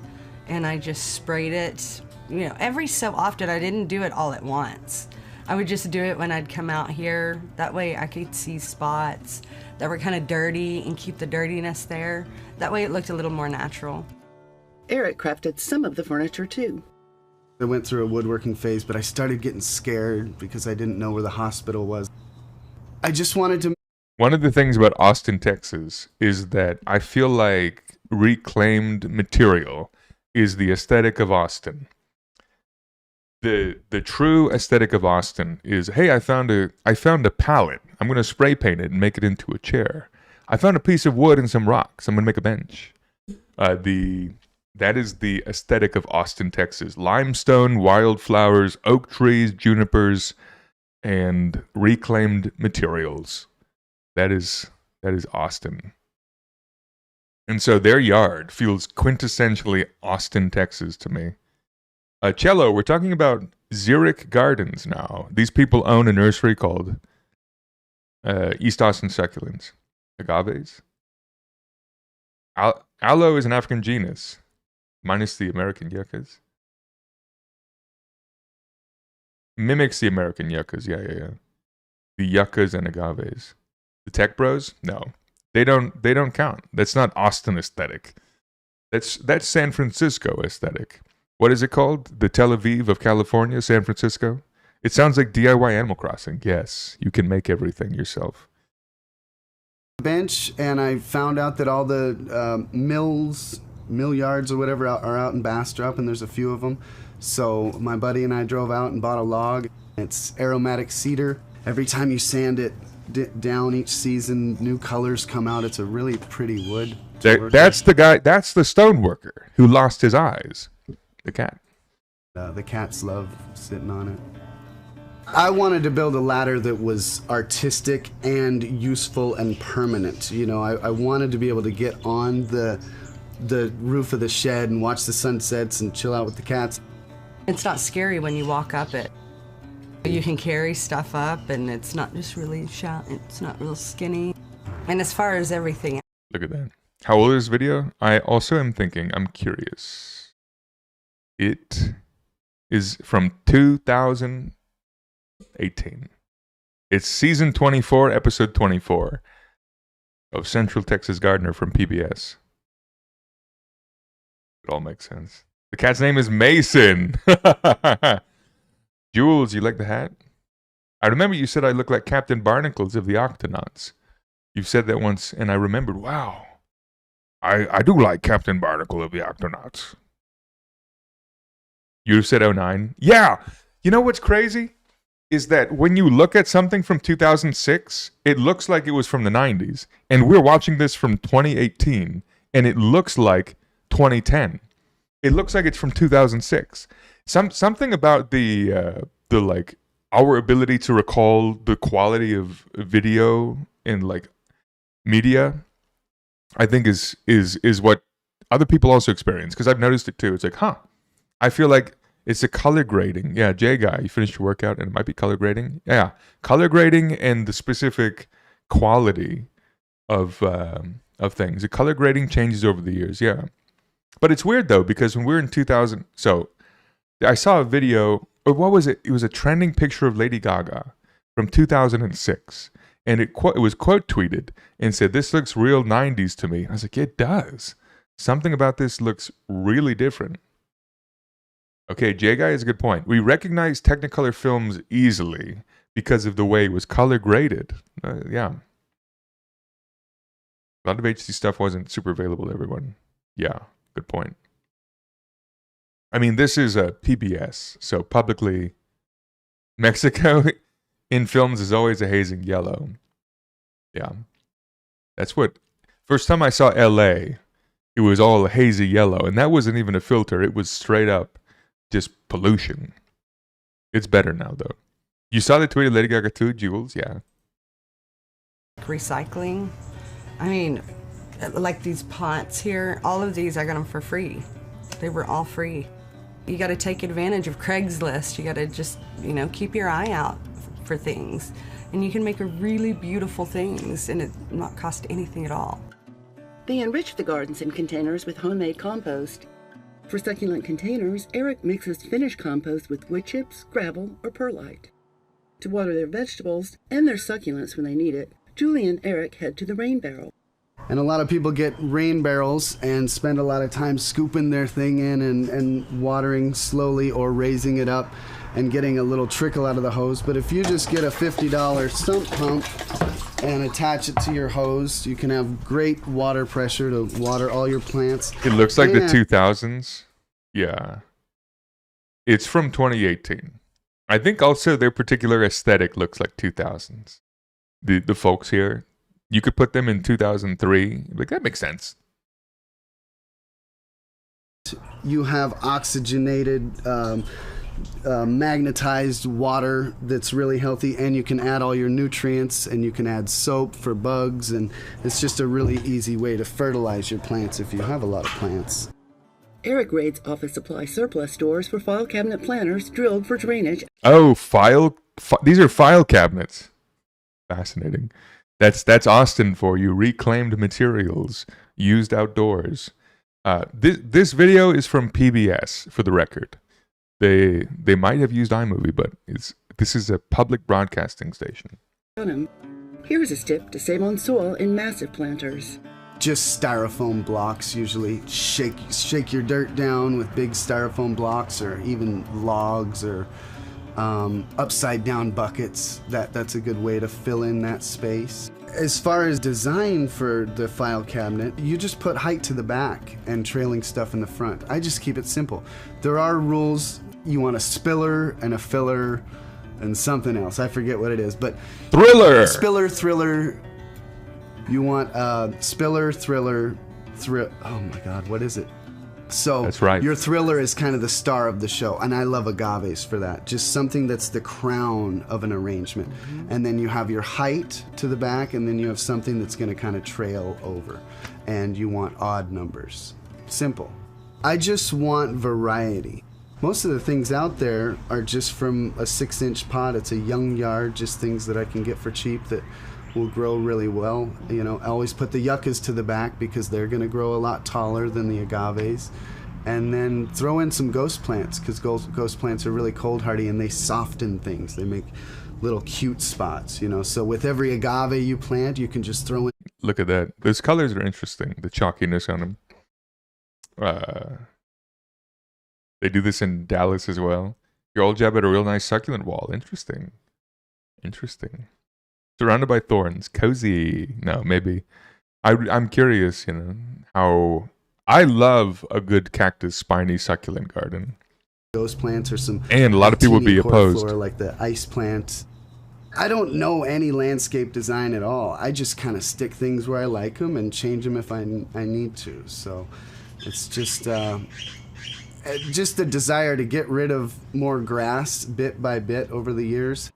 and I just sprayed it, every so often. I didn't do it all at once. I would just do it when I'd come out here. That way I could see spots that were kind of dirty and keep the dirtiness there. That way it looked a little more natural. Eric crafted some of the furniture too. I went through a woodworking phase, but I started getting scared because I didn't know where the hospital was. I just wanted to... One of the things about Austin, Texas is that I feel like reclaimed material is the aesthetic of Austin. The true aesthetic of Austin is, hey, I found a pallet. I'm going to spray paint it and make it into a chair. I found a piece of wood and some rocks. I'm going to make a bench. That is the aesthetic of Austin, Texas. Limestone, wildflowers, oak trees, junipers, and reclaimed materials. That is Austin. And so their yard feels quintessentially Austin, Texas to me. Cello, we're talking about Xeric Gardens now. These people own a nursery called East Austin Succulents. Agaves. Aloe is an African genus, minus the American yuccas. Mimics the American yuccas, yeah. The yuccas and agaves. The tech bros? No. They don't count. That's not Austin aesthetic. That's San Francisco aesthetic. What is it called? The Tel Aviv of California, San Francisco? It sounds like DIY Animal Crossing. Yes, you can make everything yourself. Bench, and I found out that all the mill yards or whatever are out in Bastrop, and there's a few of them. So my buddy and I drove out and bought a log. It's aromatic cedar. Every time you sand it down each season, new colors come out. It's a really pretty wood. That's the guy. That's the stone worker who lost his eyes. The cat. The cats love sitting on it. I wanted to build a ladder that was artistic and useful and permanent. You know, I wanted to be able to get on the roof of the shed and watch the sunsets and chill out with the cats. It's not scary when you walk up it. You can carry stuff up, and it's not just really it's not real skinny. And as far as everything. Look at that. How old is this video? I also am thinking, I'm curious. It is from 2018. It's season 24, episode 24 of Central Texas Gardener from PBS. It all makes sense. The cat's name is Mason. Jules, you like the hat? I remember you said I look like Captain Barnacles of the Octonauts. You've said that once, and I remembered, wow. I do like Captain Barnacle of the Octonauts. You said 09? Yeah! You know what's crazy? Is that when you look at something from 2006, it looks like it was from the 90s. And we're watching this from 2018, and it looks like 2010. It looks like it's from 2006. Something about the like our ability to recall the quality of video in like media, I think is what other people also experience, because I've noticed it too. It's like, I feel like it's a color grading. Yeah, Jay guy, you finished your workout and it might be color grading. Yeah, color grading and the specific quality of things. The color grading changes over the years. Yeah, but it's weird though, because when we're in 2000, so I saw a video. Or what was it? It was a trending picture of Lady Gaga from 2006. And it was quote tweeted and said, "This looks real 90s to me." I was like, it does. Something about this looks really different. Okay, Jay Guy has a good point. We recognize Technicolor films easily because of the way it was color graded. Yeah. A lot of HD stuff wasn't super available to everyone. Yeah, good point. I mean, this is a PBS, so publicly, Mexico in films is always a hazing yellow. Yeah. That's what, first time I saw LA, it was all a hazy yellow, and that wasn't even a filter. It was straight up just pollution. It's better now, though. You saw the tweet of Lady Gaga too, Jules? Yeah. Recycling. I mean, like these pots here, all of these I got them for free. They were all free. You got to take advantage of Craigslist. You got to just, keep your eye out for things. And you can make a really beautiful things and it not cost anything at all. They enrich the gardens in containers with homemade compost. For succulent containers, Eric mixes finished compost with wood chips, gravel, or perlite. To water their vegetables and their succulents when they need it, Julie and Eric head to the rain barrel. And a lot of people get rain barrels and spend a lot of time scooping their thing in and watering slowly or raising it up and getting a little trickle out of the hose. But if you just get a $50 sump pump and attach it to your hose, you can have great water pressure to water all your plants. It looks like the 2000s. Yeah. It's from 2018. I think also their particular aesthetic looks like 2000s. The folks here. You could put them in 2003. Like, that makes sense. You have oxygenated, magnetized water that's really healthy, and you can add all your nutrients, and you can add soap for bugs, and it's just a really easy way to fertilize your plants if you have a lot of plants. Eric raids office supply surplus stores for file cabinet planters drilled for drainage. Oh, these are file cabinets. Fascinating. That's Austin for you. Reclaimed materials used outdoors. This video is from PBS, for the record. They might have used iMovie, but this is a public broadcasting station. Here's a tip to save on soil in massive planters. Just styrofoam blocks usually. Shake your dirt down with big styrofoam blocks, or even logs, or upside down buckets. That's a good way to fill in that space. As far as design for the file cabinet, you just put height to the back and trailing stuff in the front. I just keep it simple. There are rules. You want a spiller and a filler and something else. I forget what it is, but thriller. Spiller, thriller. You want spiller, thriller, oh my God, what is it? So that's right. Your thriller is kind of the star of the show, and I love agaves for that. Just something that's the crown of an arrangement. And then you have your height to the back, and then you have something that's going to kind of trail over. And you want odd numbers. Simple. I just want variety. Most of the things out there are just from a 6-inch pot. It's a young yard, just things that I can get for cheap that will grow really well. You know, I always put the yuccas to the back because they're going to grow a lot taller than the agaves. And then throw in some ghost plants, because ghost plants are really cold hardy and they soften things. They make little cute spots, you know. So with every agave you plant, you can just throw in. Look at that. Those colors are interesting. The chalkiness on them. They do this in Dallas as well. Your old job had a real nice succulent wall. Interesting. Interesting. Surrounded by thorns. Cozy. No, maybe. I'm curious, you know, how... I love a good cactus spiny succulent garden. Those plants are some... And a lot of people would be opposed. Like the ice plant. I don't know any landscape design at all. I just kind of stick things where I like them and change them if I need to. So it's just a desire to get rid of more grass bit by bit over the years.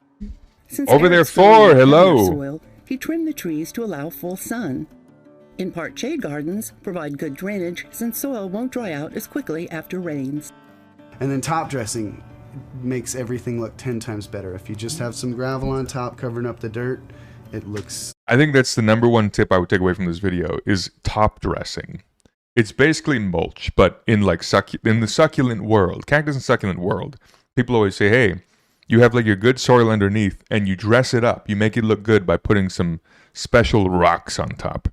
Since Over there, Eric's four. farming Hello. soil, he trimmed the trees to allow full sun. In part, shade gardens provide good drainage since soil won't dry out as quickly after rains. And then top dressing makes everything look 10 times better. If you just have some gravel on top covering up the dirt, it looks... I think that's the number one tip I would take away from this video is top dressing. It's basically mulch, but in like in the succulent world, cactus and succulent world, people always say, hey, you have like your good soil underneath and you dress it up. You make it look good by putting some special rocks on top.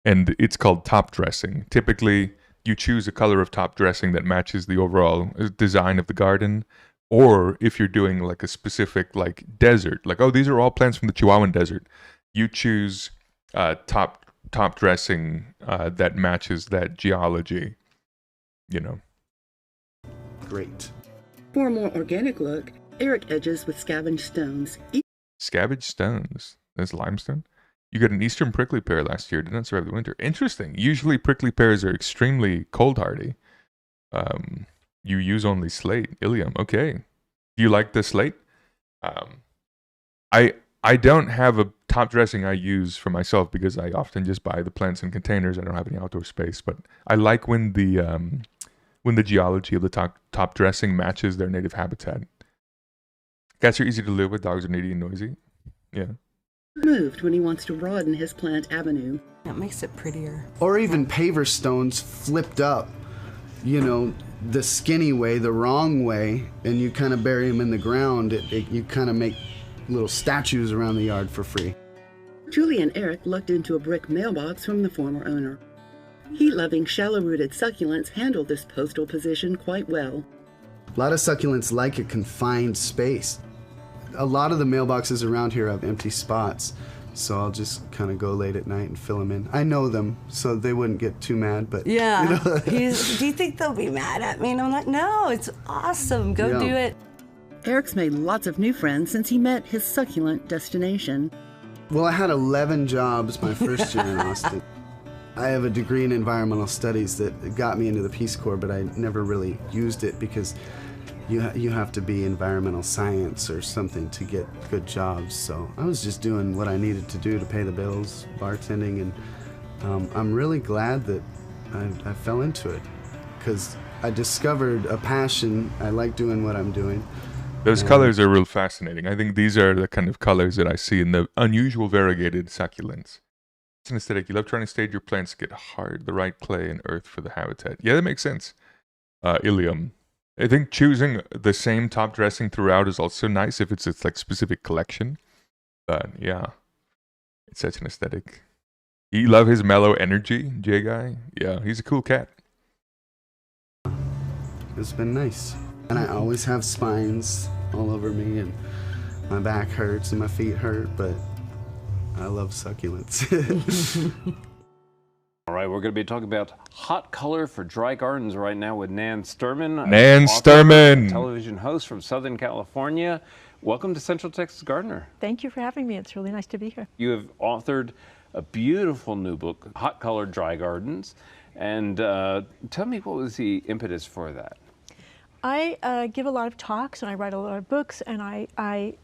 And it's called top dressing. Typically, you choose a color of top dressing that matches the overall design of the garden. Or if you're doing like a specific like desert, like, oh, these are all plants from the Chihuahuan desert. You choose top dressing that matches that geology, you know. Great. For a more organic look, Eric edges with scavenged stones. Scavenged stones? That's limestone? You got an eastern prickly pear last year. Did not survive the winter. Interesting. Usually prickly pears are extremely cold hardy. You use only slate. Ilium. Okay. Do you like the slate? I don't have a top dressing I use for myself because I often just buy the plants in containers. I don't have any outdoor space. But I like when the geology of the top dressing matches their native habitat. Cats are easy to live with. Dogs are needy and noisy. Yeah. Moved when he wants to broaden his plant avenue. It makes it prettier. Or even paver stones flipped up, you know, the skinny way, the wrong way, and you kind of bury them in the ground. You kind of make little statues around the yard for free. Julie and Eric looked into a brick mailbox from the former owner. Heat-loving, shallow-rooted succulents handle this postal position quite well. A lot of succulents like a confined space. A lot of the mailboxes around here have empty spots, so I'll just kind of go late at night and fill them in. I know them, so they wouldn't get too mad, but... Yeah. You know. Do you think they'll be mad at me? And I'm like, no, it's awesome. Go do it. Eric's made lots of new friends since he met his succulent destination. Well, I had 11 jobs my first year in Austin. I have a degree in environmental studies that got me into the Peace Corps, but I never really used it because you have to be environmental science or something to get good jobs. So I was just doing what I needed to do to pay the bills, bartending, and I'm really glad that I fell into it because I discovered a passion. I like doing what I'm doing. Those colors are real fascinating. I think these are the kind of colors that I see in the unusual variegated succulents. It's an aesthetic. You love trying to stage your plants to get hard, the right clay and earth for the habitat. Yeah, that makes sense. Ilium. I think choosing the same top dressing throughout is also nice if it's like specific collection. But yeah, it's such an aesthetic. You love his mellow energy, J Guy. Yeah, he's a cool cat. It's been nice. And I always have spines all over me, and my back hurts and my feet hurt, but I love succulents. All right, we're going to be talking about hot color for dry gardens right now with Nan Sturman. Nan Sturman! Television host from Southern California. Welcome to Central Texas Gardener. Thank you for having me. It's really nice to be here. You have authored a beautiful new book, Hot Color Dry Gardens. And tell me, what was the impetus for that? I give a lot of talks and I write a lot of books, and I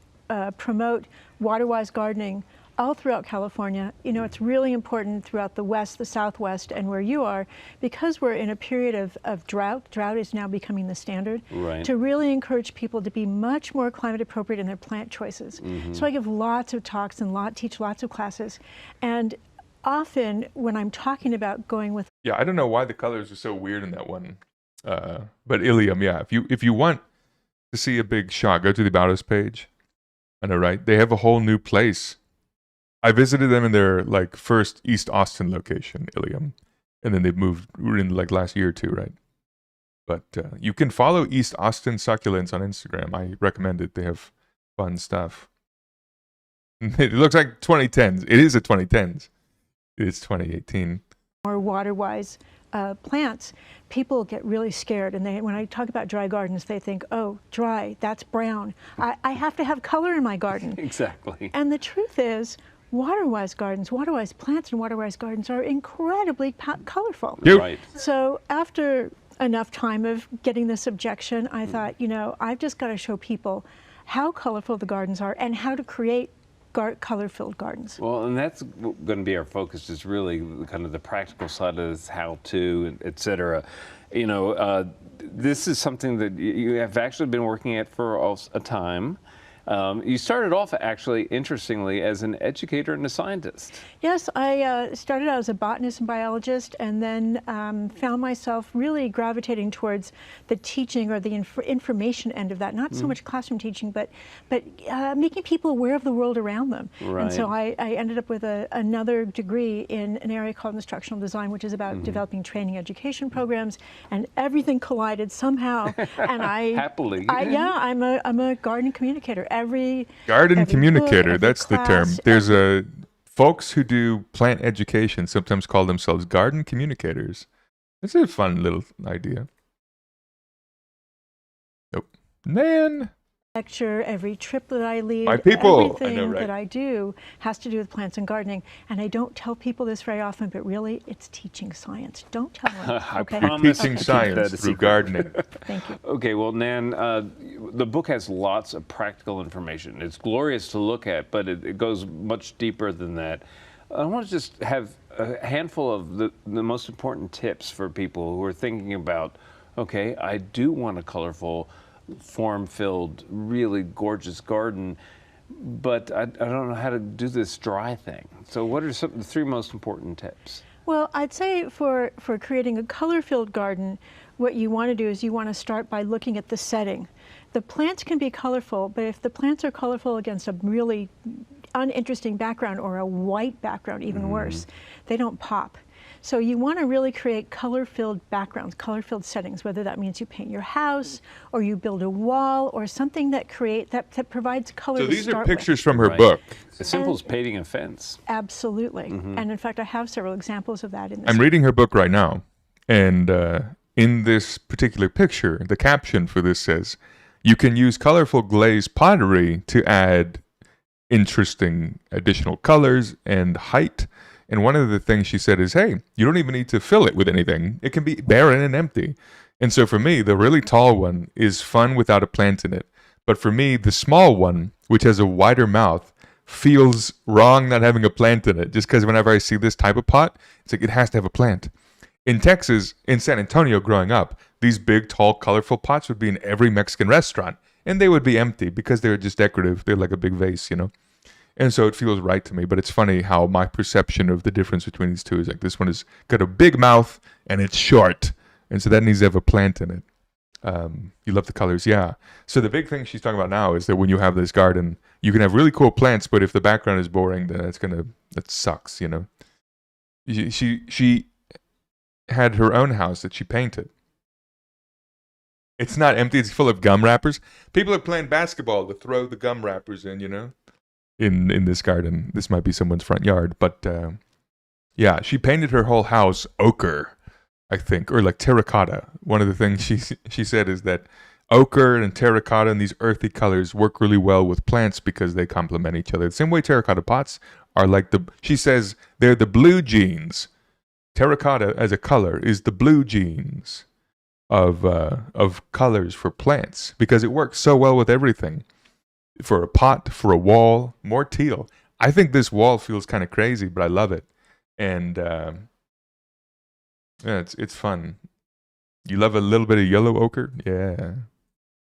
promote water-wise gardening all throughout California. You know, it's really important throughout the West, the Southwest, and where you are, because we're in a period of drought. Drought is now becoming the standard. Right. To really encourage people to be much more climate appropriate in their plant choices. So I give lots of talks and teach lots of classes. And often when I'm talking about going with... Yeah, I don't know why the colors are so weird in that one. But Ilium, yeah. If you want to see a big shot, go to the About Us page. I know, right? They have a whole new place. I visited them in their like first East Austin location, Ilium, and then they moved in like last year or two, right? But you can follow East Austin Succulents on Instagram. I recommend it. They have fun stuff. It looks like 2010s. It is a 2010s. It's 2018. More water-wise plants, people get really scared, and when I talk about dry gardens, they think, oh, dry, that's brown. I have to have color in my garden. Exactly. And the truth is, water-wise gardens, water-wise plants and water-wise gardens are incredibly colorful. Yep. Right. So after enough time of getting this objection, I thought, you know, I've just got to show people how colorful the gardens are and how to create color-filled gardens. Well, and that's going to be our focus, is really kind of the practical side of this, how-to, et cetera. You know, this is something that you have actually been working at for a time. You started off, actually, interestingly, as an educator and a scientist. Yes, I started out as a botanist and biologist, and then found myself really gravitating towards the teaching or the information end of that. Not so much classroom teaching, but making people aware of the world around them. Right. And so I ended up with another degree in an area called instructional design, which is about developing training education programs, and everything collided somehow. And Happily. I'm a garden communicator. Garden communicator, book, that's the term. class, There's folks who do plant education sometimes call themselves garden communicators. It's a fun little idea. Nope. Man. lecture, every trip that I lead, My people. everything I know, right? that I do has to do with plants and gardening. And I don't tell people this very often, but really, it's teaching science. Don't tell them. Okay? You're teaching science through gardening. Thank you. Okay, well, Nan, the book has lots of practical information. It's glorious to look at, but it goes much deeper than that. I want to just have a handful of the most important tips for people who are thinking about, okay, I do want a colorful, form-filled, really gorgeous garden, but I don't know how to do this dry thing. So what are the three most important tips? Well, I'd say for creating a color-filled garden, what you want to do is you want to start by looking at the setting. The plants can be colorful, but if the plants are colorful against a really uninteresting background or a white background, even worse, they don't pop. So you want to really create color-filled backgrounds, color-filled settings, whether that means you paint your house or you build a wall or something that provides color So to these are start pictures with. from her book. As simple as painting a fence. Absolutely. And in fact, I have several examples of that in this. I'm reading her book right now, and in this particular picture, the caption for this says, "You can use colorful glazed pottery to add interesting additional colors and height." And one of the things she said is, hey, you don't even need to fill it with anything. It can be barren and empty. And so for me, the really tall one is fun without a plant in it. But for me, the small one, which has a wider mouth, feels wrong not having a plant in it. Just because whenever I see this type of pot, it's like it has to have a plant. In Texas, in San Antonio growing up, these big, tall, colorful pots would be in every Mexican restaurant. And they would be empty because they're just decorative. They're like a big vase, you know. And so it feels right to me, but it's funny how my perception of the difference between these two is like this one has got a big mouth and it's short, and so that needs to have a plant in it. You love the colors, yeah. So the big thing she's talking about now is that when you have this garden, you can have really cool plants, but if the background is boring, then that sucks, you know. She had her own house that she painted. It's not empty, it's full of gum wrappers. People are playing basketball to throw the gum wrappers in, you know. In this garden. This might be someone's front yard, but yeah, she painted her whole house ochre, I think, or like terracotta. One of the things she said is that ochre and terracotta and these earthy colors work really well with plants because they complement each other. The same way terracotta pots are like she says they're the blue jeans terracotta as a color is the blue jeans of colors for plants because it works so well with everything. For a pot, for a wall, more teal. I think this wall feels kind of crazy, but I love it. And yeah, it's fun. You love a little bit of yellow ochre? Yeah.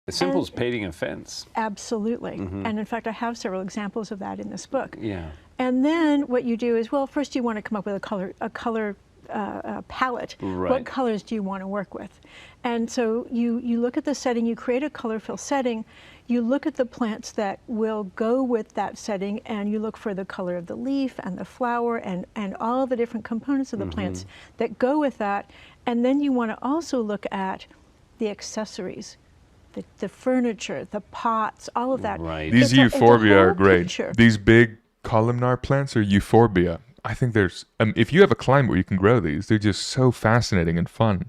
As simple as painting a fence. Absolutely. And in fact, I have several examples of that in this book. Yeah. And then what you do is, well, first you want to come up with a color palette. Right. What colors do you want to work with? And so you look at the setting, you create a color fill setting, you look at the plants that will go with that setting, and you look for the color of the leaf and the flower and all the different components of the plants that go with that. And then you want to also look at the accessories, the furniture, the pots, all of that. Right. These euphorbia are great. Picture. These big columnar plants are euphorbia. I think there's, if you have a climate where you can grow these, they're just so fascinating and fun.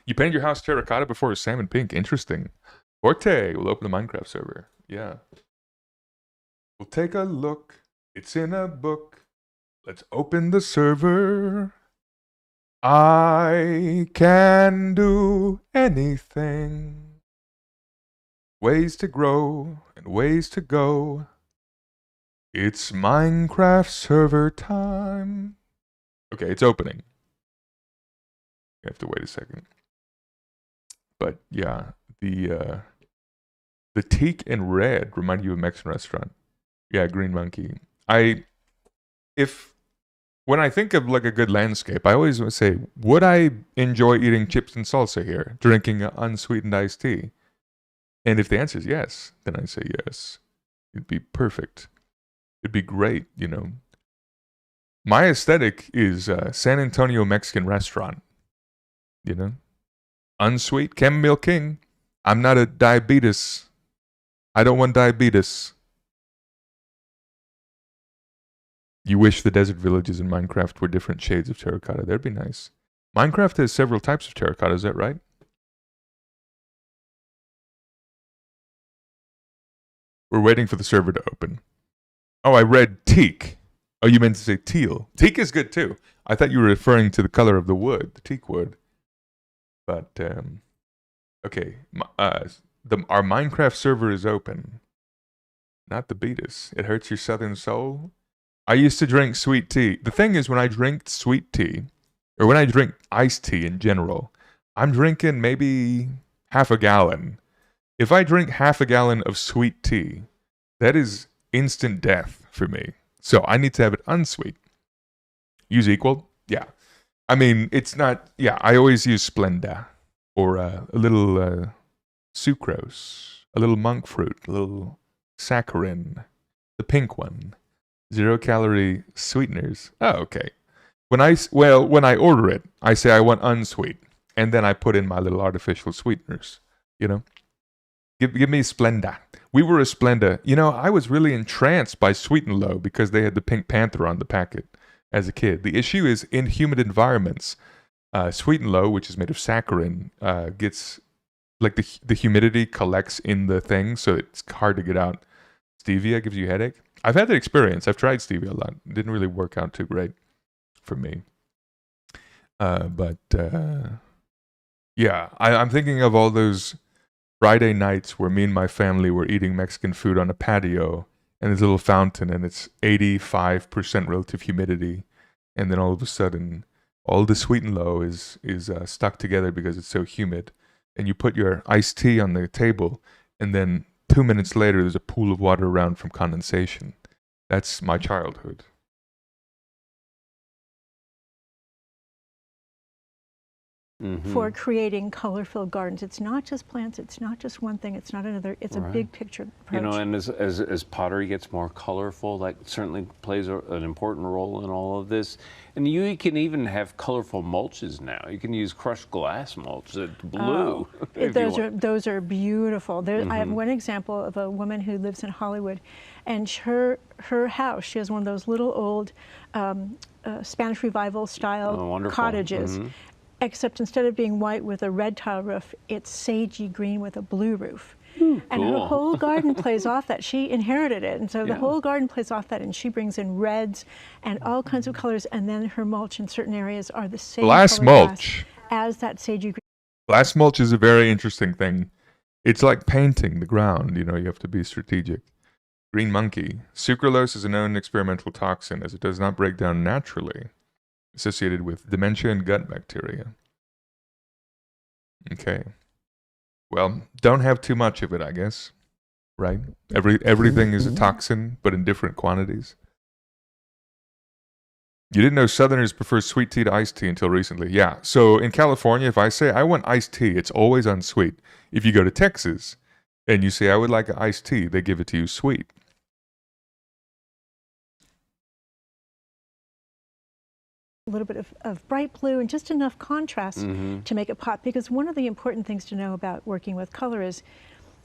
You painted your house terracotta before it was salmon pink. Interesting. Forte, we'll open the Minecraft server. Yeah. We'll take a look. It's in a book. Let's open the server. I can do anything. Ways to grow and ways to go. It's Minecraft server time. Okay, it's opening. You have to wait a second. But yeah, the teak and red remind you of a Mexican restaurant. Yeah, Green Monkey. When I think of like a good landscape, I always say, would I enjoy eating chips and salsa here, drinking an unsweetened iced tea? And if the answer is yes, then I say yes. It'd be perfect. It'd be great, you know. My aesthetic is San Antonio Mexican restaurant, you know. Unsweet chamomile king. I'm not a diabetes. I don't want diabetes. You wish the desert villages in Minecraft were different shades of terracotta. That'd be nice. Minecraft has several types of terracotta, is that right? We're waiting for the server to open. Oh, I read teak. Oh, you meant to say teal. Teak is good too. I thought you were referring to the color of the wood, the teak wood. But, okay. Our Minecraft server is open. Not the beatus. It hurts your southern soul. I used to drink sweet tea. The thing is, when I drink sweet tea, or when I drink iced tea in general, I'm drinking maybe half a gallon. If I drink half a gallon of sweet tea, that is instant death for me. So I need to have it unsweet. Use equal? Yeah. I mean, it's not, yeah, I always use Splenda or a little sucrose, a little monk fruit, a little saccharin, the pink one. 0-calorie sweeteners. Oh, okay. When I order it, I say I want unsweet, and then I put in my little artificial sweeteners, you know? Give me Splenda. We were a Splenda. You know, I was really entranced by Sweet and Low because they had the Pink Panther on the packet as a kid. The issue is in humid environments, Sweet and Low, which is made of saccharin, gets, like the humidity collects in the thing, so it's hard to get out. Stevia gives you a headache. I've had that experience. I've tried stevia a lot. It didn't really work out too great for me. Yeah, I'm thinking of all those Friday nights where me and my family were eating Mexican food on a patio and there's a little fountain and it's 85% relative humidity. And then all of a sudden, all the Sweet and Low is stuck together because it's so humid. And you put your iced tea on the table and then 2 minutes later, there's a pool of water around from condensation. That's my childhood. For creating color-filled gardens. It's not just plants, it's not just one thing, it's not another, it's a big picture approach. You know, and as pottery gets more colorful, that certainly plays an important role in all of this. And you can even have colorful mulches now. You can use crushed glass mulch that's blue. Those are beautiful. I have one example of a woman who lives in Hollywood, and her house, she has one of those little old Spanish Revival style cottages. Except instead of being white with a red tile roof, it's sagey green with a blue roof. And her cool. whole garden plays off that. She inherited it, and so the Yeah. whole garden plays off that, and she brings in reds and all kinds of colors, and then her mulch in certain areas are the same Glass color mulch. as that sagey green. Glass mulch is a very interesting thing. It's like painting the ground. You know, you have to be strategic. Green monkey. Sucralose is a known experimental toxin as it does not break down naturally, associated with dementia and gut bacteria. Okay. Well, don't have too much of it, I guess. Right? Everything is a toxin, but in different quantities. You didn't know Southerners prefer sweet tea to iced tea until recently. Yeah. So in California, if I say I want iced tea, it's always unsweet. If you go to Texas and you say I would like an iced tea, they give it to you sweet. A little bit of bright blue and just enough contrast to make it pop. Because one of the important things to know about working with color is,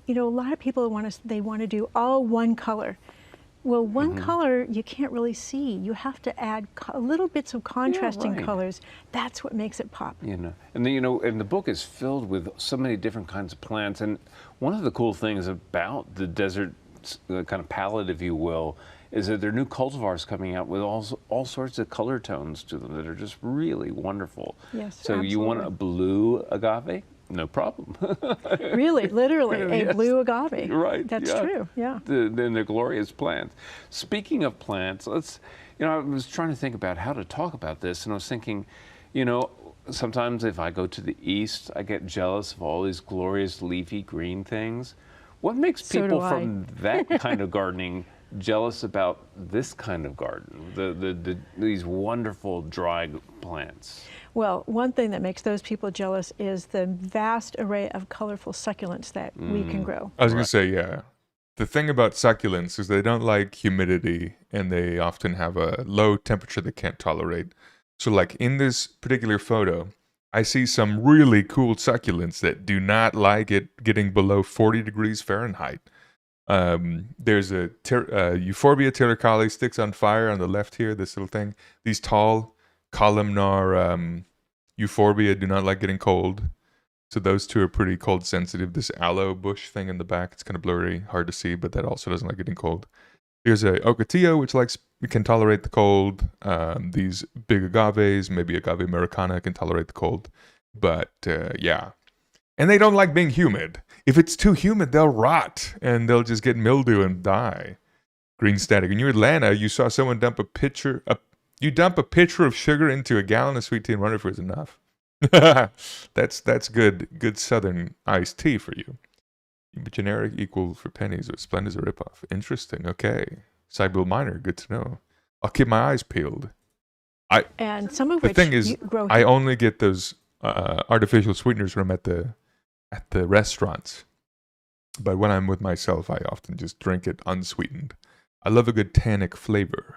you know, a lot of people want to do all one color. Well, one color you can't really see. You have to add little bits of contrasting right. colors. That's what makes it pop. You know, and then, you know, and the book is filled with so many different kinds of plants. And one of the cool things about the desert kind of palette, if you will, is that there are new cultivars coming out with all sorts of color tones to them that are just really wonderful. Yes, so absolutely. you want a blue agave? No problem. Really, literally, a Yes. blue agave. Right. That's yeah. true, yeah. Then they're glorious plants. Speaking of plants, I was trying to think about how to talk about this, and I was thinking, you know, sometimes if I go to the east, I get jealous of all these glorious leafy green things. What makes So people do I. from that kind of gardening jealous about this kind of garden, these wonderful dry plants? Well, one thing that makes those people jealous is the vast array of colorful succulents that we can grow. I was going to say, yeah. The thing about succulents is they don't like humidity and they often have a low temperature they can't tolerate. So like in this particular photo, I see some really cool succulents that do not like it getting below 40 degrees Fahrenheit. There's a Euphorbia terricale sticks on fire on the left here, this little thing. These tall columnar Euphorbia do not like getting cold. So those two are pretty cold sensitive. This aloe bush thing in the back, it's kind of blurry, hard to see, but that also doesn't like getting cold. Here's a ocotillo, which can tolerate the cold. These big agaves, maybe agave americana, can tolerate the cold. But yeah. And they don't like being humid. If it's too humid, they'll rot and they'll just get mildew and die. Green static. When you're in Atlanta, you saw someone dump a pitcher of sugar into a gallon of sweet tea and wonder if it was enough. That's good Southern iced tea for you. But generic equal for pennies, or Splendid's a ripoff. Interesting. Okay. Sibyl Minor, good to know. I'll keep my eyes peeled. And some of The which thing is, you grow I here. only get those artificial sweeteners when I'm at the restaurants. But when I'm with myself, I often just drink it unsweetened. I love a good tannic flavor.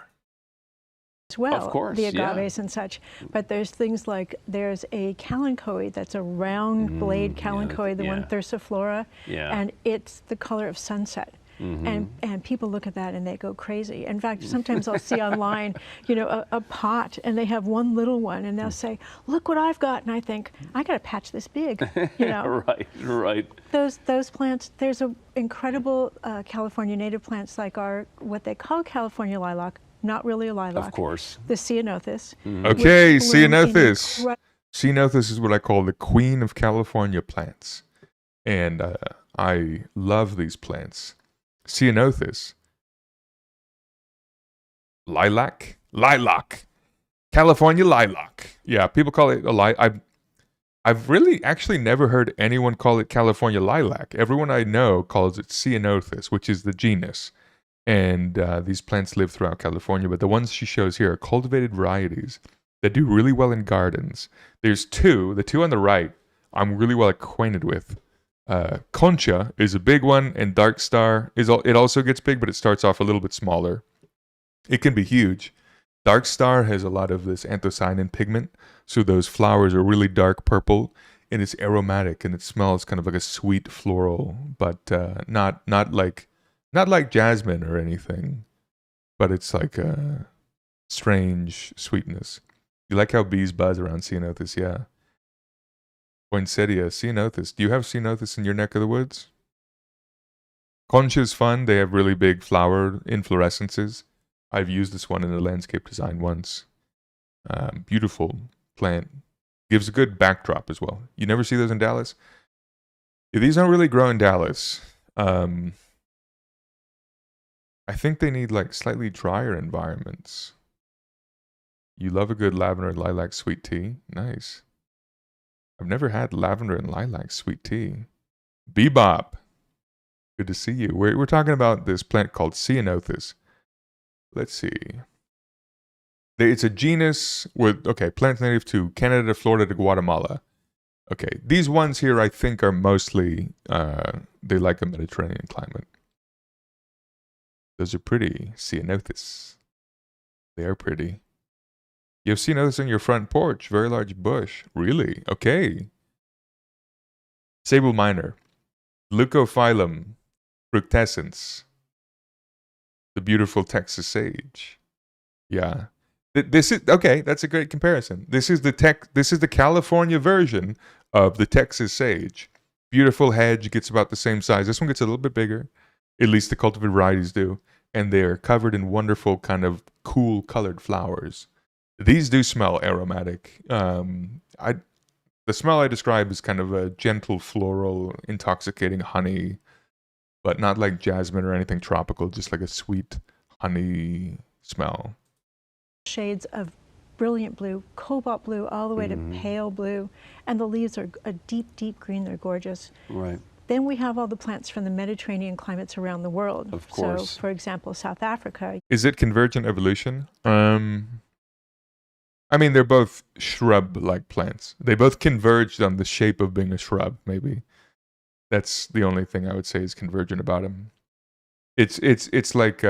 As well, Of course, the yeah. agaves and such. But there's things like there's a kalanchoe that's a round blade kalanchoe, the one yeah. Thersiflora, Yeah. and it's the color of sunset. And people look at that and they go crazy. In fact, sometimes I'll see online, you know, a pot and they have one little one and they'll say, "Look what I've got," and I think I got to patch this big. You know, Right. those plants. There's a incredible California native plants like what they call California lilac. Not really a lilac. Of course. The ceanothus. Okay, which bloom in ceanothus. Ceanothus is what I call the queen of California plants. And I love these plants. Ceanothus. Lilac. California lilac. Yeah, people call it a lilac. I've really actually never heard anyone call it California lilac. Everyone I know calls it Ceanothus, which is the genus. And these plants live throughout California, but the ones she shows here are cultivated varieties that do really well in gardens. There's the two on the right, I'm really well acquainted with. Concha is a big one, and Dark Star it also gets big, but it starts off a little bit smaller. It can be huge. Dark Star has a lot of this anthocyanin pigment, so those flowers are really dark purple, and it's aromatic, and it smells kind of like a sweet floral, but not like jasmine or anything, but it's like a strange sweetness. You like how bees buzz around ceanothus, yeah. Poinsettia, ceanothus. Do you have ceanothus in your neck of the woods? Concha's fun. They have really big flower inflorescences. I've used this one in a landscape design once. Beautiful plant. Gives a good backdrop as well. You never see those in Dallas? Yeah, these don't really grow in Dallas. I think they need like slightly drier environments. You love a good lavender and lilac sweet tea? Nice. I've never had lavender and lilac sweet tea. Bebop. Good to see you. We're talking about this plant called Ceanothus. Let's see. It's a genus with, okay, plants native to Canada, Florida, to Guatemala. Okay, these ones here I think are mostly, they like a Mediterranean climate. Those are pretty. Ceanothus. They are pretty. You have Ceanothus on your front porch. Very large bush. Really? Okay. Sable minor. Leucophyllum fructescens. The beautiful Texas sage. Yeah. This is okay, that's a great comparison. This is the California version of the Texas sage. Beautiful hedge, gets about the same size. This one gets a little bit bigger. At least the cultivated varieties do. And they're covered in wonderful kind of cool colored flowers. These do smell aromatic. The smell I describe is kind of a gentle floral, intoxicating honey, but not like jasmine or anything tropical, just like a sweet honey smell. Shades of brilliant blue, cobalt blue, all the way to pale blue, and the leaves are a deep, deep green. They're gorgeous. Right. Then we have all the plants from the Mediterranean climates around the world. Of course. So, for example, South Africa. Is it convergent evolution? I mean, they're both shrub-like plants. They both converged on the shape of being a shrub, maybe. That's the only thing I would say is convergent about them. It's like,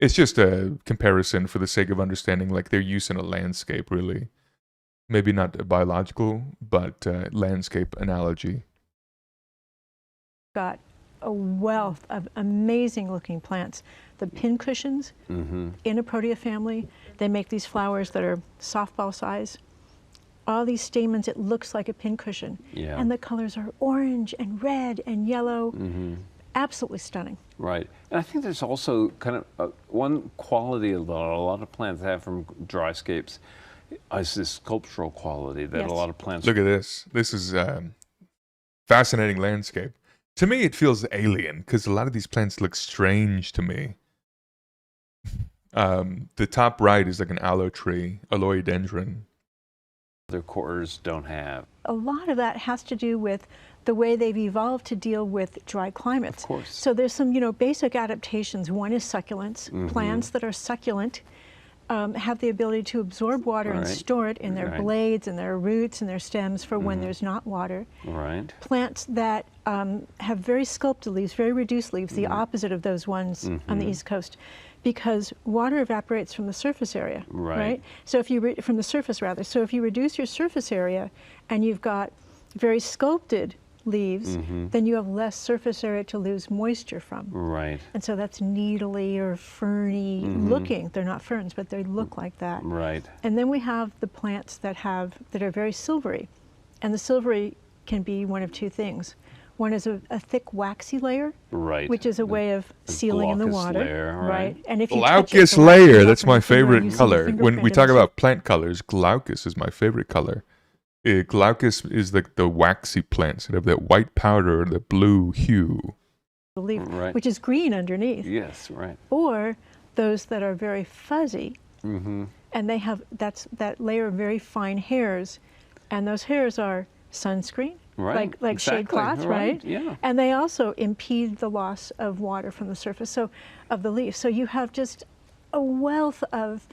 it's just a comparison for the sake of understanding, like, their use in a landscape, really. Maybe not a biological, but landscape analogy. Got a wealth of amazing looking plants. The pincushions in a protea family, they make these flowers that are softball size. All these stamens, it looks like a pincushion. Yeah. And the colors are orange and red and yellow. Absolutely stunning. Right. And I think there's also kind of one quality that a lot of plants have from dryscapes is this sculptural quality that a lot of plants... Look at this. This is fascinating landscape. To me, it feels alien because a lot of these plants look strange to me. The top right is like an aloe tree, aloedendron. Their cores don't have. A lot of that has to do with the way they've evolved to deal with dry climates. Of course. So there's some, basic adaptations. One is succulents. Plants that are succulent have the ability to absorb water and store it in their blades and their roots and their stems for when there's not water. Right. Plants that have very sculpted leaves, very reduced leaves, the opposite of those ones on the East Coast, because water evaporates from the surface area. Right. So if you from the surface rather. So if you reduce your surface area and you've got very sculpted leaves, then you have less surface area to lose moisture from. Right. And so that's needly or ferny looking. They're not ferns, but they look like that. Right. And then we have the plants that are very silvery. And the silvery can be one of two things. One is a thick waxy layer, which is a way of sealing in the water. Layer, And if you glaucous layer, that's my favorite color. When we talk about plant colors, glaucous is my favorite color. Glaucous is the waxy plants that have that white powder or the blue hue. Which is green underneath. Yes, right. Or those that are very fuzzy, and they have that layer of very fine hairs, and those hairs are sunscreen, like shade cloth, right? Yeah. And they also impede the loss of water from the surface of the leaf. So you have just a wealth of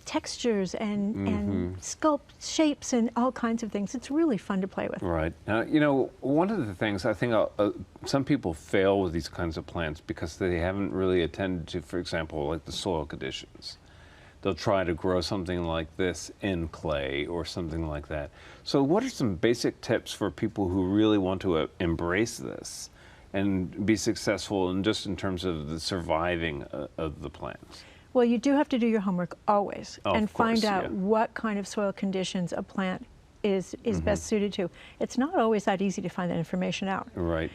textures and sculpt shapes and all kinds of things. It's really fun to play with. Right. Now, one of the things I think some people fail with these kinds of plants because they haven't really attended to, for example, like the soil conditions. They'll try to grow something like this in clay or something like that. So what are some basic tips for people who really want to embrace this and be successful in terms of the surviving of the plants? Well, you do have to do your homework always and find out yeah. what kind of soil conditions a plant is best suited to. It's not always that easy to find that information out. Right.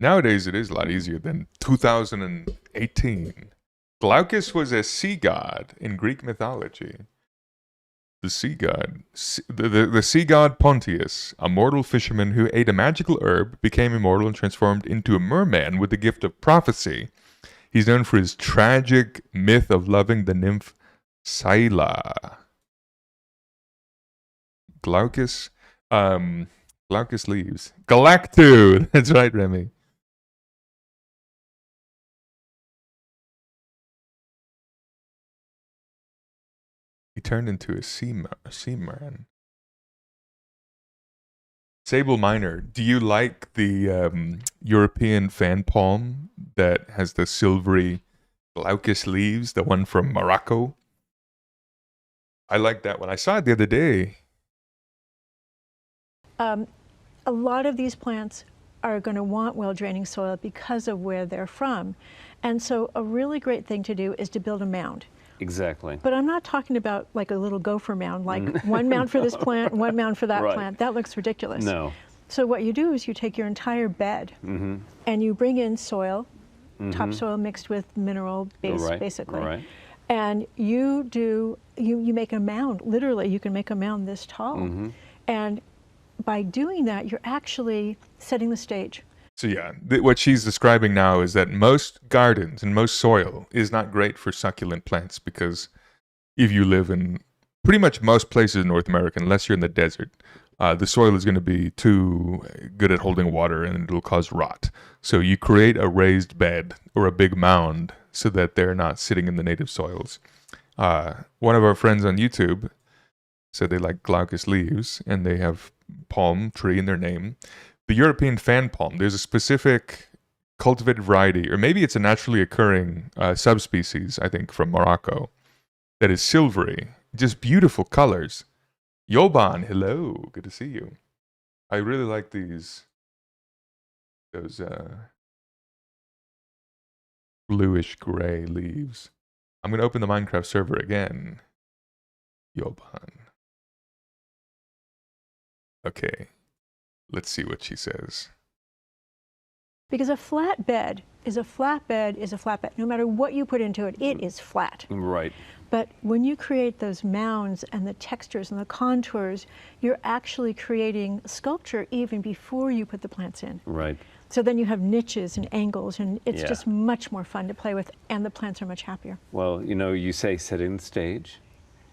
Nowadays, it is a lot easier than 2018. Glaucus was a sea god in Greek mythology. The sea god, the sea god Pontius, a mortal fisherman who ate a magical herb, became immortal and transformed into a merman with the gift of prophecy. He's known for his tragic myth of loving the nymph Scylla. Glaucus, Glaucus leaves. Galactu! That's right, Remy. He turned into a seaman. Sable Miner, do you like the European fan palm that has the silvery glaucus leaves, the one from Morocco? I like that one. I saw it the other day. A lot of these plants are going to want well-draining soil because of where they're from. And so a really great thing to do is to build a mound. Exactly. But I'm not talking about like a little gopher mound, like one mound for this plant, one mound for that Right. plant. That looks ridiculous. No. So what you do is you take your entire bed and you bring in soil, topsoil mixed with mineral base, Right. basically. Right. And you make a mound. Literally, you can make a mound this tall. And by doing that, you're actually setting the stage. So yeah, what she's describing now is that most gardens and most soil is not great for succulent plants because if you live in pretty much most places in North America, unless you're in the desert, the soil is going to be too good at holding water and it'll cause rot. So you create a raised bed or a big mound so that they're not sitting in the native soils. One of our friends on YouTube said they like glaucus leaves and they have palm tree in their name. The European fan palm, there's a specific cultivated variety, or maybe it's a naturally occurring subspecies, I think, from Morocco, that is silvery, just beautiful colors. Yoban, hello, good to see you. I really like those bluish gray leaves. I'm going to open the Minecraft server again. Yoban. Okay. Let's see what she says. Because a flat bed is a flat bed is a flat bed. No matter what you put into it, it is flat. Right. But when you create those mounds and the textures and the contours, you're actually creating sculpture even before you put the plants in. Right. So then you have niches and angles, and it's Yeah. just much more fun to play with, and the plants are much happier. Well, you know, you say setting the stage,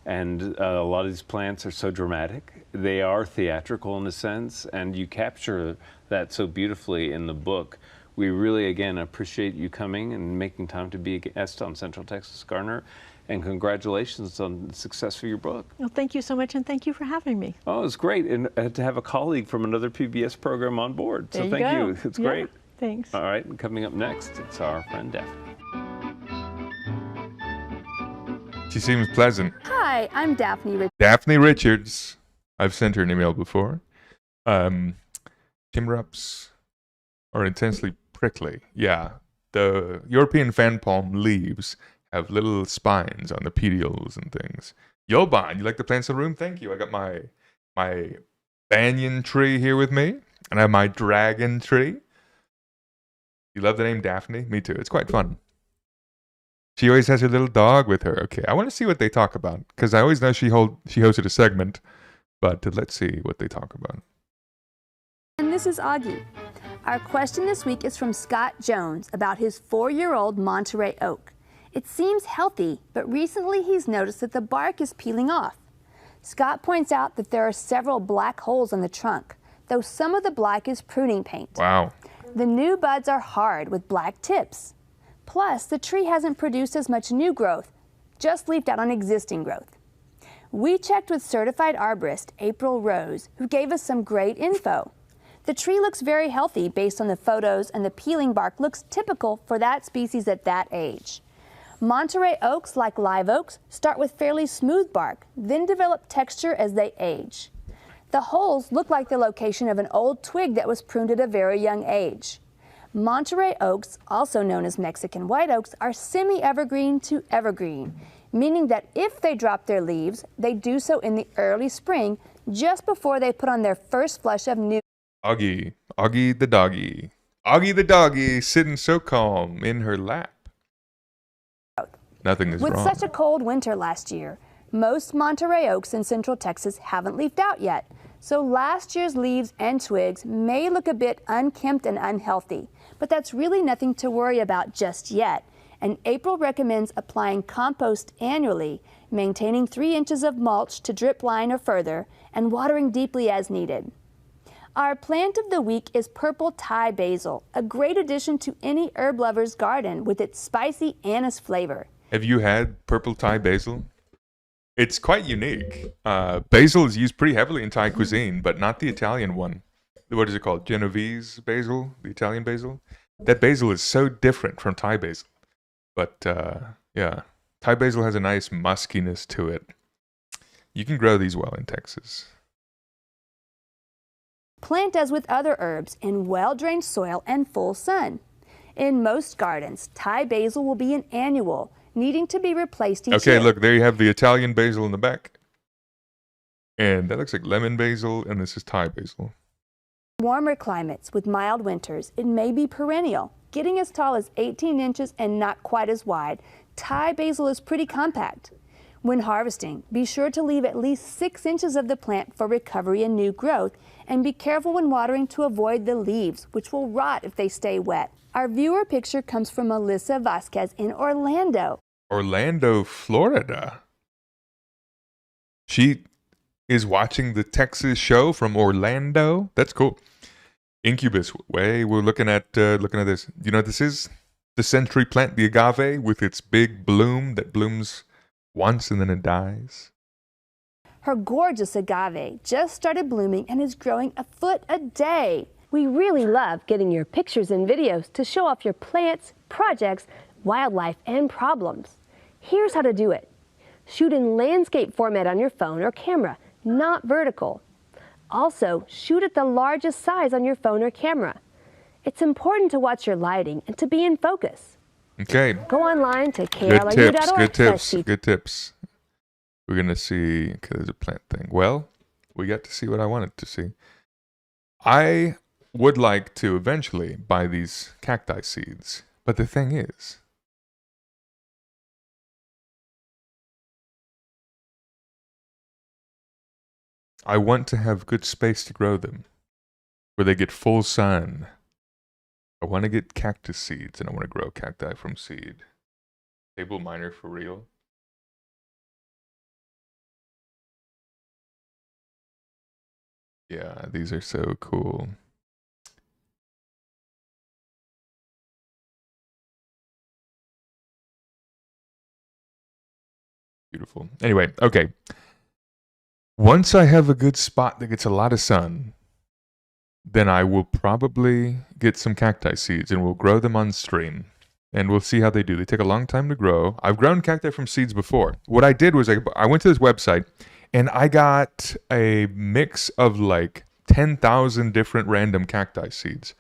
and a lot of these plants are so dramatic. They are theatrical in a sense, and you capture that so beautifully in the book. We really, again, appreciate you coming and making time to be a guest on Central Texas Gardener, and congratulations on the success of your book. Well, thank you so much, and thank you for having me. Oh, it's great, and to have a colleague from another PBS program on board. There So you thank go. you. It's Yeah, great. thanks. All right, and coming up next, it's our friend Daphne. She seems pleasant. Hi, I'm Daphne Richards. Daphne Richards. I've sent her an email before. Timrups are intensely prickly. Yeah, the European fan palm leaves have little spines on the petioles and things. Yoban, you like the plants in the room? Thank you. I got my banyan tree here with me, and I have my dragon tree. You love the name Daphne? Me too. It's quite fun. She always has her little dog with her. Okay, I want to see what they talk about, because I always know she hosted a segment, but let's see what they talk about. And this is Augie. Our question this week is from Scott Jones about his 4-year-old Monterey oak. It seems healthy, but recently he's noticed that the bark is peeling off. Scott points out that there are several black holes on the trunk, though some of the black is pruning paint. Wow. The new buds are hard with black tips. Plus, the tree hasn't produced as much new growth, just leafed out on existing growth. We checked with certified arborist April Rose, who gave us some great info. The tree looks very healthy based on the photos, and the peeling bark looks typical for that species at that age. Monterey oaks, like live oaks, start with fairly smooth bark, then develop texture as they age. The holes look like the location of an old twig that was pruned at a very young age. Monterey oaks, also known as Mexican white oaks, are semi-evergreen to evergreen, meaning that if they drop their leaves, they do so in the early spring, just before they put on their first flush of new. Augie the doggy. Augie the doggy sitting so calm in her lap. Nothing is With wrong. such a cold winter last year, most Monterey oaks in central Texas haven't leafed out yet. So last year's leaves and twigs may look a bit unkempt and unhealthy, but that's really nothing to worry about just yet. And April recommends applying compost annually, maintaining 3 inches of mulch to drip line or further, and watering deeply as needed. Our plant of the week is purple Thai basil, a great addition to any herb lover's garden with its spicy anise flavor. Have you had purple Thai basil? It's quite unique. Basil is used pretty heavily in Thai cuisine, but not the Italian one. What is it called? Genovese basil? The Italian basil? That basil is so different from Thai basil. But yeah, Thai basil has a nice muskiness to it. You can grow these well in Texas. Plant as with other herbs in well-drained soil and full sun. In most gardens, Thai basil will be an annual, needing to be replaced each year. Okay, look, there you have the Italian basil in the back. And that looks like lemon basil, and this is Thai basil. Warmer climates with mild winters, it may be perennial, getting as tall as 18 inches and not quite as wide. Thai basil is pretty compact. When harvesting, be sure to leave at least 6 inches of the plant for recovery and new growth, and be careful when watering to avoid the leaves, which will rot if they stay wet. Our viewer picture comes from Melissa Vasquez in Orlando. Orlando, Florida. She is watching the Texas show from Orlando. That's cool. Incubus. We're looking at this. Do you know what this is? The century plant, the agave, with its big bloom that blooms once and then it dies. Her gorgeous agave just started blooming and is growing a foot a day. We really love getting your pictures and videos to show off your plants, projects, wildlife, and problems. Here's how to do it. Shoot in landscape format on your phone or camera, not vertical. Also, shoot at the largest size on your phone or camera. It's important to watch your lighting and to be in focus. Okay. Go online to Good tips. klru.org. Good tips. We're going to see, okay, there's a plant thing. Well, we got to see what I wanted to see. I would like to eventually buy these cacti seeds. But the thing is, I want to have good space to grow them, where they get full sun. I want to get cactus seeds, and I want to grow cacti from seed. Table miner for real. Yeah, these are so cool. Beautiful. Anyway, okay. Once I have a good spot that gets a lot of sun, then I will probably get some cacti seeds and we'll grow them on stream. And we'll see how they do. They take a long time to grow. I've grown cacti from seeds before. What I did was I went to this website and I got a mix of like 10,000 different random cacti seeds.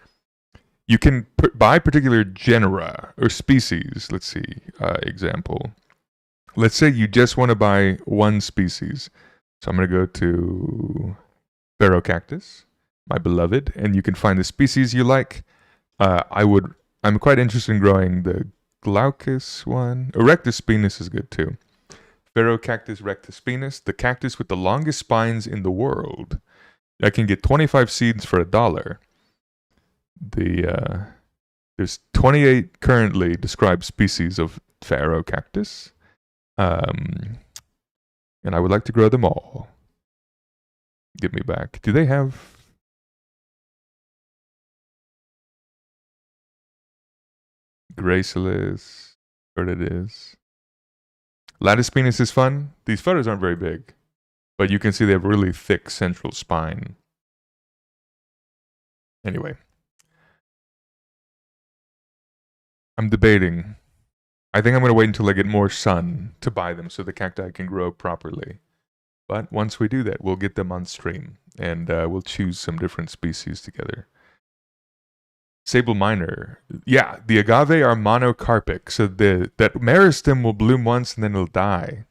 You can buy particular genera or species. Let's see, example. Let's say you just want to buy one species. So I'm going to go to Pharaoh cactus, my beloved, and you can find the species you like. I'm quite interested in growing the glaucous one. Erectus spinus is good too. Pharaoh cactus rectus spinus, the cactus with the longest spines in the world. I can get 25 seeds for $1. There's 28 currently described species of Pharaoh cactus. And I would like to grow them all. Give me back. Do they have... Gracilis? Where it is. Lattice spinus is fun. These photos aren't very big. But you can see they have really thick central spine. Anyway. I'm debating. I think I'm going to wait until I get more sun to buy them so the cacti can grow properly. But once we do that, we'll get them on stream. And we'll choose some different species together. Sable minor. Yeah, the agave are monocarpic. So that meristem will bloom once and then it'll die.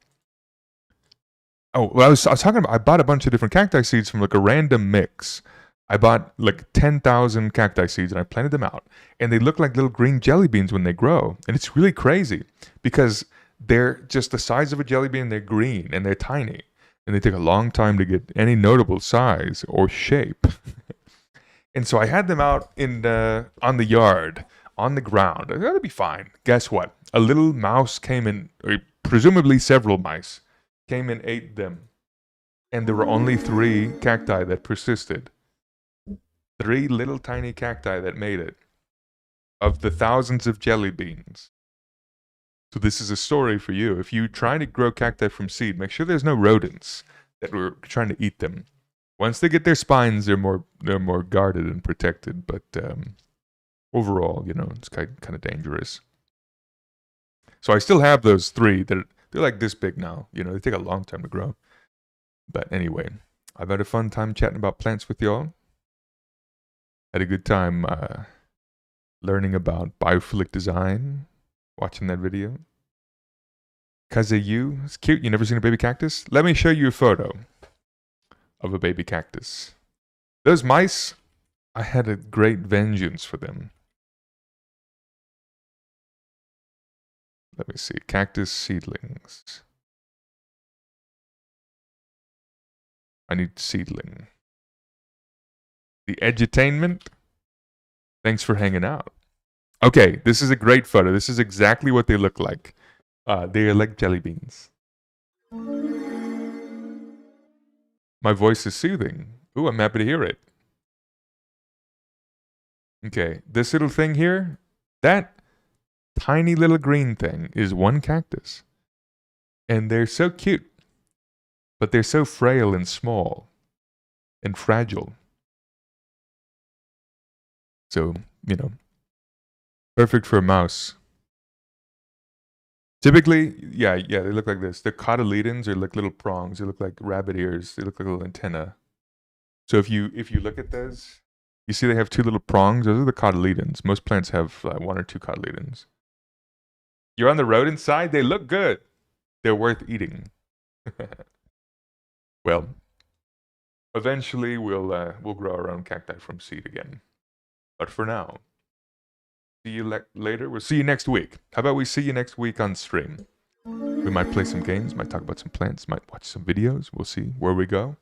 Oh, well, I was talking about, I bought a bunch of different cacti seeds from like a random mix. I bought like 10,000 cacti seeds and I planted them out. And they look like little green jelly beans when they grow. And it's really crazy because they're just the size of a jelly bean. They're green and they're tiny. And they take a long time to get any notable size or shape. And so I had them out on the yard, on the ground. That'll be fine. Guess what? A little mouse came in, or presumably several mice, came and ate them. And there were only 3 cacti that persisted. 3 little tiny cacti that made it. Of the thousands of jelly beans. So this is a story for you. If you try to grow cacti from seed, make sure there's no rodents that were trying to eat them. Once they get their spines, they're more guarded and protected. But overall, it's kind of dangerous. So I still have those 3 that they're like this big now. They take a long time to grow. But anyway, I've had a fun time chatting about plants with y'all. Had a good time learning about biophilic design, watching that video. Kaze-yu, it's cute. You never seen a baby cactus? Let me show you a photo of a baby cactus. Those mice, I had a great vengeance for them. Let me see. Cactus seedlings. I need seedling. The edutainment. Thanks for hanging out. Okay, this is a great photo. This is exactly what they look like. They are like jelly beans. My voice is soothing. Ooh, I'm happy to hear it. Okay, this little thing here, that tiny little green thing is one cactus. And they're so cute. But they're so frail and small and fragile. So, perfect for a mouse. Typically, yeah, they look like this. The cotyledons are like little prongs. They look like rabbit ears. They look like a little antenna. So if you look at those, you see they have 2 little prongs. Those are the cotyledons. Most plants have 1 or 2 cotyledons. You're on the rodent side. They look good. They're worth eating. Well, eventually we'll grow our own cacti from seed again. But for now, see you later. We'll see you next week. How about we see you next week on stream? We might play some games, might talk about some plants, might watch some videos. We'll see where we go.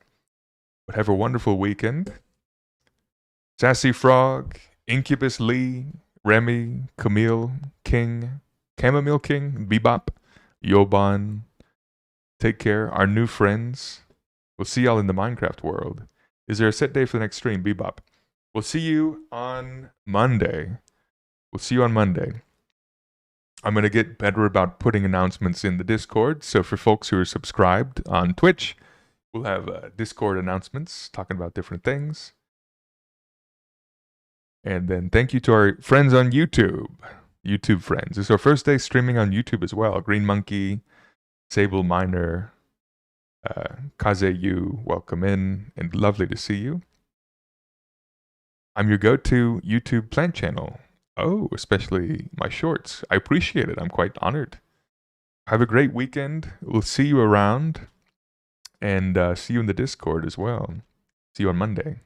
But have a wonderful weekend. Sassy Frog, Incubus Lee, Remy, Camille King, Chamomile King, Bebop, Yoban. Take care. Our new friends. We'll see y'all in the Minecraft world. Is there a set day for the next stream, Bebop? We'll see you on Monday. I'm going to get better about putting announcements in the Discord. So for folks who are subscribed on Twitch, we'll have Discord announcements talking about different things. And then thank you to our friends on YouTube. YouTube friends. It's our first day streaming on YouTube as well. Green Monkey, Sable Miner, Kaze-yu, welcome in, and lovely to see you. I'm your go-to YouTube plant channel. Oh, especially my shorts. I appreciate it. I'm quite honored. Have a great weekend. We'll see you around, and see you in the Discord as well. See you on Monday.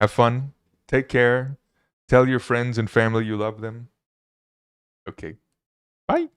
Have fun. Take care. Tell your friends and family you love them. Okay. Bye.